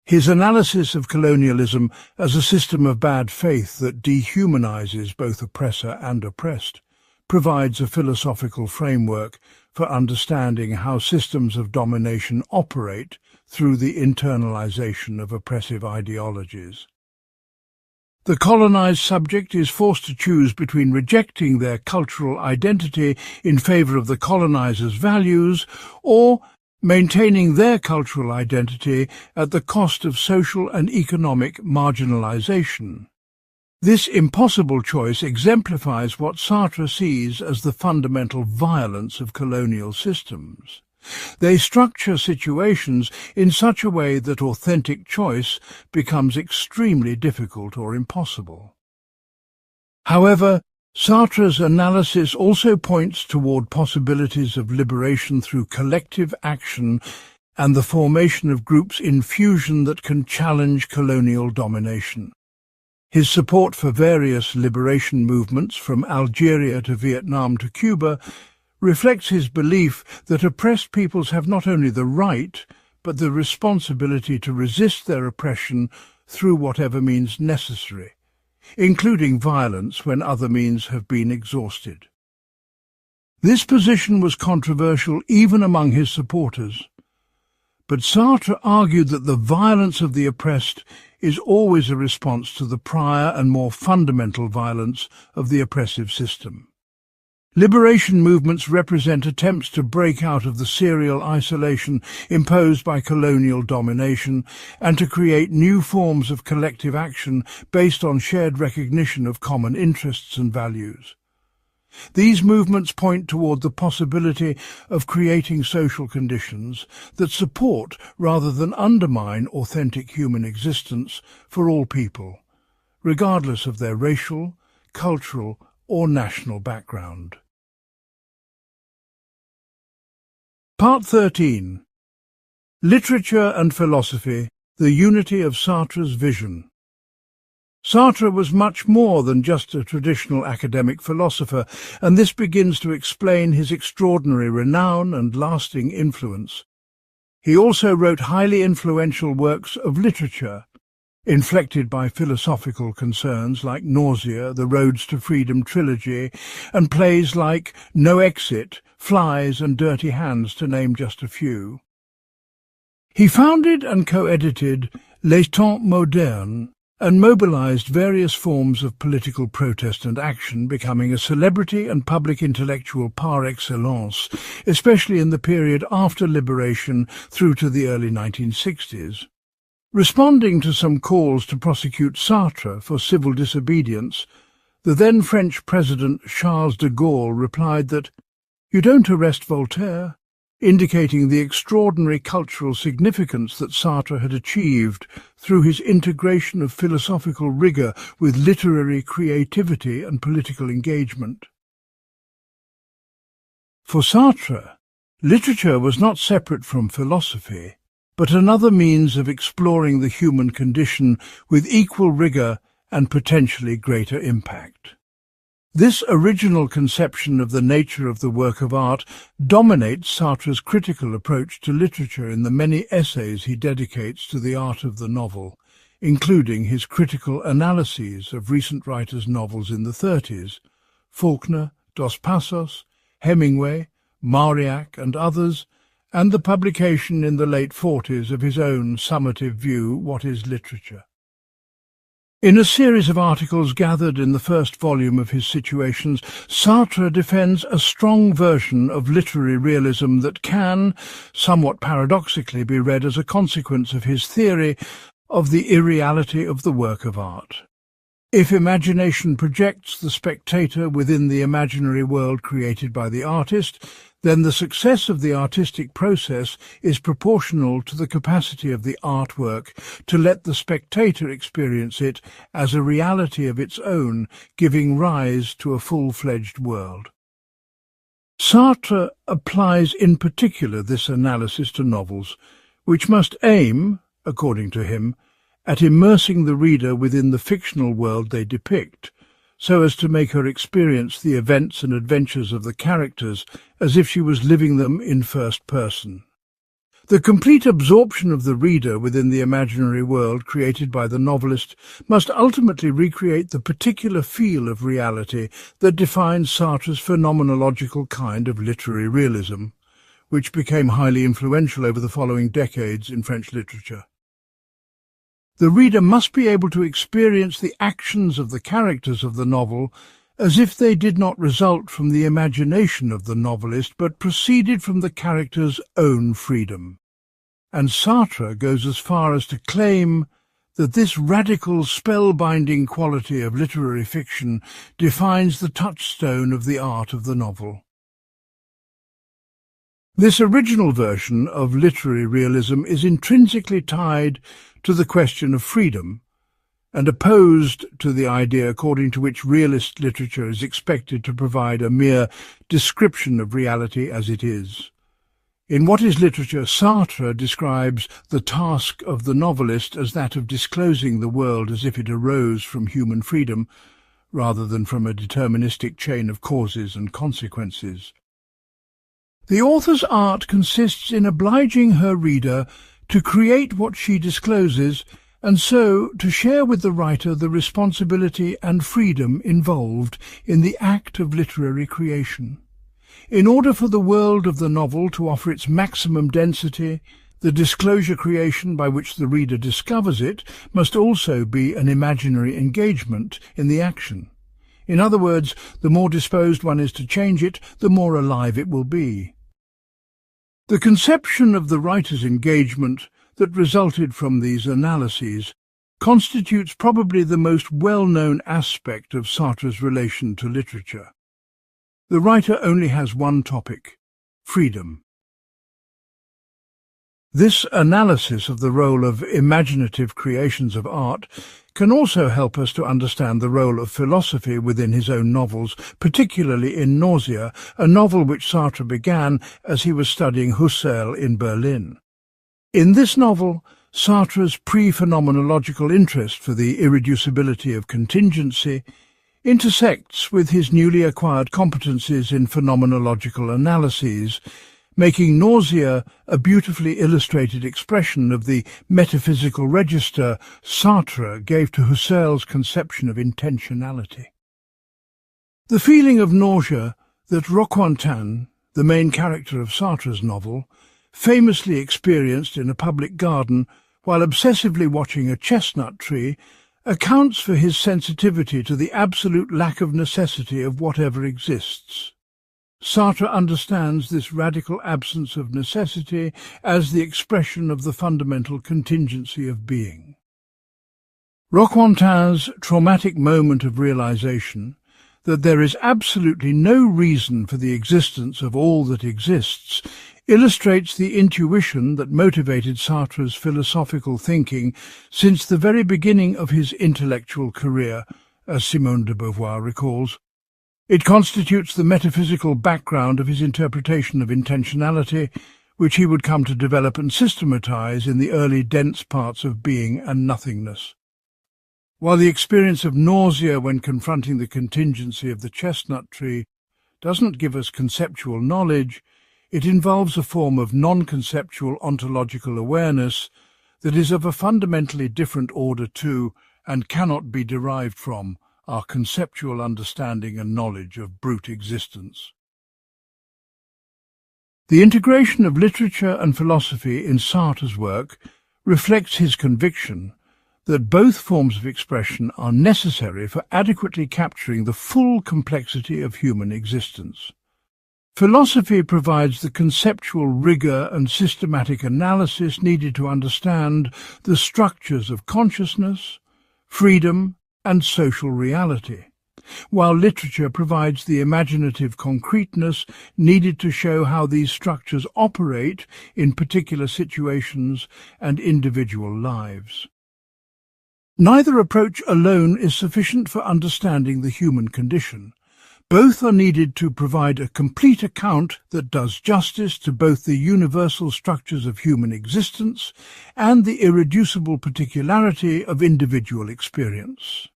S1: His analysis of colonialism as a system of bad faith that dehumanizes both oppressor and oppressed provides a philosophical framework for understanding how systems of domination operate through the internalization of oppressive ideologies. The colonized subject is forced to choose between rejecting their cultural identity in favor of the colonizer's values or maintaining their cultural identity at the cost of social and economic marginalization. This impossible choice exemplifies what Sartre sees as the fundamental violence of colonial systems. They structure situations in such a way that authentic choice becomes extremely difficult or impossible. However, Sartre's analysis also points toward possibilities of liberation through collective action and the formation of groups in fusion that can challenge colonial domination. His support for various liberation movements from Algeria to Vietnam to Cuba reflects his belief that oppressed peoples have not only the right, but the responsibility to resist their oppression through whatever means necessary, including violence when other means have been exhausted. This position was controversial even among his supporters, but Sartre argued that the violence of the oppressed is always a response to the prior and more fundamental violence of the oppressive system. Liberation movements represent attempts to break out of the serial isolation imposed by colonial domination and to create new forms of collective action based on shared recognition of common interests and values. These movements point toward the possibility of creating social conditions that support rather than undermine authentic human existence for all people, regardless of their racial, cultural, or national background. Part 13. Literature and Philosophy, the Unity of Sartre's Vision. Sartre was much more than just a traditional academic philosopher, and this begins to explain his extraordinary renown and lasting influence. He also wrote highly influential works of literature, inflected by philosophical concerns like Nausea, the Roads to Freedom trilogy, and plays like No Exit, Flies and Dirty Hands, to name just a few. He founded and co-edited Les Temps Modernes and mobilized various forms of political protest and action, becoming a celebrity and public intellectual par excellence, especially in the period after liberation through to the early 1960s. Responding to some calls to prosecute Sartre for civil disobedience, the then French President Charles de Gaulle replied that, "You don't arrest Voltaire," indicating the extraordinary cultural significance that Sartre had achieved through his integration of philosophical rigor with literary creativity and political engagement. For Sartre, literature was not separate from philosophy, but another means of exploring the human condition with equal rigor and potentially greater impact. This original conception of the nature of the work of art dominates Sartre's critical approach to literature in the many essays he dedicates to the art of the novel, including his critical analyses of recent writers' novels in the 30s, Faulkner, Dos Passos, Hemingway, Mariac and others, and the publication in the late 40s of his own summative view, What is Literature? In a series of articles gathered in the first volume of his Situations, Sartre defends a strong version of literary realism that can, somewhat paradoxically, be read as a consequence of his theory of the irreality of the work of art. If imagination projects the spectator within the imaginary world created by the artist, then the success of the artistic process is proportional to the capacity of the artwork to let the spectator experience it as a reality of its own, giving rise to a full-fledged world. Sartre applies in particular this analysis to novels, which must aim, according to him, at immersing the reader within the fictional world they depict, so as to make her experience the events and adventures of the characters as if she was living them in first person. The complete absorption of the reader within the imaginary world created by the novelist must ultimately recreate the particular feel of reality that defines Sartre's phenomenological kind of literary realism, which became highly influential over the following decades in French literature. The reader must be able to experience the actions of the characters of the novel as if they did not result from the imagination of the novelist, but proceeded from the character's own freedom. And Sartre goes as far as to claim that this radical, spellbinding quality of literary fiction defines the touchstone of the art of the novel. This original version of literary realism is intrinsically tied to the question of freedom, and opposed to the idea according to which realist literature is expected to provide a mere description of reality as it is. In What is Literature, Sartre describes the task of the novelist as that of disclosing the world as if it arose from human freedom, rather than from a deterministic chain of causes and consequences. The author's art consists in obliging her reader to create what she discloses, and so to share with the writer the responsibility and freedom involved in the act of literary creation. In order for the world of the novel to offer its maximum density, the disclosure creation by which the reader discovers it must also be an imaginary engagement in the action. In other words, the more disposed one is to change it, the more alive it will be. The conception of the writer's engagement that resulted from these analyses constitutes probably the most well-known aspect of Sartre's relation to literature. The writer only has one topic: freedom. This analysis of the role of imaginative creations of art can also help us to understand the role of philosophy within his own novels, particularly in Nausea, a novel which Sartre began as he was studying Husserl in Berlin. In this novel, Sartre's pre-phenomenological interest for the irreducibility of contingency intersects with his newly acquired competencies in phenomenological analyses, making Nausea a beautifully illustrated expression of the metaphysical register Sartre gave to Husserl's conception of intentionality. The feeling of nausea that Roquentin, the main character of Sartre's novel, famously experienced in a public garden while obsessively watching a chestnut tree accounts for his sensitivity to the absolute lack of necessity of whatever exists. Sartre understands this radical absence of necessity as the expression of the fundamental contingency of being. Roquentin's traumatic moment of realization that there is absolutely no reason for the existence of all that exists illustrates the intuition that motivated Sartre's philosophical thinking since the very beginning of his intellectual career, as Simone de Beauvoir recalls. It constitutes the metaphysical background of his interpretation of intentionality, which he would come to develop and systematize in the early dense parts of being and nothingness. While the experience of nausea when confronting the contingency of the chestnut tree doesn't give us conceptual knowledge, it involves a form of non-conceptual ontological awareness that is of a fundamentally different order to, and cannot be derived from, our conceptual understanding and knowledge of brute existence. The integration of literature and philosophy in Sartre's work reflects his conviction that both forms of expression are necessary for adequately capturing the full complexity of human existence. Philosophy provides the conceptual rigor and systematic analysis needed to understand the structures of consciousness, freedom, and social reality, while literature provides the imaginative concreteness needed to show how these structures operate in particular situations and individual lives. Neither approach alone is sufficient for understanding the human condition. Both are needed to provide a complete account that does justice to both the universal structures of human existence and the irreducible particularity of individual experience.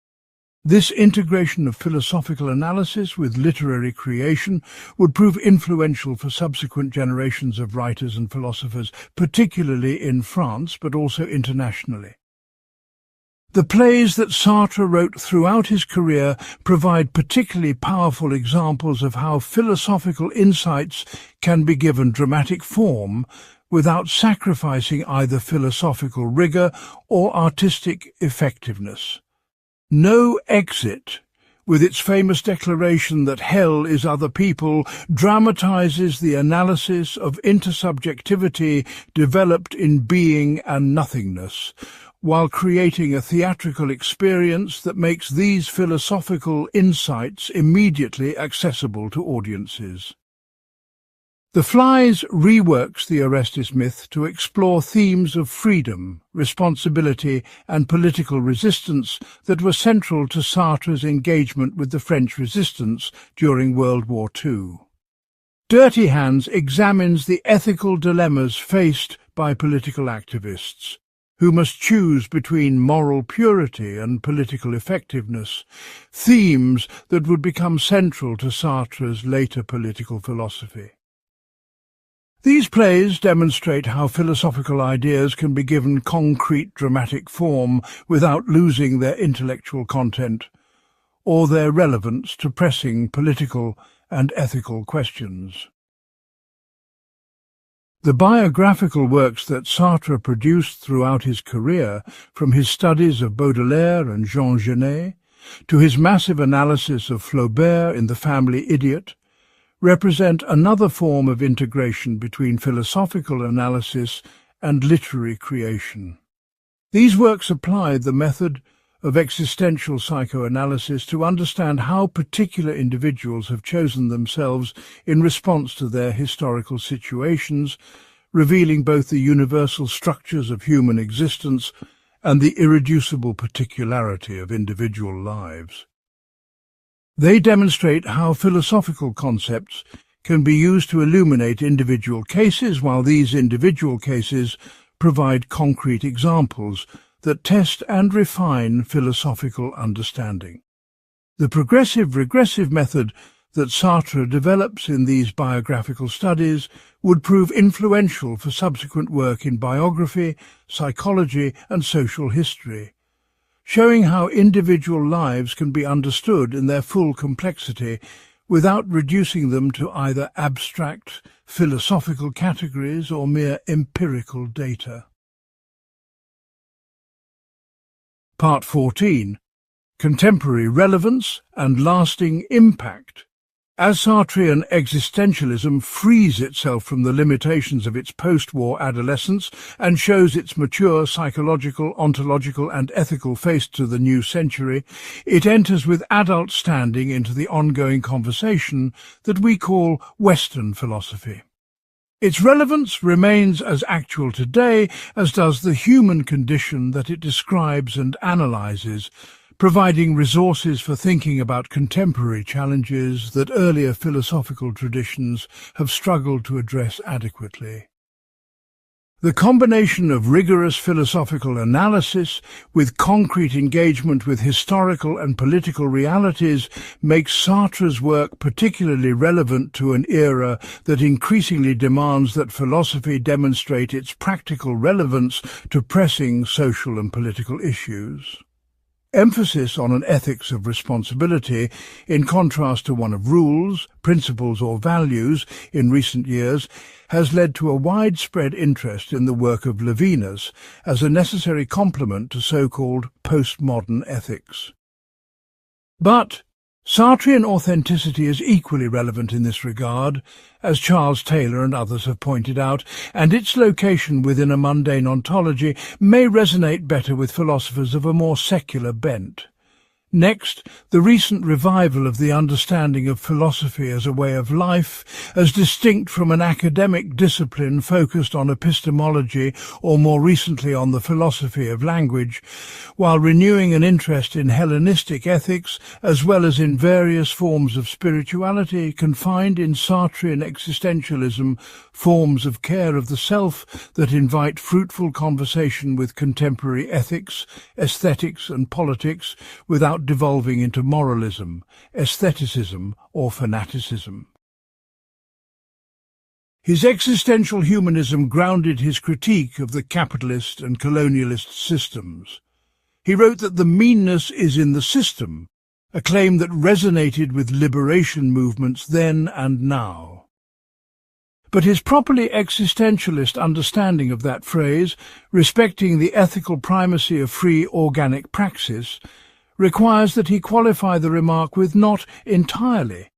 S1: This integration of philosophical analysis with literary creation would prove influential for subsequent generations of writers and philosophers, particularly in France, but also internationally. The plays that Sartre wrote throughout his career provide particularly powerful examples of how philosophical insights can be given dramatic form without sacrificing either philosophical rigor or artistic effectiveness. No Exit, with its famous declaration that hell is other people, dramatizes the analysis of intersubjectivity developed in being and nothingness, while creating a theatrical experience that makes these philosophical insights immediately accessible to audiences. The Flies reworks the Orestes myth to explore themes of freedom, responsibility, and political resistance that were central to Sartre's engagement with the French resistance during World War II. Dirty Hands examines the ethical dilemmas faced by political activists, who must choose between moral purity and political effectiveness, themes that would become central to Sartre's later political philosophy. These plays demonstrate how philosophical ideas can be given concrete dramatic form without losing their intellectual content or their relevance to pressing political and ethical questions. The biographical works that Sartre produced throughout his career, from his studies of Baudelaire and Jean Genet to his massive analysis of Flaubert in The Family Idiot, represent another form of integration between philosophical analysis and literary creation. These works applied the method of existential psychoanalysis to understand how particular individuals have chosen themselves in response to their historical situations, revealing both the universal structures of human existence and the irreducible particularity of individual lives. They demonstrate how philosophical concepts can be used to illuminate individual cases, while these individual cases provide concrete examples that test and refine philosophical understanding. The progressive-regressive method that Sartre develops in these biographical studies would prove influential for subsequent work in biography, psychology, and social history, showing how individual lives can be understood in their full complexity without reducing them to either abstract philosophical categories or mere empirical data. Part 14. Contemporary Relevance and Lasting Impact. As Sartrean existentialism frees itself from the limitations of its post-war adolescence and shows its mature psychological, ontological and ethical face to the new century, it enters with adult standing into the ongoing conversation that we call Western philosophy. Its relevance remains as actual today as does the human condition that it describes and analyses, providing resources for thinking about contemporary challenges that earlier philosophical traditions have struggled to address adequately. The combination of rigorous philosophical analysis with concrete engagement with historical and political realities makes Sartre's work particularly relevant to an era that increasingly demands that philosophy demonstrate its practical relevance to pressing social and political issues. Emphasis on an ethics of responsibility, in contrast to one of rules, principles or values in recent years, has led to a widespread interest in the work of Levinas as a necessary complement to so-called postmodern ethics. But Sartrean authenticity is equally relevant in this regard, as Charles Taylor and others have pointed out, and its location within a mundane ontology may resonate better with philosophers of a more secular bent. Next, the recent revival of the understanding of philosophy as a way of life, as distinct from an academic discipline focused on epistemology or more recently on the philosophy of language, while renewing an interest in Hellenistic ethics as well as in various forms of spirituality, can find in Sartrean existentialism forms of care of the self that invite fruitful conversation with contemporary ethics, aesthetics and politics without devolving into moralism, aestheticism or fanaticism. His existential humanism grounded his critique of the capitalist and colonialist systems. He wrote that the meanness is in the system, a claim that resonated with liberation movements then and now. But his properly existentialist understanding of that phrase, respecting the ethical primacy of free organic praxis, requires that he qualify the remark with not entirely,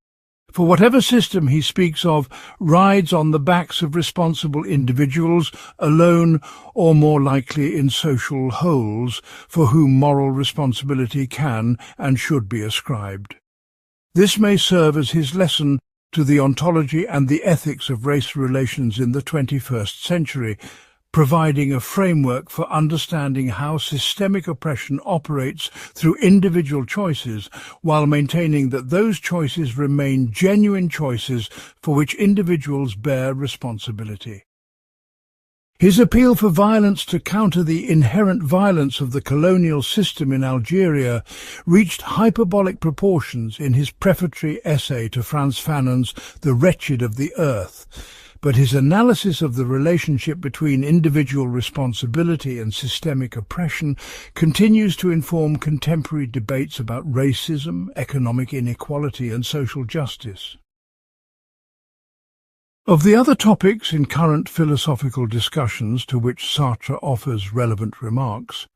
S1: for whatever system he speaks of rides on the backs of responsible individuals, alone or more likely in social wholes, for whom moral responsibility can and should be ascribed. This may serve as his lesson to the ontology and the ethics of race relations in the 21st century, providing a framework for understanding how systemic oppression operates through individual choices, while maintaining that those choices remain genuine choices for which individuals bear responsibility. His appeal for violence to counter the inherent violence of the colonial system in Algeria reached hyperbolic proportions in his prefatory essay to Frantz Fanon's The Wretched of the Earth, but his analysis of the relationship between individual responsibility and systemic oppression continues to inform contemporary debates about racism, economic inequality and social justice. Of the other topics in current philosophical discussions to which Sartre offers relevant remarks,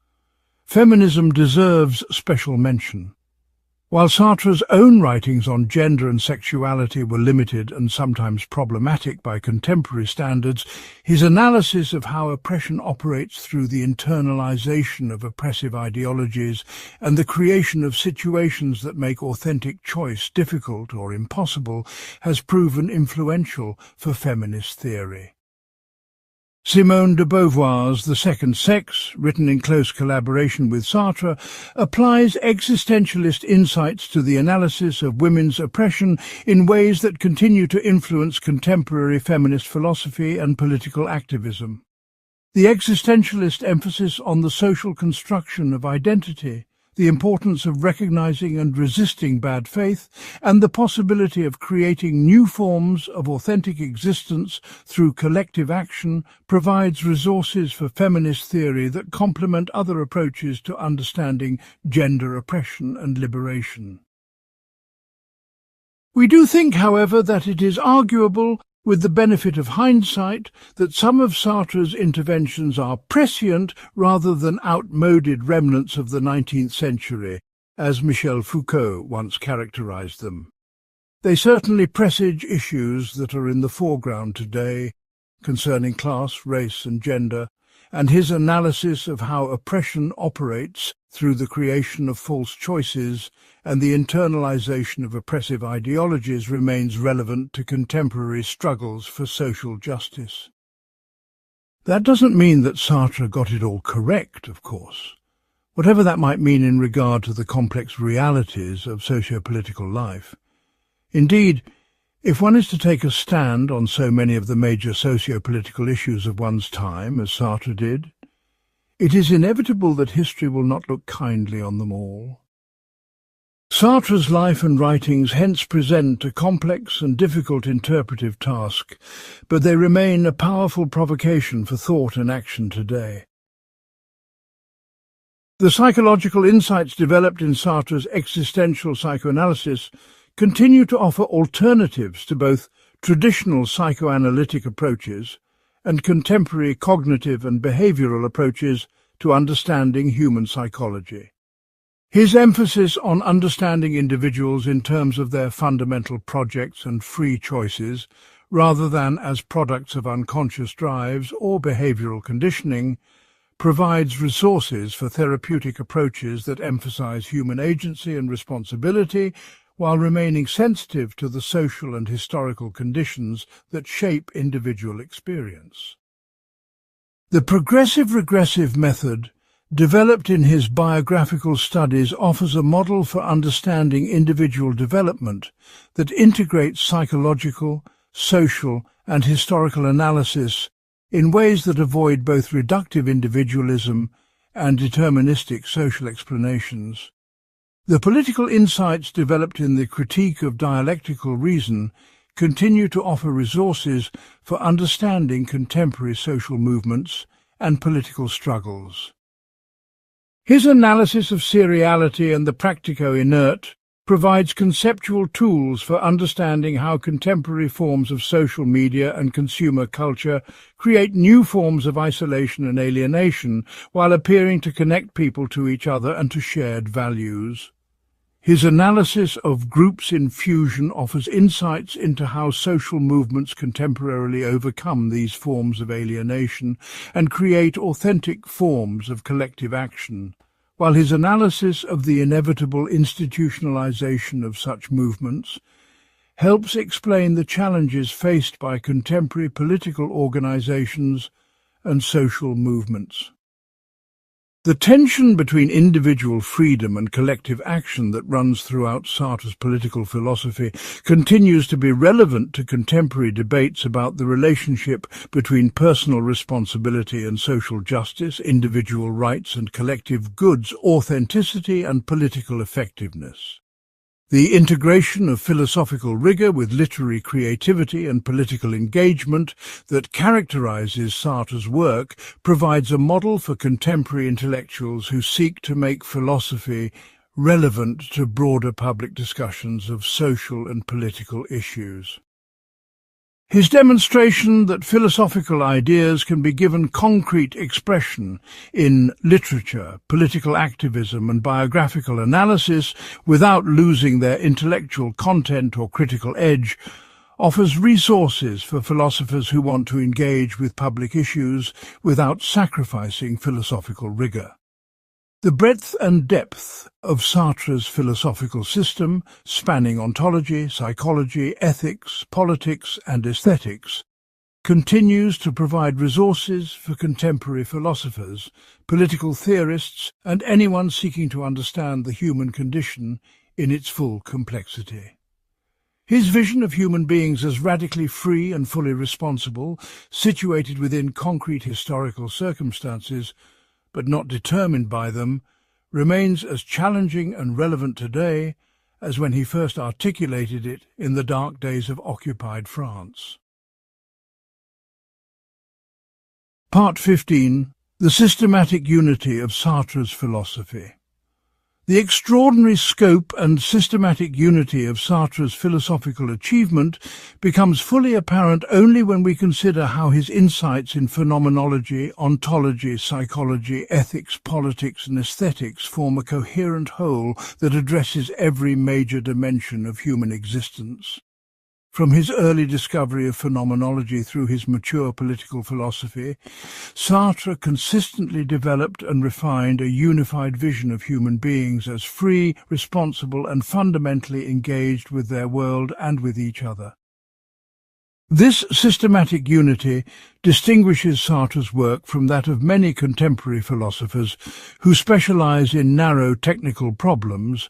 S1: feminism deserves special mention. While Sartre's own writings on gender and sexuality were limited and sometimes problematic by contemporary standards, his analysis of how oppression operates through the internalization of oppressive ideologies and the creation of situations that make authentic choice difficult or impossible has proven influential for feminist theory. Simone de Beauvoir's The Second Sex, written in close collaboration with Sartre, applies existentialist insights to the analysis of women's oppression in ways that continue to influence contemporary feminist philosophy and political activism. The existentialist emphasis on the social construction of identity, the importance of recognizing and resisting bad faith, and the possibility of creating new forms of authentic existence through collective action provides resources for feminist theory that complement other approaches to understanding gender oppression and liberation. We do think, however, that it is arguable, with the benefit of hindsight, that some of Sartre's interventions are prescient rather than outmoded remnants of the 19th century, as Michel Foucault once characterized them. They certainly presage issues that are in the foreground today, concerning class, race and gender, and his analysis of how oppression operates through the creation of false choices and the internalization of oppressive ideologies remains relevant to contemporary struggles for social justice. That doesn't mean that Sartre got it all correct, of course, whatever that might mean in regard to the complex realities of socio-political life. Indeed, if one is to take a stand on so many of the major socio-political issues of one's time, as Sartre did, it is inevitable that history will not look kindly on them all. Sartre's life and writings hence present a complex and difficult interpretive task, but they remain a powerful provocation for thought and action today. The psychological insights developed in Sartre's existential psychoanalysis continue to offer alternatives to both traditional psychoanalytic approaches and contemporary cognitive and behavioral approaches to understanding human psychology. His emphasis on understanding individuals in terms of their fundamental projects and free choices, rather than as products of unconscious drives or behavioral conditioning, provides resources for therapeutic approaches that emphasize human agency and responsibility while remaining sensitive to the social and historical conditions that shape individual experience. The progressive-regressive method, developed in his biographical studies, offers a model for understanding individual development that integrates psychological, social, and historical analysis in ways that avoid both reductive individualism and deterministic social explanations. The political insights developed in the critique of dialectical reason continue to offer resources for understanding contemporary social movements and political struggles. His analysis of seriality and the practico-inert provides conceptual tools for understanding how contemporary forms of social media and consumer culture create new forms of isolation and alienation while appearing to connect people to each other and to shared values. His analysis of groups in fusion offers insights into how social movements contemporarily overcome these forms of alienation and create authentic forms of collective action, while his analysis of the inevitable institutionalization of such movements helps explain the challenges faced by contemporary political organizations and social movements. The tension between individual freedom and collective action that runs throughout Sartre's political philosophy continues to be relevant to contemporary debates about the relationship between personal responsibility and social justice, individual rights and collective goods, authenticity and political effectiveness. The integration of philosophical rigor with literary creativity and political engagement that characterizes Sartre's work provides a model for contemporary intellectuals who seek to make philosophy relevant to broader public discussions of social and political issues. His demonstration that philosophical ideas can be given concrete expression in literature, political activism and biographical analysis without losing their intellectual content or critical edge offers resources for philosophers who want to engage with public issues without sacrificing philosophical rigor. The breadth and depth of Sartre's philosophical system, spanning ontology, psychology, ethics, politics and aesthetics, continues to provide resources for contemporary philosophers, political theorists, and anyone seeking to understand the human condition in its full complexity. His vision of human beings as radically free and fully responsible, situated within concrete historical circumstances, but not determined by them, remains as challenging and relevant today as when he first articulated it in the dark days of occupied France. Part 15. The Systematic Unity of Sartre's Philosophy. The extraordinary scope and systematic unity of Sartre's philosophical achievement becomes fully apparent only when we consider how his insights in phenomenology, ontology, psychology, ethics, politics and aesthetics form a coherent whole that addresses every major dimension of human existence. From his early discovery of phenomenology through his mature political philosophy, Sartre consistently developed and refined a unified vision of human beings as free, responsible, and fundamentally engaged with their world and with each other. This systematic unity distinguishes Sartre's work from that of many contemporary philosophers who specialize in narrow technical problems,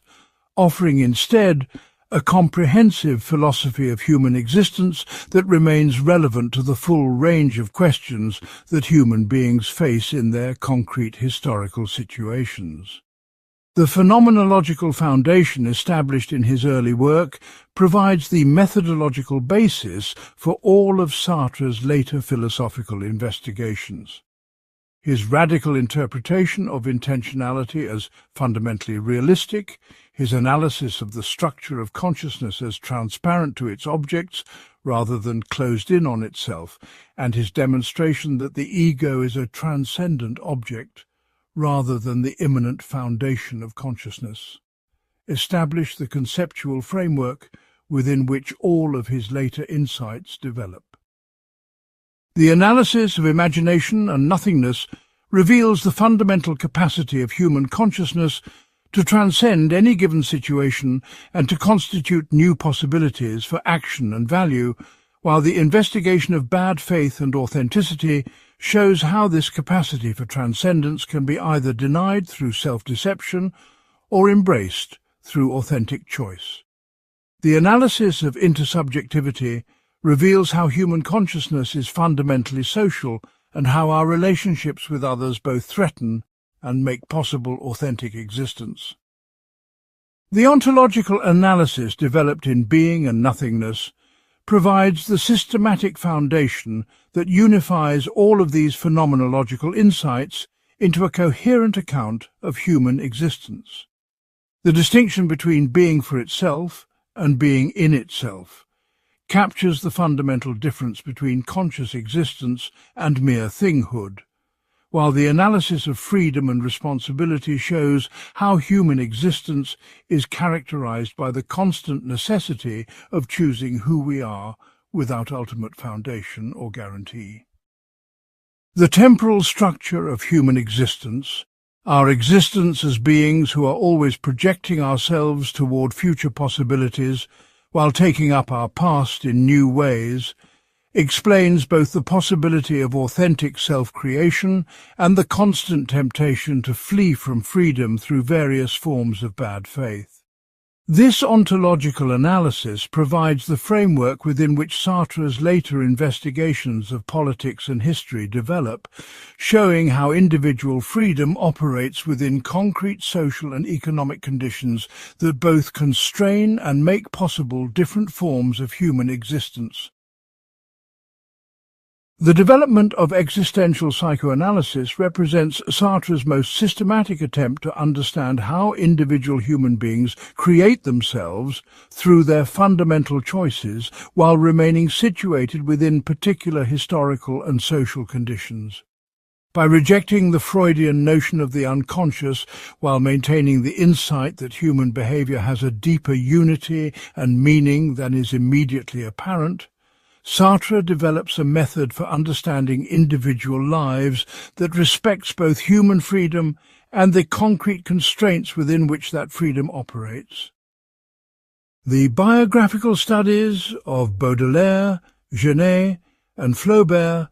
S1: offering instead a comprehensive philosophy of human existence that remains relevant to the full range of questions that human beings face in their concrete historical situations. The phenomenological foundation established in his early work provides the methodological basis for all of Sartre's later philosophical investigations. His radical interpretation of intentionality as fundamentally realistic, his analysis of the structure of consciousness as transparent to its objects rather than closed in on itself, and his demonstration that the ego is a transcendent object rather than the immanent foundation of consciousness, establish the conceptual framework within which all of his later insights develop. The analysis of imagination and nothingness reveals the fundamental capacity of human consciousness to transcend any given situation and to constitute new possibilities for action and value, while the investigation of bad faith and authenticity shows how this capacity for transcendence can be either denied through self-deception or embraced through authentic choice. The analysis of intersubjectivity reveals how human consciousness is fundamentally social and how our relationships with others both threaten and make possible authentic existence. The ontological analysis developed in Being and Nothingness provides the systematic foundation that unifies all of these phenomenological insights into a coherent account of human existence. The distinction between being for itself and being in itself captures the fundamental difference between conscious existence and mere thinghood, while the analysis of freedom and responsibility shows how human existence is characterized by the constant necessity of choosing who we are without ultimate foundation or guarantee. The temporal structure of human existence, our existence as beings who are always projecting ourselves toward future possibilities while taking up our past in new ways, explains both the possibility of authentic self-creation and the constant temptation to flee from freedom through various forms of bad faith. This ontological analysis provides the framework within which Sartre's later investigations of politics and history develop, showing how individual freedom operates within concrete social and economic conditions that both constrain and make possible different forms of human existence. The development of existential psychoanalysis represents Sartre's most systematic attempt to understand how individual human beings create themselves through their fundamental choices while remaining situated within particular historical and social conditions. By rejecting the Freudian notion of the unconscious while maintaining the insight that human behavior has a deeper unity and meaning than is immediately apparent, Sartre develops a method for understanding individual lives that respects both human freedom and the concrete constraints within which that freedom operates. The biographical studies of Baudelaire, Genet, and Flaubert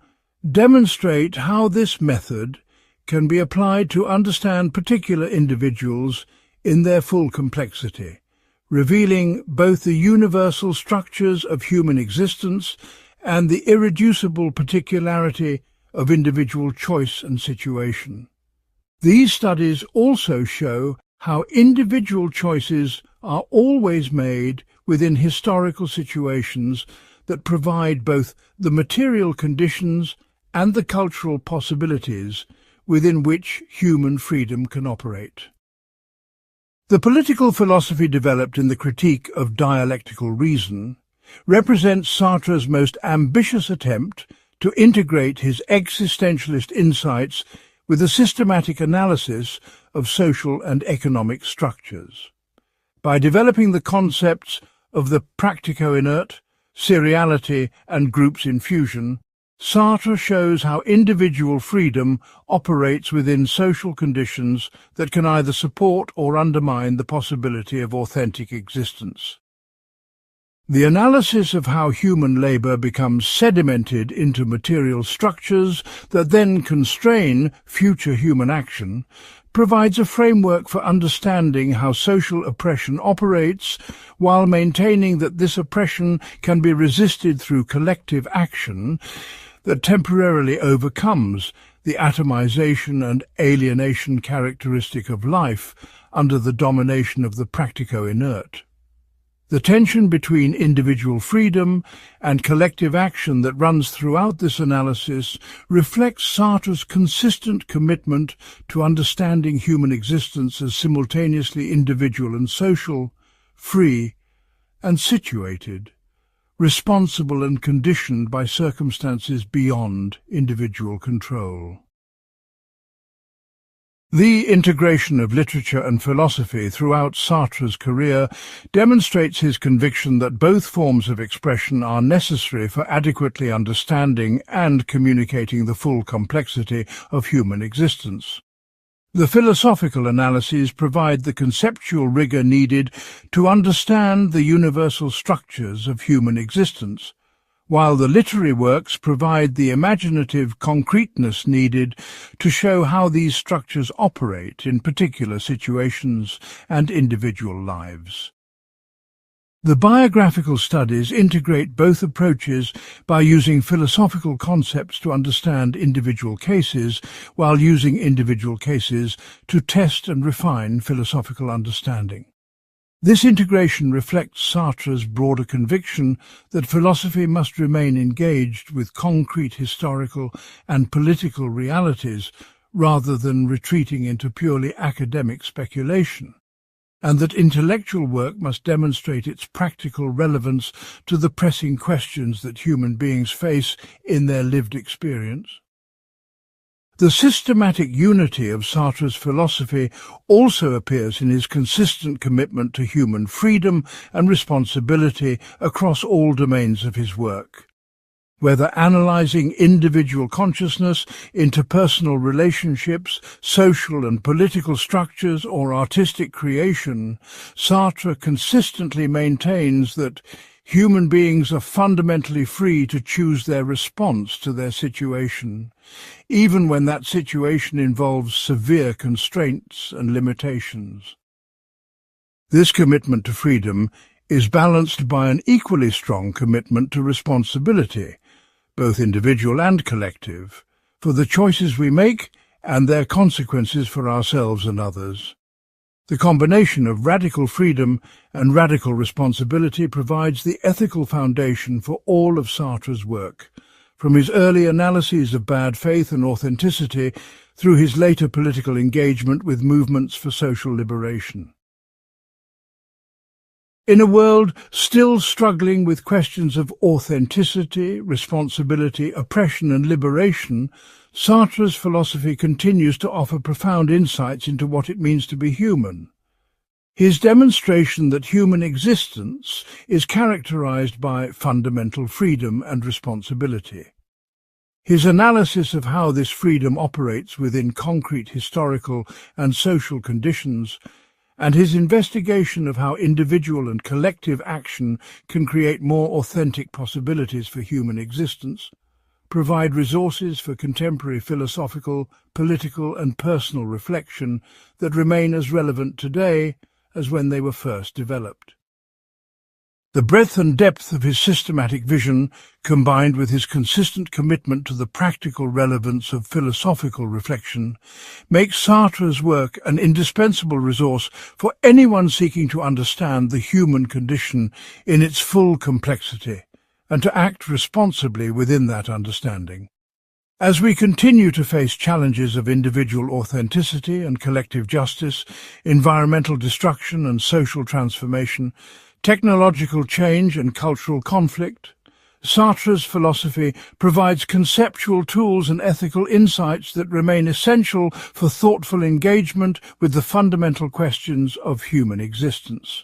S1: demonstrate how this method can be applied to understand particular individuals in their full complexity, revealing both the universal structures of human existence and the irreducible particularity of individual choice and situation. These studies also show how individual choices are always made within historical situations that provide both the material conditions and the cultural possibilities within which human freedom can operate. The political philosophy developed in the critique of dialectical reason represents Sartre's most ambitious attempt to integrate his existentialist insights with a systematic analysis of social and economic structures. By developing the concepts of the practico-inert, seriality, and groups in fusion, Sartre shows how individual freedom operates within social conditions that can either support or undermine the possibility of authentic existence. The analysis of how human labour becomes sedimented into material structures that then constrain future human action provides a framework for understanding how social oppression operates while maintaining that this oppression can be resisted through collective action that temporarily overcomes the atomization and alienation characteristic of life under the domination of the practico-inert. The tension between individual freedom and collective action that runs throughout this analysis reflects Sartre's consistent commitment to understanding human existence as simultaneously individual and social, free and situated, responsible and conditioned by circumstances beyond individual control. The integration of literature and philosophy throughout Sartre's career demonstrates his conviction that both forms of expression are necessary for adequately understanding and communicating the full complexity of human existence. The philosophical analyses provide the conceptual rigor needed to understand the universal structures of human existence, while the literary works provide the imaginative concreteness needed to show how these structures operate in particular situations and individual lives. The biographical studies integrate both approaches by using philosophical concepts to understand individual cases, while using individual cases to test and refine philosophical understanding. This integration reflects Sartre's broader conviction that philosophy must remain engaged with concrete historical and political realities rather than retreating into purely academic speculation, and that intellectual work must demonstrate its practical relevance to the pressing questions that human beings face in their lived experience. The systematic unity of Sartre's philosophy also appears in his consistent commitment to human freedom and responsibility across all domains of his work. Whether analyzing individual consciousness, interpersonal relationships, social and political structures, or artistic creation, Sartre consistently maintains that human beings are fundamentally free to choose their response to their situation, even when that situation involves severe constraints and limitations. This commitment to freedom is balanced by an equally strong commitment to responsibility, both individual and collective, for the choices we make and their consequences for ourselves and others. The combination of radical freedom and radical responsibility provides the ethical foundation for all of Sartre's work, from his early analyses of bad faith and authenticity through his later political engagement with movements for social liberation. In a world still struggling with questions of authenticity, responsibility, oppression and liberation, Sartre's philosophy continues to offer profound insights into what it means to be human. His demonstration that human existence is characterized by fundamental freedom and responsibility. His analysis of how this freedom operates within concrete historical and social conditions, and his investigation of how individual and collective action can create more authentic possibilities for human existence, provide resources for contemporary philosophical, political and personal reflection that remain as relevant today as when they were first developed. The breadth and depth of his systematic vision, combined with his consistent commitment to the practical relevance of philosophical reflection, makes Sartre's work an indispensable resource for anyone seeking to understand the human condition in its full complexity, and to act responsibly within that understanding. As we continue to face challenges of individual authenticity and collective justice, environmental destruction and social transformation, technological change and cultural conflict, Sartre's philosophy provides conceptual tools and ethical insights that remain essential for thoughtful engagement with the fundamental questions of human existence.